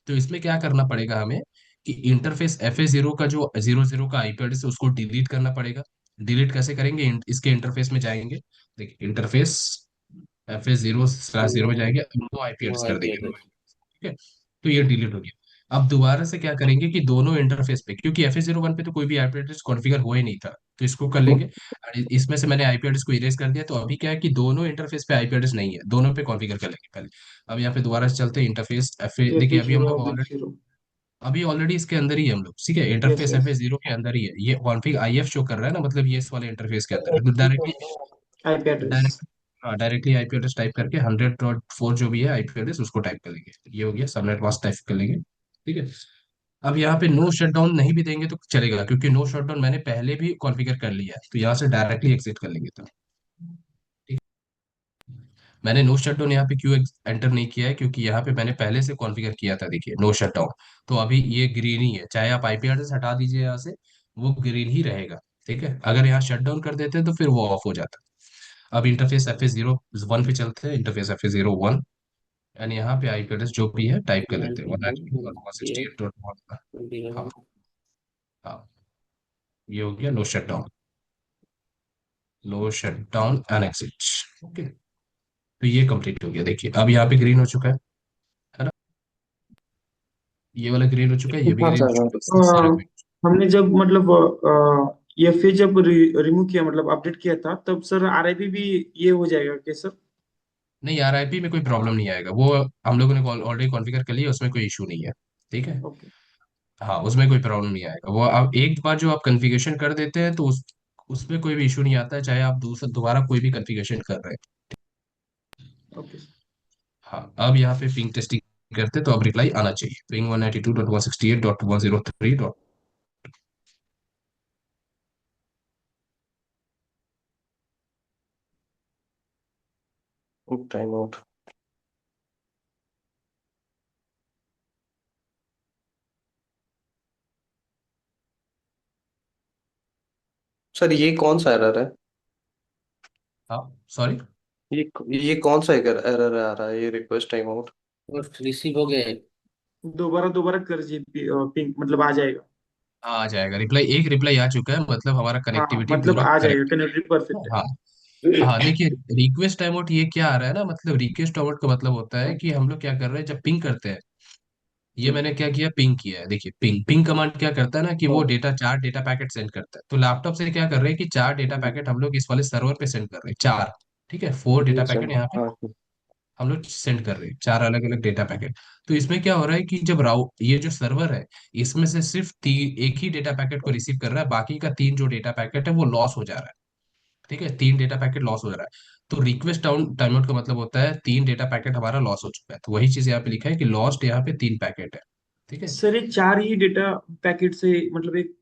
A: तो इसमें क्या करना पड़ेगा हमें कि इंटरफेस FA0 का जो 00 का आईपी एड्रेस है उसको डिलीट करना पड़ेगा। डिलीट कैसे करेंगे, इसके इंटरफेस में जाएंगे, देखिए इंटरफेस FA0/0 में जाएंगे, नो आईपी
H: नो
A: एड्रेस कर
H: आईपी
A: देंगे,
H: एड्रेस।
A: ठीक है। तो ये डिलीट हो गया। अब दोबारा से क्या करेंगे कि दोनों इंटरफेस पे, क्योंकि FA01 पे तो कोई भी आईपी एड्रेस कॉन्फ़िगर हुआ ही नहीं था, तो इसको कर लेंगे। और इसमें से मैंने आईपी एड्रेस को इरेज कर दिया, तो अभी क्या है कि दोनों इंटरफेस पे आईपी एड्रेस नहीं है, दोनों पे कॉन्फ़िगर कर लेंगे पहले। अब यहाँ पे दोबारा से चलते हैं, इंटरफेस FA,
F: एफ
A: देखिए अभी हम
F: जीरो
A: लोग
F: ऑब्लिक
A: ऑलरेडी,
F: जीरो
A: अभी ऑलरेडी इसके अंदर ही है हम लोग, ठीक है।
F: Yes
A: interface
F: yes.
A: FA0 के अंदर ही है, ये कॉन्फ़िग IF शो कर रहा है ना, मतलब ये इस वाले इंटरफेस के अंदर है, तो
C: एक्चुअली तो
A: डायरेक्टली
F: आईपी एड्रेस।
A: हाँ डायरेक्टली आईपी एड्रेस टाइप करके 100.4 जो भी है आईपी एड्रेस उसको टाइप कर लेंगे, ये हो गया सबनेट मास्क टाइप कर लेंगे। ठीक है। अब यहाँ पे नो शटडाउन नहीं भी देंगे तो चलेगा, क्योंकि नो शटडाउन मैंने पहले भी कॉन्फ़िगर कर लिया है, तो यहाँ से डायरेक्टली एग्जिट कर लेंगे। तो ठीक है। मैंने नो शटडाउन यहाँ पे क्यों एंटर नहीं किया है, क्योंकि यहाँ पे मैंने पहले से कॉन्फ़िगर किया था, देखिए नो शटडाउन। तो अभी ये ग्रीन ही है, चाहे आप आईपी एड्रेस हटा दीजिए यहाँ से, वो ग्रीन ही रहेगा। ठीक है। अगर यहाँ शटडाउन कर देते हैं तो फिर वो ऑफ हो जाता है। अब इंटरफेस FA01 पे चलते हैं, इंटरफेस FA01, एंड यहाँ पे आईपी एड्रेस जो भी है टाइप कर लेते हैं, 192.168.1। हाँ हाँ, ये हो गया no shutdown, no shutdown and exit. Okay, तो ये कंप्लीट हो गया। देखिए अब यहाँ पे ग्रीन हो चुका है ना, ये वाला ग्रीन हो चुका है, ये भी
E: हाँ
A: ग्रीन हो
E: सर।
A: चुका है, सारा green।
F: हमने जब मतलब ये फिर जब रिमूव किया मतलब अपडेट किया था तब सर आरआईपी भी ये हो जाएगा क्या सर?
A: नहीं, आरआईपी में कोई प्रॉब्लम नहीं आएगा, वो हम लोगों ने ऑलरेडी कॉन्फ़िगर कर लिया, उसमें कोई इशू नहीं है। ठीक है।
F: ओके।
A: हाँ, उसमें कोई प्रॉब्लम नहीं आएगा, वो अब एक बार जो आप कॉन्फ़िगरेशन कर देते हैं तो उसमें कोई भी इशू नहीं आता है, चाहे आप दूसरा दोबारा कोई भी कॉन्फ़िगरेशन कर रहे हैं।
F: ओके।
A: हाँ, अब यहाँ पे पिंग टेस्टिंग करते तो अब रिप्लाई आना चाहिए, ping 192.168.103 dot.
E: Time out. Sir ये कौन सा एरर है?
A: हाँ सॉरी।
E: ये कौन सा एरर आ रहा है, ये रिक्वेस्ट टाइम आउट?
H: और रिसीव हो गया है।
F: दोबारा दोबारा कर जी पिंक मतलब आ जाएगा।
A: हाँ, आ जाएगा रिप्लाई, एक रिप्लाई आ चुका है, मतलब हमारा
F: हाँ
A: कनेक्टिविटी
F: मतलब
A: पूरा
F: आ जाएगा,
A: करेक्ट
F: कनेक्टिविटी परफेक्ट
A: है। हाँ हाँ, देखिए रिक्वेस्ट टाइम आउट ये क्या आ रहा है ना, मतलब रिक्वेस्ट टाइम आउट का मतलब होता है कि हम लोग क्या कर रहे हैं जब पिंग करते हैं, ये
F: है।
A: मैंने क्या किया, पिंग किया है। देखिए पिंग पिंग कमांड क्या करता है ना, कि वो डेटा 4 डेटा पैकेट सेंड करता है, तो लैपटॉप से क्या कर रहे हैं कि 4 डेटा पैकेट हम लोग इस वाले सर्वर पे सेंड कर रहे हैं, 4। ठीक है, 4 डेटा
E: जी सर।
A: पैकेट यहाँ पे
E: हाँ।
A: हम लोग सेंड कर रहे हैं, 4 अलग अलग डेटा पैकेट। तो इसमें क्या हो रहा है कि जब राउ ये जो सर्वर है, इसमें से सिर्फ एक ही डेटा पैकेट को रिसीव कर रहा है, बाकी का 3 जो डेटा पैकेट है वो लॉस हो जा रहा है। ठीक है, 3 डेटा पैकेट लॉस हो रहा है। तो रिक्वेस्ट टाउन टाइम आउट का मतलब होता है 3 डेटा पैकेट हमारा लॉस हो चुका है, तो वही चीज यहाँ पे लिखा है कि लॉस्ट यहाँ पे 3 पैकेट है। ठीक है।
F: सर ये चार ही डेटा पैकेट से मतलब एक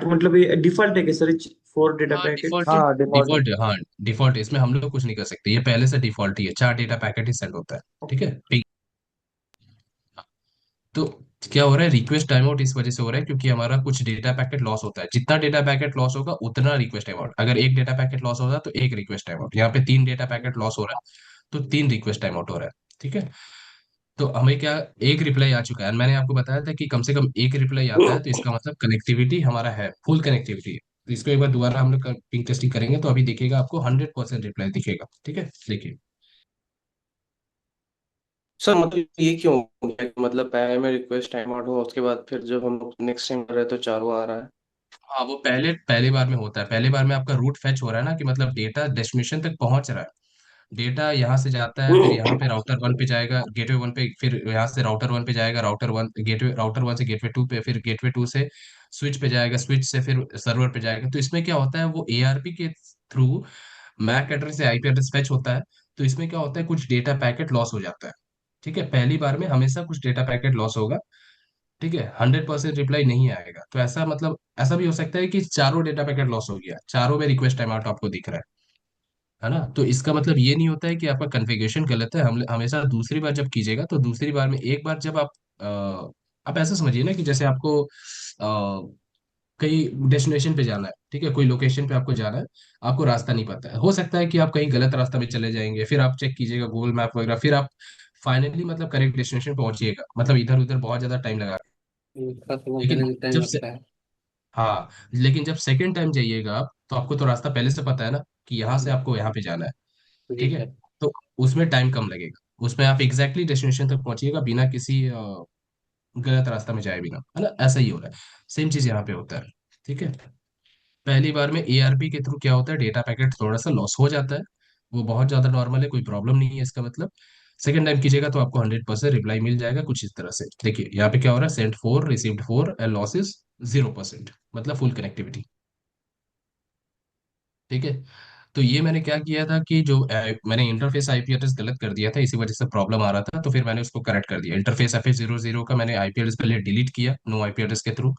F: मतलब ये डिफॉल्ट है कि सर 4 डेटा
A: हाँ
F: पैकेट?
A: डिफॉल्ट,
E: हाँ डिफॉल्ट।
A: डिफॉल्ट है, हाँ डिफॉल्ट है, इसमें हम लोग कुछ नहीं कर सकते, ये पहले से डिफॉल्ट ही है, 4 डेटा पैकेट ही सेंड होता है। ठीक
F: ओके।
A: है। तो क्या हो रहा है, रिक्वेस्ट टाइम आउट इस वजह से हो रहा है क्योंकि हमारा कुछ डेटा पैकेट लॉस होता है, जितना डेटा पैकेट लॉस होगा उतना रिक्वेस्ट टाइम आउट, अगर एक डेटा पैकेट लॉस होगा तो एक रिक्वेस्ट टाइम आउट, यहाँ पे 3 डेटा पैकेट लॉस हो रहा है तो 3 रिक्वेस्ट टाइम आउट हो रहा है। ठीक है। तो हमें क्या, एक रिप्लाई आ चुका है, मैंने आपको बताया था कि कम से कम एक रिप्लाई आता है तो इसका मतलब कनेक्टिविटी हमारा है, फुल कनेक्टिविटी है। तो इसको एक बार दोबारा हम लोग पिंग टेस्टिंग करेंगे तो अभी दिखेगा आपको 100% रिप्लाई दिखेगा। ठीक है, देखिए।
E: सर मतलब ये क्यों हो गया कि मतलब पहले में रिक्वेस्ट टाइम आउट हुआ, उसके बाद फिर जब हम नेक्स्ट टाइम कर रहे हैं तो चारों आ रहा है?
A: हाँ, वो पहले बार में होता है, पहले बार में आपका रूट फैच हो रहा है ना, कि मतलब डेटा डेस्टिनेशन तक पहुंच रहा है, डेटा यहाँ से जाता है, फिर यहाँ पे राउटर 1 पे जाएगा, गेटवे 1 पे, फिर यहाँ से राउटर 1 पे जाएगा, राउटर 1 से गेटवे 2 पे, फिर गेटवे 2 से स्विच पे जाएगा, स्विच से फिर सर्वर पे जाएगा। तो इसमें क्या होता है, वो एआरपी के थ्रू मैक एड्रेस से आईपी एड्रेस फेच होता है। तो इसमें क्या होता है, कुछ डेटा पैकेट लॉस हो जाता है। ठीक है, पहली बार में हमेशा कुछ डेटा पैकेट लॉस होगा। ठीक है, 100% रिप्लाई नहीं आएगा, तो ऐसा मतलब ऐसा भी हो सकता है कि चारों डेटा पैकेट लॉस हो गया, चारों में रिक्वेस्ट टाइम आउट आपको दिख रहा है ना। तो इसका मतलब ये नहीं होता है कि आपका कन्फिग्रेशन गलत है, हम हमेशा दूसरी बार जब कीजिएगा तो दूसरी बार में, एक बार जब आप ऐसा समझिए ना कि जैसे आपको कहीं डेस्टिनेशन पे जाना है, ठीक है, कोई लोकेशन पे आपको जाना है, आपको रास्ता नहीं पता है, हो सकता है कि आप कहीं गलत रास्ता में चले जाएंगे, फिर आप चेक कीजिएगा गूगल मैप वगैरह, फिर आप फाइनली मतलब करेक्ट डेस्टिनेशन पहुंचिएगा, मतलब इधर उधर बहुत ज्यादा टाइम लगा।
H: इसका तो
A: लेकिन
H: पहुंचने में टाइम
A: जब से
H: लगता है।
A: हाँ, लेकिन जब सेकंड टाइम जाइएगा आप, तो आपको तो रास्ता पहले से पता है ना, कि यहाँ से आपको यहाँ पे जाना है।
H: जी
A: ठीक है।
H: सर।
A: तो उसमें टाइम कम लगेगा, उसमें आप एग्जैक्टली डेस्टिनेशन तक पहुंचिएगा बिना किसी गलत रास्ता में जाए बिना, है ना, ऐसा ही हो रहा है। सेम चीज यहाँ पे होता है। ठीक है। पहली बार में एआरपी के थ्रू क्या होता है, डेटा पैकेट थोड़ा सा लॉस हो जाता है, वो बहुत ज्यादा नॉर्मल है, कोई प्रॉब्लम नहीं है इसका मतलब। सेकंड टाइम कीजिएगा तो आपको 100% रिप्लाई मिल जाएगा कुछ इस तरह से। देखिए यहाँ पे क्या हो रहा है, सेंड 4 रिसीव्ड 4 एंड लॉसेस 0%, मतलब फुल कनेक्टिविटी। ठीक है। तो ये मैंने क्या किया था कि जो मैंने इंटरफेस आईपी एड्रेस गलत कर दिया था, इसी वजह से प्रॉब्लम आ रहा था, तो फिर मैंने उसको करेक्ट कर दिया। इंटरफेस FA00 का मैंने आईपी एड्रेस पहले डिलीट किया नो आईपी एड्रेस के थ्रू,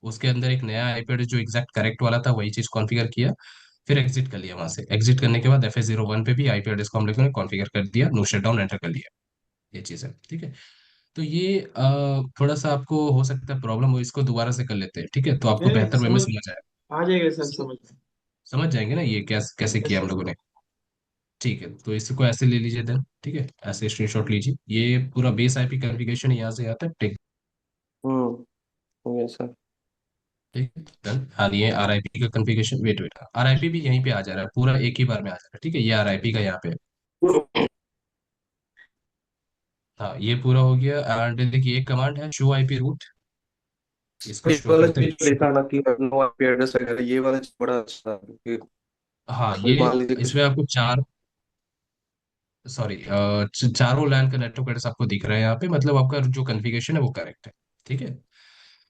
A: उसके अंदर एक नया आईपी एड्रेस जो एग्जैक्ट करेक्ट वाला था वही चीज कॉन्फ़िगर किया, फिर एग्जिट कर लिया वहां से। एग्जिट करने के बाद FA01 पे भी आईपी एड्रेस को हम लोगों ने कॉन्फ़िगर कर दिया, नो शट डाउन एंटर कर लिया। ये चीज है, ठीक है। तो ये थोड़ा सा आपको हो सकता है प्रॉब्लम हो, इसको दोबारा से कर लेते हैं, ठीक है, तो आपको
F: नहीं
A: बेहतर वे में
F: समझ
A: समझ आएगा।
F: आ जाएगा सर, समझ में।
A: समझ जाएंगे ना ये कैसे कैसे
F: यस
A: किया हम
F: सर।
A: लोगों ने। ठीक है, तो इसको ऐसे ले लीजिए देन, ठीक है, ऐसे स्क्रीनशॉट लीजिए। ये पूरा बेस आईपी कॉन्फ़िगरेशन यहाँ से आता है, ठीक।
E: Yes sir.
A: ठीक है डन। हाँ, ये आरआईपी का कॉन्फ़िगरेशन, वेट वेट, आरआईपी भी यहीं पे आ जा रहा है, पूरा एक ही बार में आ जा रहा है, ठीक है, ये आरआईपी का यहाँ पे है। हाँ, ये पूरा हो गया। एंड देखिए एक कमांड है शो आईपी रूट, इसको
E: ये
A: शो
E: वाला
A: करते
E: चीज
A: हैं।
E: देखा ना कि नो आईपी एड्रेस वगैरह, ये वाला चीज बड़ा अच्छा है कि
A: हाँ,
E: कोई
A: ये
E: मान लीजिए कुछ।
A: इसमें आपको चार, सॉरी, चारों लैन का नेटवर्क एड्रेस आपको दिख रहा है यहाँ पे, मतलब आपका जो कॉन्फ़िगरेशन है वो करेक्ट है, ठीक है।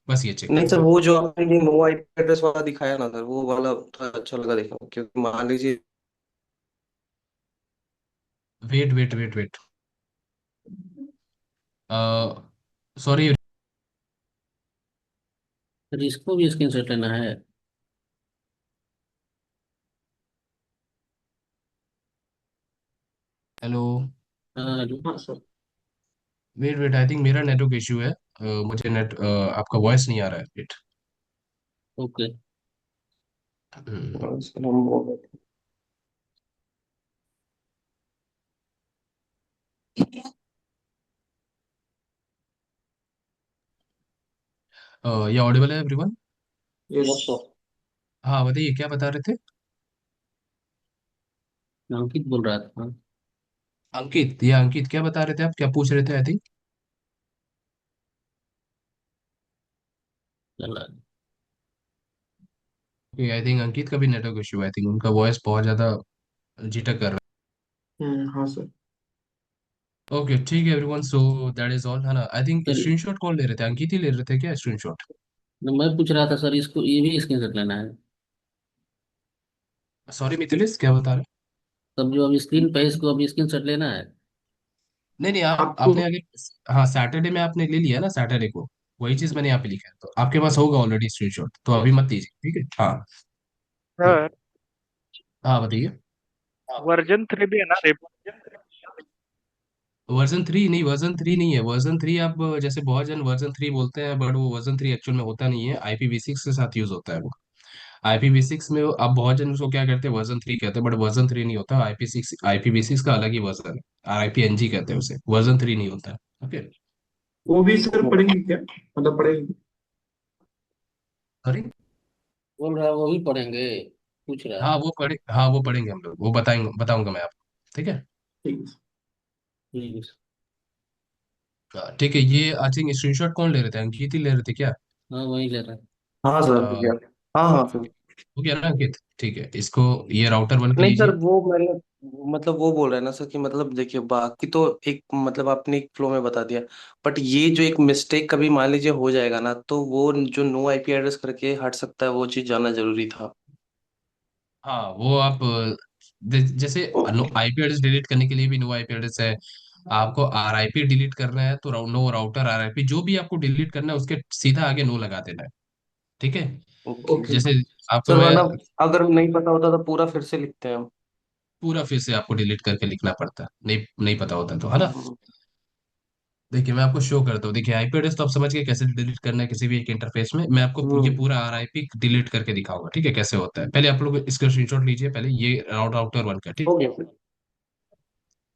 A: बस ये चेक
E: नहीं
A: करना
E: सर,
A: है
E: वो
A: आपको।
E: जो आपने ये नो आईपी एड्रेस वाला दिखाया ना सर, वो वाला थोड़ा अच्छा लगा देखने में, क्योंकि मान लीजिए।
A: Wait wait wait wait, sorry.
H: फिर इसको भी स्क्रीनशॉट लेना है?
A: हेलो।
H: हाँ।
F: हाँ sir.
A: Wait wait, I think मेरा नेटवर्क इशू है। मुझे आपका वॉइस नहीं आ रहा है, वेट।
H: ओके।
E: सर हम
A: ये ऑडिबल है एवरीवन?
F: यस।
H: Yes sir.
A: हाँ, बताइए क्या बता रहे थे।
H: अंकित बोल रहा था।
A: अंकित, या अंकित क्या बता रहे थे, आप क्या पूछ रहे थे, आई थिंक।
H: चला।
A: आई थिंक अंकित का भी नेटवर्क इशू है, आई थिंक उनका वॉइस बहुत ज्यादा जिटर कर रहा
F: हाँ सर।
A: है। ओके, ठीक है everyone, so that is all, है ना। आई थिंक
H: सर
A: स्क्रीनशॉट कौन ले रहे थे, अंकित ही ले रहे थे क्या स्क्रीनशॉट?
H: मैं पूछ रहा था सर, इसको ये भी स्क्रीनशॉट लेना है?
A: सॉरी मिथिलेश, क्या बता रहे?
H: तब जो अभी स्क्रीन पे है, इसको अभी स्क्रीनशॉट लेना है?
A: नहीं नहीं, आप
F: आपको
A: आपने अगर, हाँ, सैटरडे में आपने ले लिया ना सैटरडे को, वही चीज मैंने यहाँ पे लिखा है, तो आपके पास होगा ऑलरेडी स्क्रीनशॉट, तो अभी
H: यस।
A: मत दीजिए, ठीक है। हाँ। हम्म,
G: सर
A: हाँ बताइए।
G: वर्जन 3 भी है ना रेप?
A: वर्जन 3 नहीं, वर्जन 3 नहीं है, वर्जन 3 आप जैसे बहुत जन वर्जन 3 बोलते हैं, बट वो वर्जन 3 एक्चुअल में होता नहीं है, IPv6 के साथ यूज होता है वो। IPv6 में आप बहुत जन उसको क्या कहते हैं, वर्जन 3 कहते हैं, बट वर्जन 3 नहीं होता। IPv6 का अलग ही वर्जन है, RIPNG कहते हैं उसे, वर्जन 3 नहीं होता है। ओके।
F: वो भी सर पढ़ेंगे क्या, मतलब पढ़ेंगे?
A: सॉरी।
H: बोल रहा है वो भी पढ़ेंगे, पूछ रहा है।
A: हाँ वो पढ़ेंगे हम लोग, वो बताएंगे, बताऊंगा मैं आपको, ठीक है।
F: ठीक है।
H: ठीक है सर।
A: हाँ, ठीक है। ये आई थिंक स्क्रीनशॉट कौन ले रहे थे, अंकित ही ले रहे थे क्या?
H: हाँ वही ले रहा है।
E: हाँ सर, हो
A: अ,
E: गया। हाँ हाँ सर।
A: हो गया ना अंकित, ठीक है, इसको ये राउटर वन का
E: नहीं सर,
A: लीजिए।
E: वो मैंने मतलब वो बोल रहा है ना सर कि मतलब देखिए, बाकी तो एक मतलब आपने एक फ्लो में बता दिया, बट ये जो एक मिस्टेक कभी मान लीजिए हो जाएगा ना, तो वो जो नो आईपी एड्रेस करके हट सकता है, वो चीज जानना जरूरी था।
A: हाँ, वो आप जैसे आईपी एड्रेस डिलीट करने के लिए भी नो आईपी एड्रेस है। आपको RIP डिलीट करना है तो नो राउटर RIP, जो भी आपको डिलीट करना है उसके सीधा आगे नो लगा देना है, ठीक है।
E: ओके।
F: ओके।
A: जैसे आपको
E: सर
A: मैं
E: वरना अगर नहीं पता होता तो पूरा फिर से लिखते हैं हम।
A: पूरा फिर से आपको डिलीट करके लिखना पड़ता है, नहीं नहीं पता होता तो, है ना।
E: हम्म।
A: देखिए मैं आपको शो करता हूँ, देखिए आईपी एड्रेस तो आप समझ गए कैसे डिलीट करना है किसी भी एक इंटरफेस में, मैं आपको ये
E: हम्म।
A: पूरा RIP डिलीट करके दिखाऊंगा, ठीक है, कैसे होता है। पहले आप लोग इसका स्क्रीनशॉट लीजिए, पहले ये राउटर वन का, ठीक।
E: हो गया सर।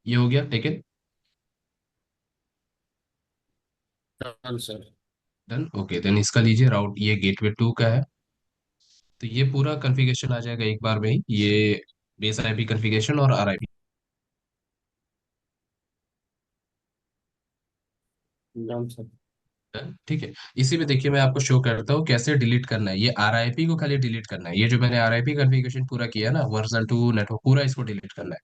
A: ये हो गया, ठीक है,
H: done sir.
A: Done. Okay, then इसका लीजिए राउट, ये गेटवे 2 का है। तो ये पूरा कॉन्फ़िगरेशन आ जाएगा एक बार में ही, ये बेस आईपी कॉन्फ़िगरेशन और RIP,
H: डन सर।
A: ठीक है। इसी में देखिए मैं आपको शो करता हूँ कैसे डिलीट करना है, ये RIP को खाली डिलीट करना है, ये जो मैंने RIP कॉन्फ़िगरेशन पूरा किया ना, वर्जन 2 नेटवर्क पूरा इसको डिलीट करना है।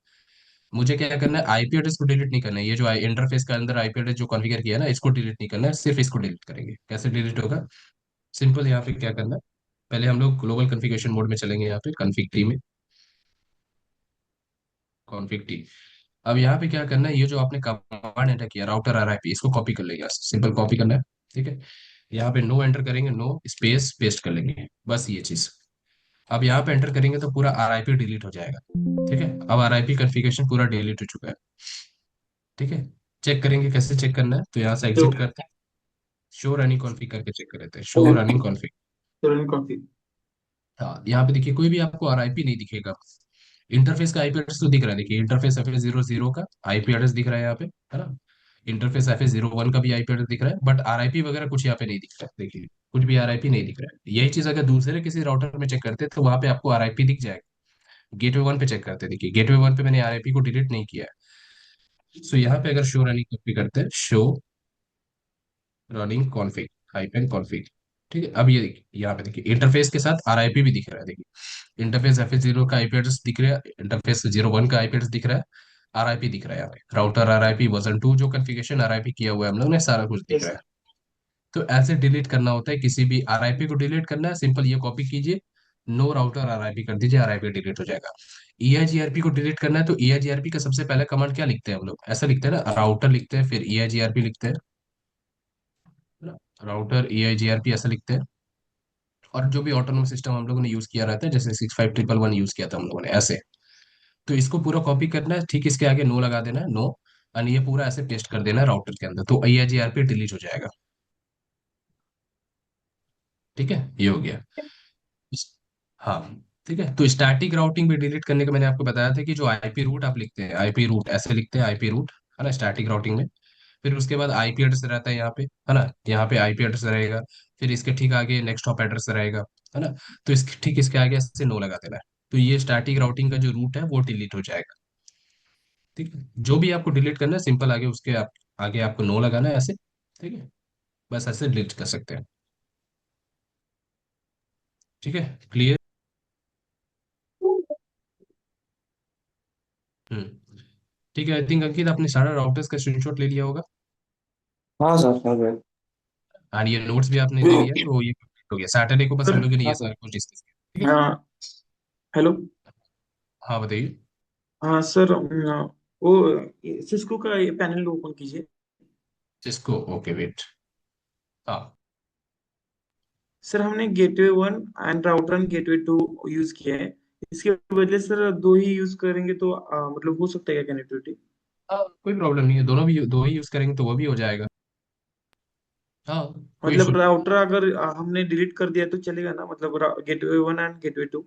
A: मुझे क्या करना है, आईपी एड्रेस को डिलीट नहीं करना है, ये जो इंटरफेस के अंदर आईपी एड्रेस जो कॉन्फ़िगर किया है ना, इसको डिलीट नहीं करना है, सिर्फ इसको डिलीट करेंगे। कैसे डिलीट होगा, सिंपल, यहाँ पे क्या करना है, पहले हम लोग ग्लोबल कॉन्फ़िगरेशन मोड में चलेंगे, यहाँ पे कॉन्फ़िग ट्री में। Config T. अब यहाँ पे क्या करना है, ये जो आपने कमांड एंटर किया राउटर आरआईपी, इसको कॉपी कर लेंगे, सिंपल कॉपी करना है। ठीक है, यहाँ पे नो एंटर करेंगे, नो स्पेस पेस्ट कर लेंगे, बस ये चीज। अब यहाँ पे एंटर करेंगे तो पूरा आरआईपी डिलीट हो जाएगा। ठीक है, अब आरआईपी कॉन्फ़िगरेशन पूरा डिलीट हो चुका है। ठीक है, चेक करेंगे कैसे चेक करना है, तो यहाँ से
F: तो
A: एग्जिट करते हैं, शो रनिंग कॉन्फ़िग करके चेक कर लेते हैं, शो
F: तो
A: रनिंग कॉन्फ़िग।
F: तुरंत कॉपी।
A: हाँ, यहाँ पे देखिए कोई भी आपको आरआईपी नहीं दिखेगा। इंटरफेस का आईपी एड्रेस तो दिख रहा है, देखिए इंटरफेस FS00 का आईपी एड्रेस दिख रहा है यहाँ पे, है ना। इंटरफेस FS01 का भी आईपी एड्रेस दिख रहा है, बट आरआईपी वगैरह कुछ यहाँ पे नहीं दिख रहा है, देखिए कुछ भी आरआईपी नहीं दिख रहा है। यही चीज अगर दूसरे किसी राउटर में चेक करते तो वहां पे आपको आरआईपी दिख जाएगा। गेटवे वन पे चेक करते, देखिए गेटवे वन पे मैंने आरआईपी को डिलीट नहीं किया है। सो यहाँ पे अगर शो रनिंग कॉपी करते हैं, show running config hyphen config. ठीक है, अब ये देखिए यहाँ पे देखिए इंटरफेस के साथ आरआईपी भी दिख रहा है, देखिए इंटरफेस FS0 का आईपी एड्रेस दिख रहा है, इंटरफेस 01 का आईपी एड्रेस दिख रहा है, आरआईपी दिख रहा है यहाँ पे, राउटर आरआईपी वर्जन 2 जो कॉन्फ़िगरेशन आरआईपी किया हुआ है हम लोग ने, सारा कुछ दिख
F: यस
A: रहा है। तो ऐसे डिलीट करना होता है, किसी भी आरआईपी को डिलीट करना है, सिंपल ये कॉपी कीजिए, नो राउटर आरआईपी कर दीजिए, आरआईपी डिलीट हो जाएगा। EIGRP को डिलीट करना है तो EIGRP का सबसे पहले कमांड क्या लिखते हैं हम लोग, ऐसा लिखते हैं ना, राउटर लिखते हैं फिर EIGRP लिखते हैं, है ना? राउटर EIGRP ऐसा लिखते हैं। और जो भी ऑटोनोमस सिस्टम हम लोगों ने यूज किया रहता है, जैसे 65111 यूज किया था हम लोगों ने ऐसे। तो इसको पूरा कॉपी करना है, ठीक इसके आगे नो लगा देना है, नो, और ये पूरा ऐसे पेस्ट कर देना है राउटर के अंदर, तो EIGRP डिलीट हो जाएगा। ठीक है, ये हो गया। हाँ, ठीक है, तो स्टैटिक राउटिंग भी डिलीट करने का मैंने आपको बताया था कि जो आईपी रूट आप लिखते हैं, आईपी रूट ऐसे लिखते हैं, आईपी रूट, है ना, स्टैटिक राउटिंग में। फिर उसके बाद आईपी एड्रेस रहता है यहाँ पे, है ना, यहाँ पे आईपी एड्रेस रहेगा। फिर इसके ठीक आगे नेक्स्ट हॉप एड्रेस रहेगा, है ना। तो इसके ठीक इसके आगे ऐसे नो लगा देना है, तो ये स्टैटिक राउटिंग का जो रूट है वो डिलीट हो जाएगा। ठीक है, जो भी आपको डिलीट करना है सिंपल आगे उसके आगे आपको नो लगाना है ऐसे। ठीक है, बस ऐसे डिलीट कर सकते हैं। ठीक है, क्लियर। हम्म, ठीक है, आई थिंक अंकित आपने सारा राउटर्स का स्क्रीनशॉट ले लिया होगा,
E: हाँ सर, हाँ सर।
A: और ये नोट्स भी आपने ले लिया, तो ये complete हो गया। सैटरडे को बस
F: सर।
A: हम लोग ने
E: हाँ
A: ये
E: सर।
A: सारा कुछ डिस्कस किया। ठीक है,
F: हाँ। हेलो।
A: हाँ बताइए।
F: हाँ सर, वो सिस्को का ये पैनल ओपन कीजिए।
A: Cisco, okay wait. हाँ,
F: सर हमने gateway one and router and gateway two use किया है। इसके बदले सर दो ही यूज करेंगे तो मतलब हो सकता है क्या कनेक्टिविटी?
A: हाँ कोई प्रॉब्लम नहीं है, दोनों भी दो ही यूज करेंगे तो वो भी हो जाएगा। हाँ, कोई इशू
F: मतलब
A: नहीं।
F: राउटर अगर हमने डिलीट कर दिया तो चलेगा ना, मतलब gateway one and gateway two?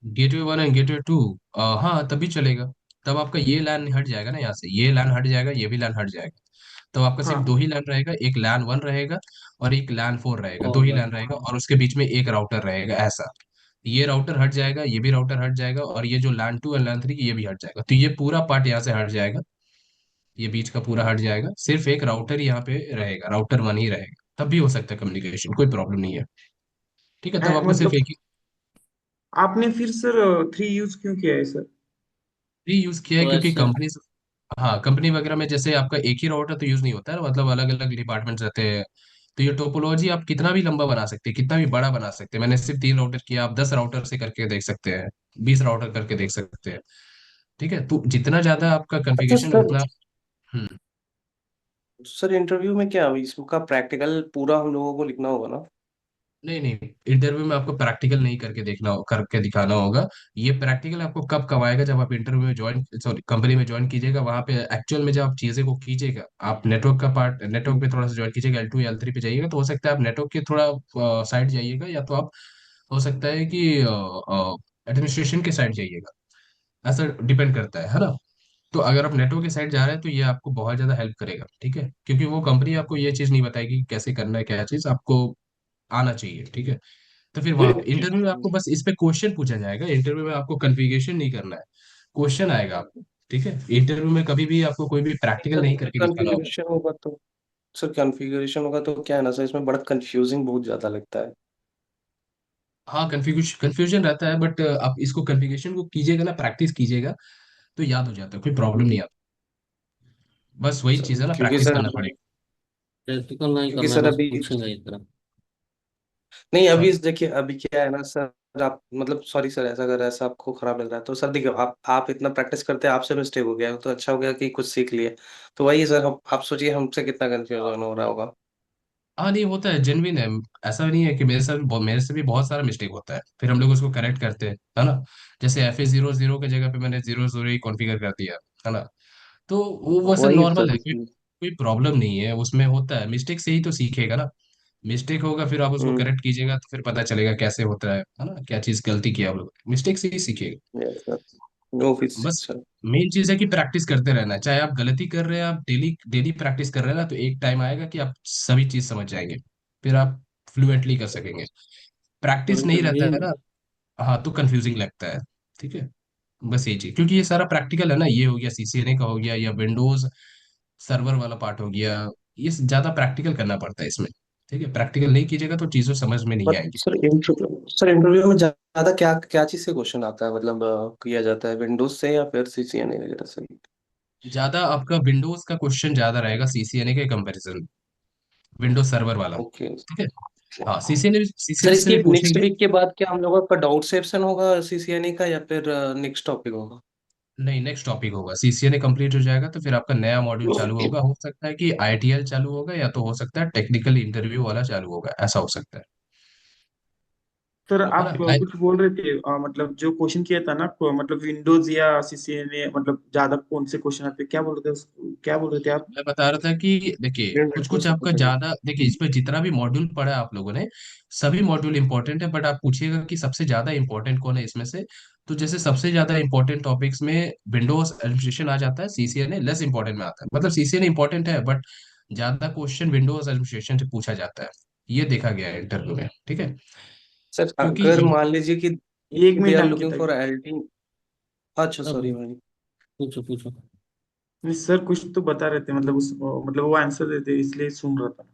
A: Gateway one and gateway 2, हाँ तभी चलेगा। तब आपका ये लैन हट जाएगा ना, यहाँ से ये लैन हट जाएगा, ये भी लैन हट जाएगा। तो आपका सिर्फ दो
F: हाँ।
A: ही लैन रहेगा, एक LAN 1 रहेगा और एक LAN 4 रहेगा, दो ही
H: होगा।
A: लैन रहेगा, और उसके बीच में एक राउटर रहेगा ऐसा। ये राउटर हट जाएगा, ये भी राउटर हट जाएगा, और ये जो LAN 2 और LAN 3 ये भी हट जाएगा, तो ये पूरा पार्ट यहाँ से हट जाएगा, ये बीच का पूरा हट जाएगा, सिर्फ एक राउटर यहाँ पे रहेगा, राउटर 1 ही रहेगा, तब भी हो सकता है कम्युनिकेशन, कोई प्रॉब्लम नहीं है। ठीक है, तब आपको सिर्फ
F: मतलब
A: एक ही
F: आपने फिर सर थ्री यूज क्यों किया है सर?
A: ही यूज किया है,
H: तो
A: क्योंकि
H: ऐसे
A: कंपनी, हाँ कंपनी वगैरह में जैसे आपका एक ही राउटर तो यूज नहीं होता है, मतलब अलग अलग डिपार्टमेंट्स रहते हैं। तो ये टोपोलॉजी आप कितना भी लंबा बना सकते हैं, कितना भी बड़ा बना सकते हैं, मैंने सिर्फ 3 राउटर किया, आप 10 राउटर से करके देख सकते हैं, 20 राउटर करके देख सकते हैं। ठीक है, तो जितना ज्यादा आपका
E: अच्छा
A: कॉन्फ़िगरेशन
E: सर,
A: उतना। हम्म,
E: सर इंटरव्यू में क्या इसका प्रैक्टिकल पूरा हम लोगों को लिखना होगा ना?
A: नहीं नहीं, इंटरव्यू में आपको प्रैक्टिकल नहीं करके देखना करके दिखाना होगा। ये प्रैक्टिकल आपको कब कब आएगा, जब आप इंटरव्यू में ज्वाइन, सॉरी कंपनी में ज्वाइन कीजिएगा, वहां पे एक्चुअल में जब आप चीजें को कीजिएगा, आप नेटवर्क का पार्ट, नेटवर्क पे थोड़ा सा ज्वाइन कीजिएगा, L2 या L3 पे जाइएगा, तो हो सकता है आप नेटवर्क के थोड़ा साइड जाइएगा, या तो आप हो सकता है कि एडमिनिस्ट्रेशन के साइड जाइएगा, ऐसा डिपेंड करता है ना। तो अगर आप नेटवर्क के साइड जा रहे हैं तो ये आपको बहुत ज्यादा हेल्प करेगा, ठीक है, क्योंकि वो कंपनी आपको ये चीज नहीं बताएगी कि कैसे करना है, क्या चीज आपको आना चाहिए। ठीक है, तो फिर वहां पे इंटरव्यू में आपको बस इस पे क्वेश्चन पूछा जाएगा, इंटरव्यू में आपको कन्फिगरेशन नहीं करना है, क्वेश्चन आएगा आपको। ठीक है, इंटरव्यू में कभी भी आपको कोई भी प्रैक्टिकल
E: सर
A: नहीं
E: इसमें
A: करके दिखाना होगा।
E: कॉन्फ़िगरेशन होगा तो सर कॉन्फ़िगरेशन होगा तो क्या है ना सर, इसमें बड़ा कंफ्यूजिंग बहुत ज्यादा लगता है।
A: हाँ, कन्फ्यूजन कन्फ्यूजन रहता है, बट आप इसको कन्फिगरेशन को कीजिएगा ना, प्रैक्टिस कीजिएगा, तो याद हो जाता है, कोई प्रॉब्लम नहीं आता। बस वही चीज़
E: सर
A: है ना,
E: क्योंकि
A: प्रैक्टिस
E: सर
A: करना पड़ेगा।
H: प्रैक्टिकल नहीं
E: क्योंकि
H: करना है,
E: सर
H: बस
E: अभी
H: पूछेगा इस तरह।
E: नहीं, अभी
A: सॉरी।
E: देखिए अभी क्या है ना सर, आप मतलब सॉरी सर, ऐसा अगर ऐसा आपको खराब लग रहा है तो सर देखिए, आप इतना प्रैक्टिस करते हैं, आपसे मिस्टेक हो गया तो अच्छा हो गया कि कुछ सीख लिए। तो वही सर, हम आप सोचिए हमसे कितना कंफ्यूजन हो रहा होगा।
A: हाँ नहीं होता है, जेन्युइन है। ऐसा नहीं है कि मेरे से भी बहुत सारा मिस्टेक होता है, फिर हम लोग उसको करेक्ट करते हैं, है ना। जैसे FA00 की जगह पे मैंने 00 ही कॉन्फ़िगर कर दिया, है ना। तो वो सब
E: वही
A: नॉर्मल
E: सर।
A: है, कोई कोई प्रॉब्लम नहीं है उसमें, होता है। मिस्टेक से ही तो सीखेगा ना। मिस्टेक होगा फिर आप उसको
E: हम्म।
A: करेक्ट कीजिएगा तो फिर पता चलेगा कैसे होता है ना, क्या चीज़ गलती किया आप लोग, मिस्टेक से ही सीखिएगा।
E: Yes sir. नो ऑफिस
A: बस
E: सर।
A: मेन चीज़ है कि प्रैक्टिस करते रहना है, चाहे आप गलती कर रहे हैं, आप डेली डेली प्रैक्टिस कर रहे हैं ना, तो एक टाइम आएगा कि आप सभी चीज़ समझ जाएंगे, फिर आप फ्लुएंटली कर सकेंगे। प्रैक्टिस नहीं रहता
E: ये
A: है ना, हाँ, तो कंफ्यूजिंग लगता है। ठीक है, बस ये चीज, क्योंकि ये सारा प्रैक्टिकल है ना, ये हो गया CCNA का हो गया, या विंडोज सर्वर वाला पार्ट हो गया, ये ज्यादा प्रैक्टिकल करना पड़ता है इसमें। ठीक है, प्रैक्टिकल नहीं कीजिएगा तो चीजों समझ में नहीं
E: बट
A: आएंगी।
E: सर इंटरव्यू में ज्यादा क्या क्या चीज से क्वेश्चन आता है, मतलब किया जाता है विंडोज से या फिर सीसीएनए वगैरह से?
A: ज्यादा आपका विंडोज का क्वेश्चन ज्यादा रहेगा CCNA के कंपैरिजन, विंडोज सर्वर वाला।
E: ओके।
A: ठीक है, हाँ, CCNA
E: सर
A: CCNA से
E: इसकी
A: भी
E: नेक्स्ट
A: पूछेंगे।
E: वीक के बाद क्या हम लोगों का डाउट सेक्शन होगा सीसीएनए का, या फिर नेक्स्ट टॉपिक होगा?
A: नहीं, नेक्स्ट टॉपिक होगा, CCNA कंप्लीट हो जाएगा तो फिर आपका नया मॉड्यूल चालू होगा, हो सकता है कि ITL चालू होगा, या तो हो सकता है टेक्निकल इंटरव्यू वाला चालू होगा, ऐसा हो सकता
F: सर
A: है
F: आप
A: ना।
F: कुछ बोल रहे थे, मतलब जो क्वेश्चन किया था ना, मतलब विंडोज या सीसीएनए, मतलब ज्यादा कौन से क्वेश्चन आते हैं, क्या बोल रहे थे क्या बोल रहे थे आप?
A: मैं बता रहा था कि देखिए, कुछ कुछ
E: से
A: आपका
E: पूछेंगे।
A: ज्यादा, देखिए इसमें जितना भी मॉड्यूल पढ़ा है आप लोगों ने, सभी मॉड्यूल इंपॉर्टेंट है, बट आप पूछिएगा कि सबसे ज्यादा इंपॉर्टेंट कौन है इसमें से। तो जैसे सबसे ज्यादा इंपॉर्टेंट टॉपिक्स में विंडोज एडमिनिस्ट्रेशन आ जाता है, CCNA लेस इंपॉर्टेंट में आता है, मतलब CCNA इंपॉर्टेंट है बट ज्यादा क्वेश्चन विंडोज एडमिनिस्ट्रेशन से पूछा जाता है, ये देखा गया है इंटरव्यू में। ठीक है,
E: सर
A: क्योंकि
E: अगर मान लीजिए कि
F: एक
E: दे
F: मिनट
E: आर
F: अंकित
E: लुकिंग
F: है।
E: फॉर एल्टी। अच्छा
H: अब
E: सॉरी भाई।
H: पूछो पूछो।
F: नहीं सर, कुछ तो बता रहे थे, मतलब मतलब वो आंसर देते इसलिए सुन रहा था।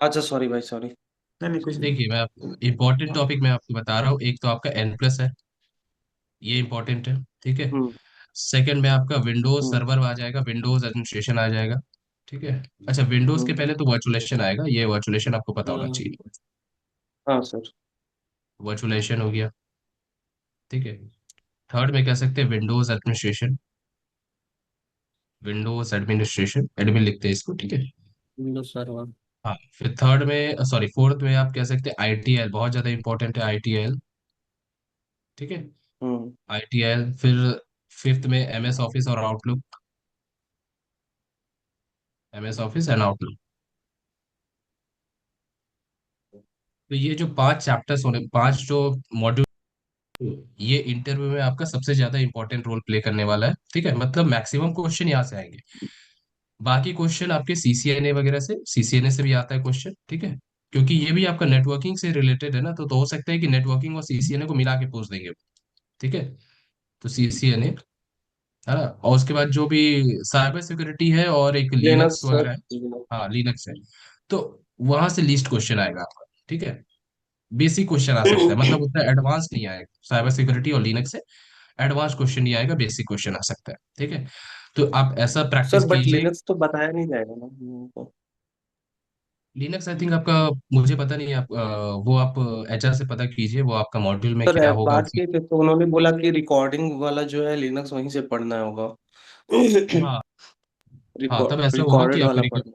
E: अच्छा सॉरी भाई, सॉरी।
F: नहीं नहीं, कुछ नहीं।
A: देखिए मैं इंपॉर्टेंट टॉपिक मैं आपको बता रहा हूँ, एक तो आपका N+ है, ये इंपॉर्टेंट है। ठीक है,
E: हम्म।
A: सेकंड में आपका विंडोज
E: हम्म।
A: सर्वर आ जाएगा, विंडोज एडमिनिस्ट्रेशन आ जाएगा। ठीक है, अच्छा, विंडोज के
E: हम्म।
A: पहले तो वर्चुअलेशन आएगा, ये वर्चुलेशन आपको पता होना
H: हम्म,
A: चाहिए।
E: हाँ सर।
A: वर्चुलेशन हो गया। ठीक है, थर्ड में कह सकते हैं Windows administration, Windows administration, admin लिखते हैं इसको। ठीक है,
H: विंडोज सर्वर।
A: हाँ, फिर थर्ड में, सॉरी, फोर्थ में आप कह सकते हैं ITL, बहुत ज्यादा इंपॉर्टेंट है ITL। ठीक है,
E: हम्म।
A: ITL, फिर फिफ्थ में MS ऑफिस और outlook, MS office and outlook. तो ये जो 5 चैप्टर्स होने, 5 जो मॉड्यूल, ये इंटरव्यू में आपका सबसे ज्यादा इंपॉर्टेंट रोल प्ले करने वाला है। ठीक है, मतलब मैक्सिमम क्वेश्चन यहाँ से आएंगे, बाकी क्वेश्चन आपके CCNA वगैरह से, CCNA से भी आता है क्वेश्चन। ठीक है, क्योंकि ये भी आपका नेटवर्किंग से रिलेटेड है ना, तो हो सकता है कि नेटवर्किंग और CCNA को मिला के पूछ देंगे। ठीक है, तो CCNA, है ना, और उसके बाद जो भी साइबर सिक्योरिटी है और एक
E: लिनक्स
A: लिनक्स
E: सर।
A: वगैरह है। हाँ, लिनक्स है, तो वहां से लीस्ट क्वेश्चन आएगा आपका। ठीक है, बेसिक क्वेश्चन आ सकता है, मतलब उतना एडवांस नहीं आएगा, साइबर सिक्योरिटी और लिनक्स से एडवांस क्वेश्चन नहीं आएगा, बेसिक क्वेश्चन आ सकता है। ठीक है, तो आप ऐसा
E: सर
A: प्रैक्टिस
E: बट
A: कीजिए।
E: लिनक्स तो बताया नहीं जाएगा ना हम को।
A: लिनक्स आई थिंक आपका, मुझे पता नहीं, आप वो आप HR से पता कीजिए, वो आपका मॉड्यूल में
E: सर
A: क्या होगा
E: बात
A: उसमें।
E: की थी तो उन्होंने बोला कि रिकॉर्डिंग वाला जो है लिनक्स वहीं से पढ़ना होगा।
A: हाँ, हाँ, तब ऐसा होगा कि
E: रिकॉर्डेड
A: आप
E: वाला पढ़ना।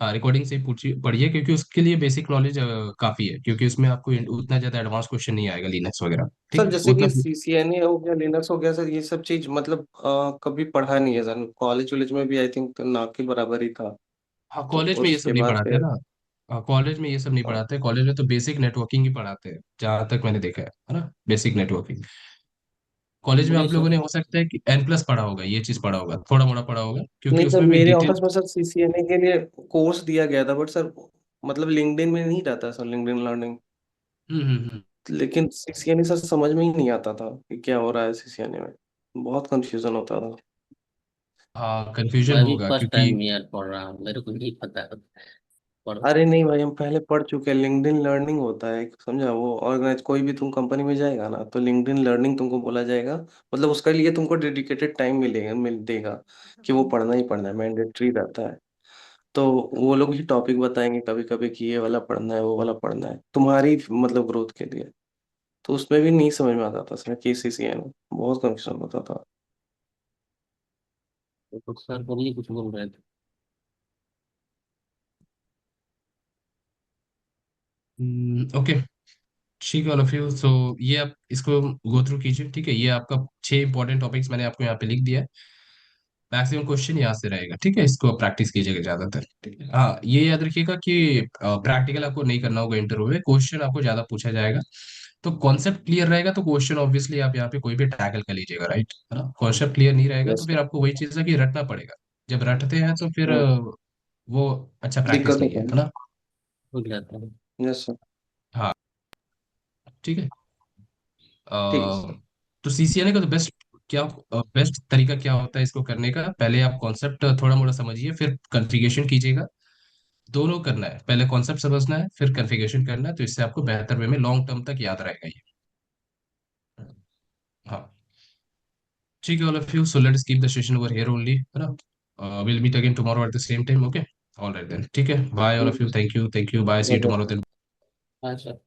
A: हाँ, रिकॉर्डिंग से ही पूछिए, पढ़िए, क्योंकि उसके लिए बेसिक नॉलेज काफी है, क्योंकि उसमें आपको उतना ज्यादा एडवांस क्वेश्चन नहीं आएगा लिनक्स वगैरह। ठीक
E: सर
A: है,
E: जैसे
A: उतना।
E: कि सीसीएनए हो गया, लिनक्स हो गया सर, ये सब चीज मतलब कभी पढ़ा नहीं है सर, कॉलेज वॉलेज में भी आई थिंक ना के बराबर ही था।
A: हाँ,
E: तो
A: कॉलेज में ये सब
E: उसके
A: नहीं
E: बाद
A: पढ़ाते हैं
E: फिर
A: ना। हाँ, कॉलेज में ये सब नहीं पढ़ाते, कॉलेज में तो बेसिक नेटवर्किंग ही पढ़ाते हैं, जहाँ तक मैंने देखा है ना, बेसिक नेटवर्किंग। कॉलेज में
H: नहीं
A: आप लोगों
H: सर।
A: ने हो सकता है कि N+ पढ़ा होगा, ये चीज पढ़ा होगा, थोड़ा मोड़ा पढ़ा होगा, क्योंकि
E: नहीं सर,
A: उसमें भी
E: मेरे
A: डिटेल।
E: ऑफिस में सर सीसीएनए के लिए कोर्स दिया गया था, बट सर मतलब लिंक्डइन में नहीं रहता सर, लिंक्डइन लर्निंग।
A: हम्म, हम्म।
E: लेकिन सीसीएनए सर समझ में ही नहीं आता था कि क्या हो रहा है सीसीएनए में। बहुत कंफ्यूजन होता था।
A: हाँ, कंफ्यूजन
H: मैं भी
A: होगा
H: फर्स्ट
A: क्योंकि,
H: टाइम यार पढ़ रहा हूँ, मेरे को नहीं पता है। पढ़।
E: अरे नहीं भाई, हम पहले पढ़ चुके हैं। लिंक्डइन लर्निंग होता है समझा, वो ऑर्गेनाइज कोई भी तुम कंपनी में जाएगा ना तो लिंक्डइन लर्निंग तुमको बोला जाएगा। मतलब उसके लिए तुमको डेडिकेटेड टाइम मिल देगा कि वो पढ़ना ही पढ़ना है, मैंडेटरी रहता है। तो वो लोग ही टॉपिक बताएंगे कभी कभी कि ये वाला पढ़ना है, वो वाला पढ़ना है तुम्हारी मतलब ग्रोथ के लिए। तो उसमें भी नहीं समझ में आता था सर KCCN, बहुत कंफ्यूजन होता था।
H: तो सर बोलिए, कुछ बोल रहे थे।
A: ओके, ठीक है ऑल ऑफ यू। सो ये आप इसको गो थ्रू कीजिए, ठीक है। ये आपका 6 इंपॉर्टेंट टॉपिक्स मैंने आपको यहाँ पे लिख दिया है। मैक्सिमम क्वेश्चन यहाँ से रहेगा, ठीक है। इसको प्रैक्टिस कीजिएगा ज्यादातर, ठीक है। हाँ, ये याद रखिएगा कि प्रैक्टिकल आपको नहीं करना होगा इंटरव्यू में, क्वेश्चन आपको ज्यादा पूछा जाएगा। तो कॉन्सेप्ट क्लियर रहेगा तो क्वेश्चन ऑब्वियसली आप यहाँ पे कोई भी टैकल कर लीजिएगा, राइट है ना। कॉन्सेप्ट क्लियर नहीं रहेगा तो
E: यस
A: फिर आपको वही चीज है कि रटना पड़ेगा। जब रटते हैं तो फिर
E: सर,
A: वो अच्छा प्रैक्टिस
E: दिक्कत
A: नहीं है,
E: होता है।
A: है ना।
H: हो जाता है।
E: Yes sir.
A: हाँ, ठीक है।
E: ठीक है सर।
A: तो CCNA का तो बेस्ट तरीका क्या होता है इसको करने का, पहले आप कॉन्सेप्ट थोड़ा मोड़ा समझिए, फिर कॉन्फ़िगरेशन कीजिएगा। दोनों करना है, पहले कॉन्सेप्ट समझना है फिर कॉन्फ़िगरेशन करना है, तो इससे आपको बेहतर वे में लॉन्ग टर्म तक याद रहेगा ये। हाँ, ठीक है all of you. So let's keep the session over here only, है ना। Will meet again tomorrow at the same time, okay. All right then, ठीक है। बाय ऑल
E: ठीक
A: ऑफ
E: है
A: you,
E: sir.
A: Thank you bye, see you tomorrow
E: Bye-bye.
A: Then.
H: हाँ सर।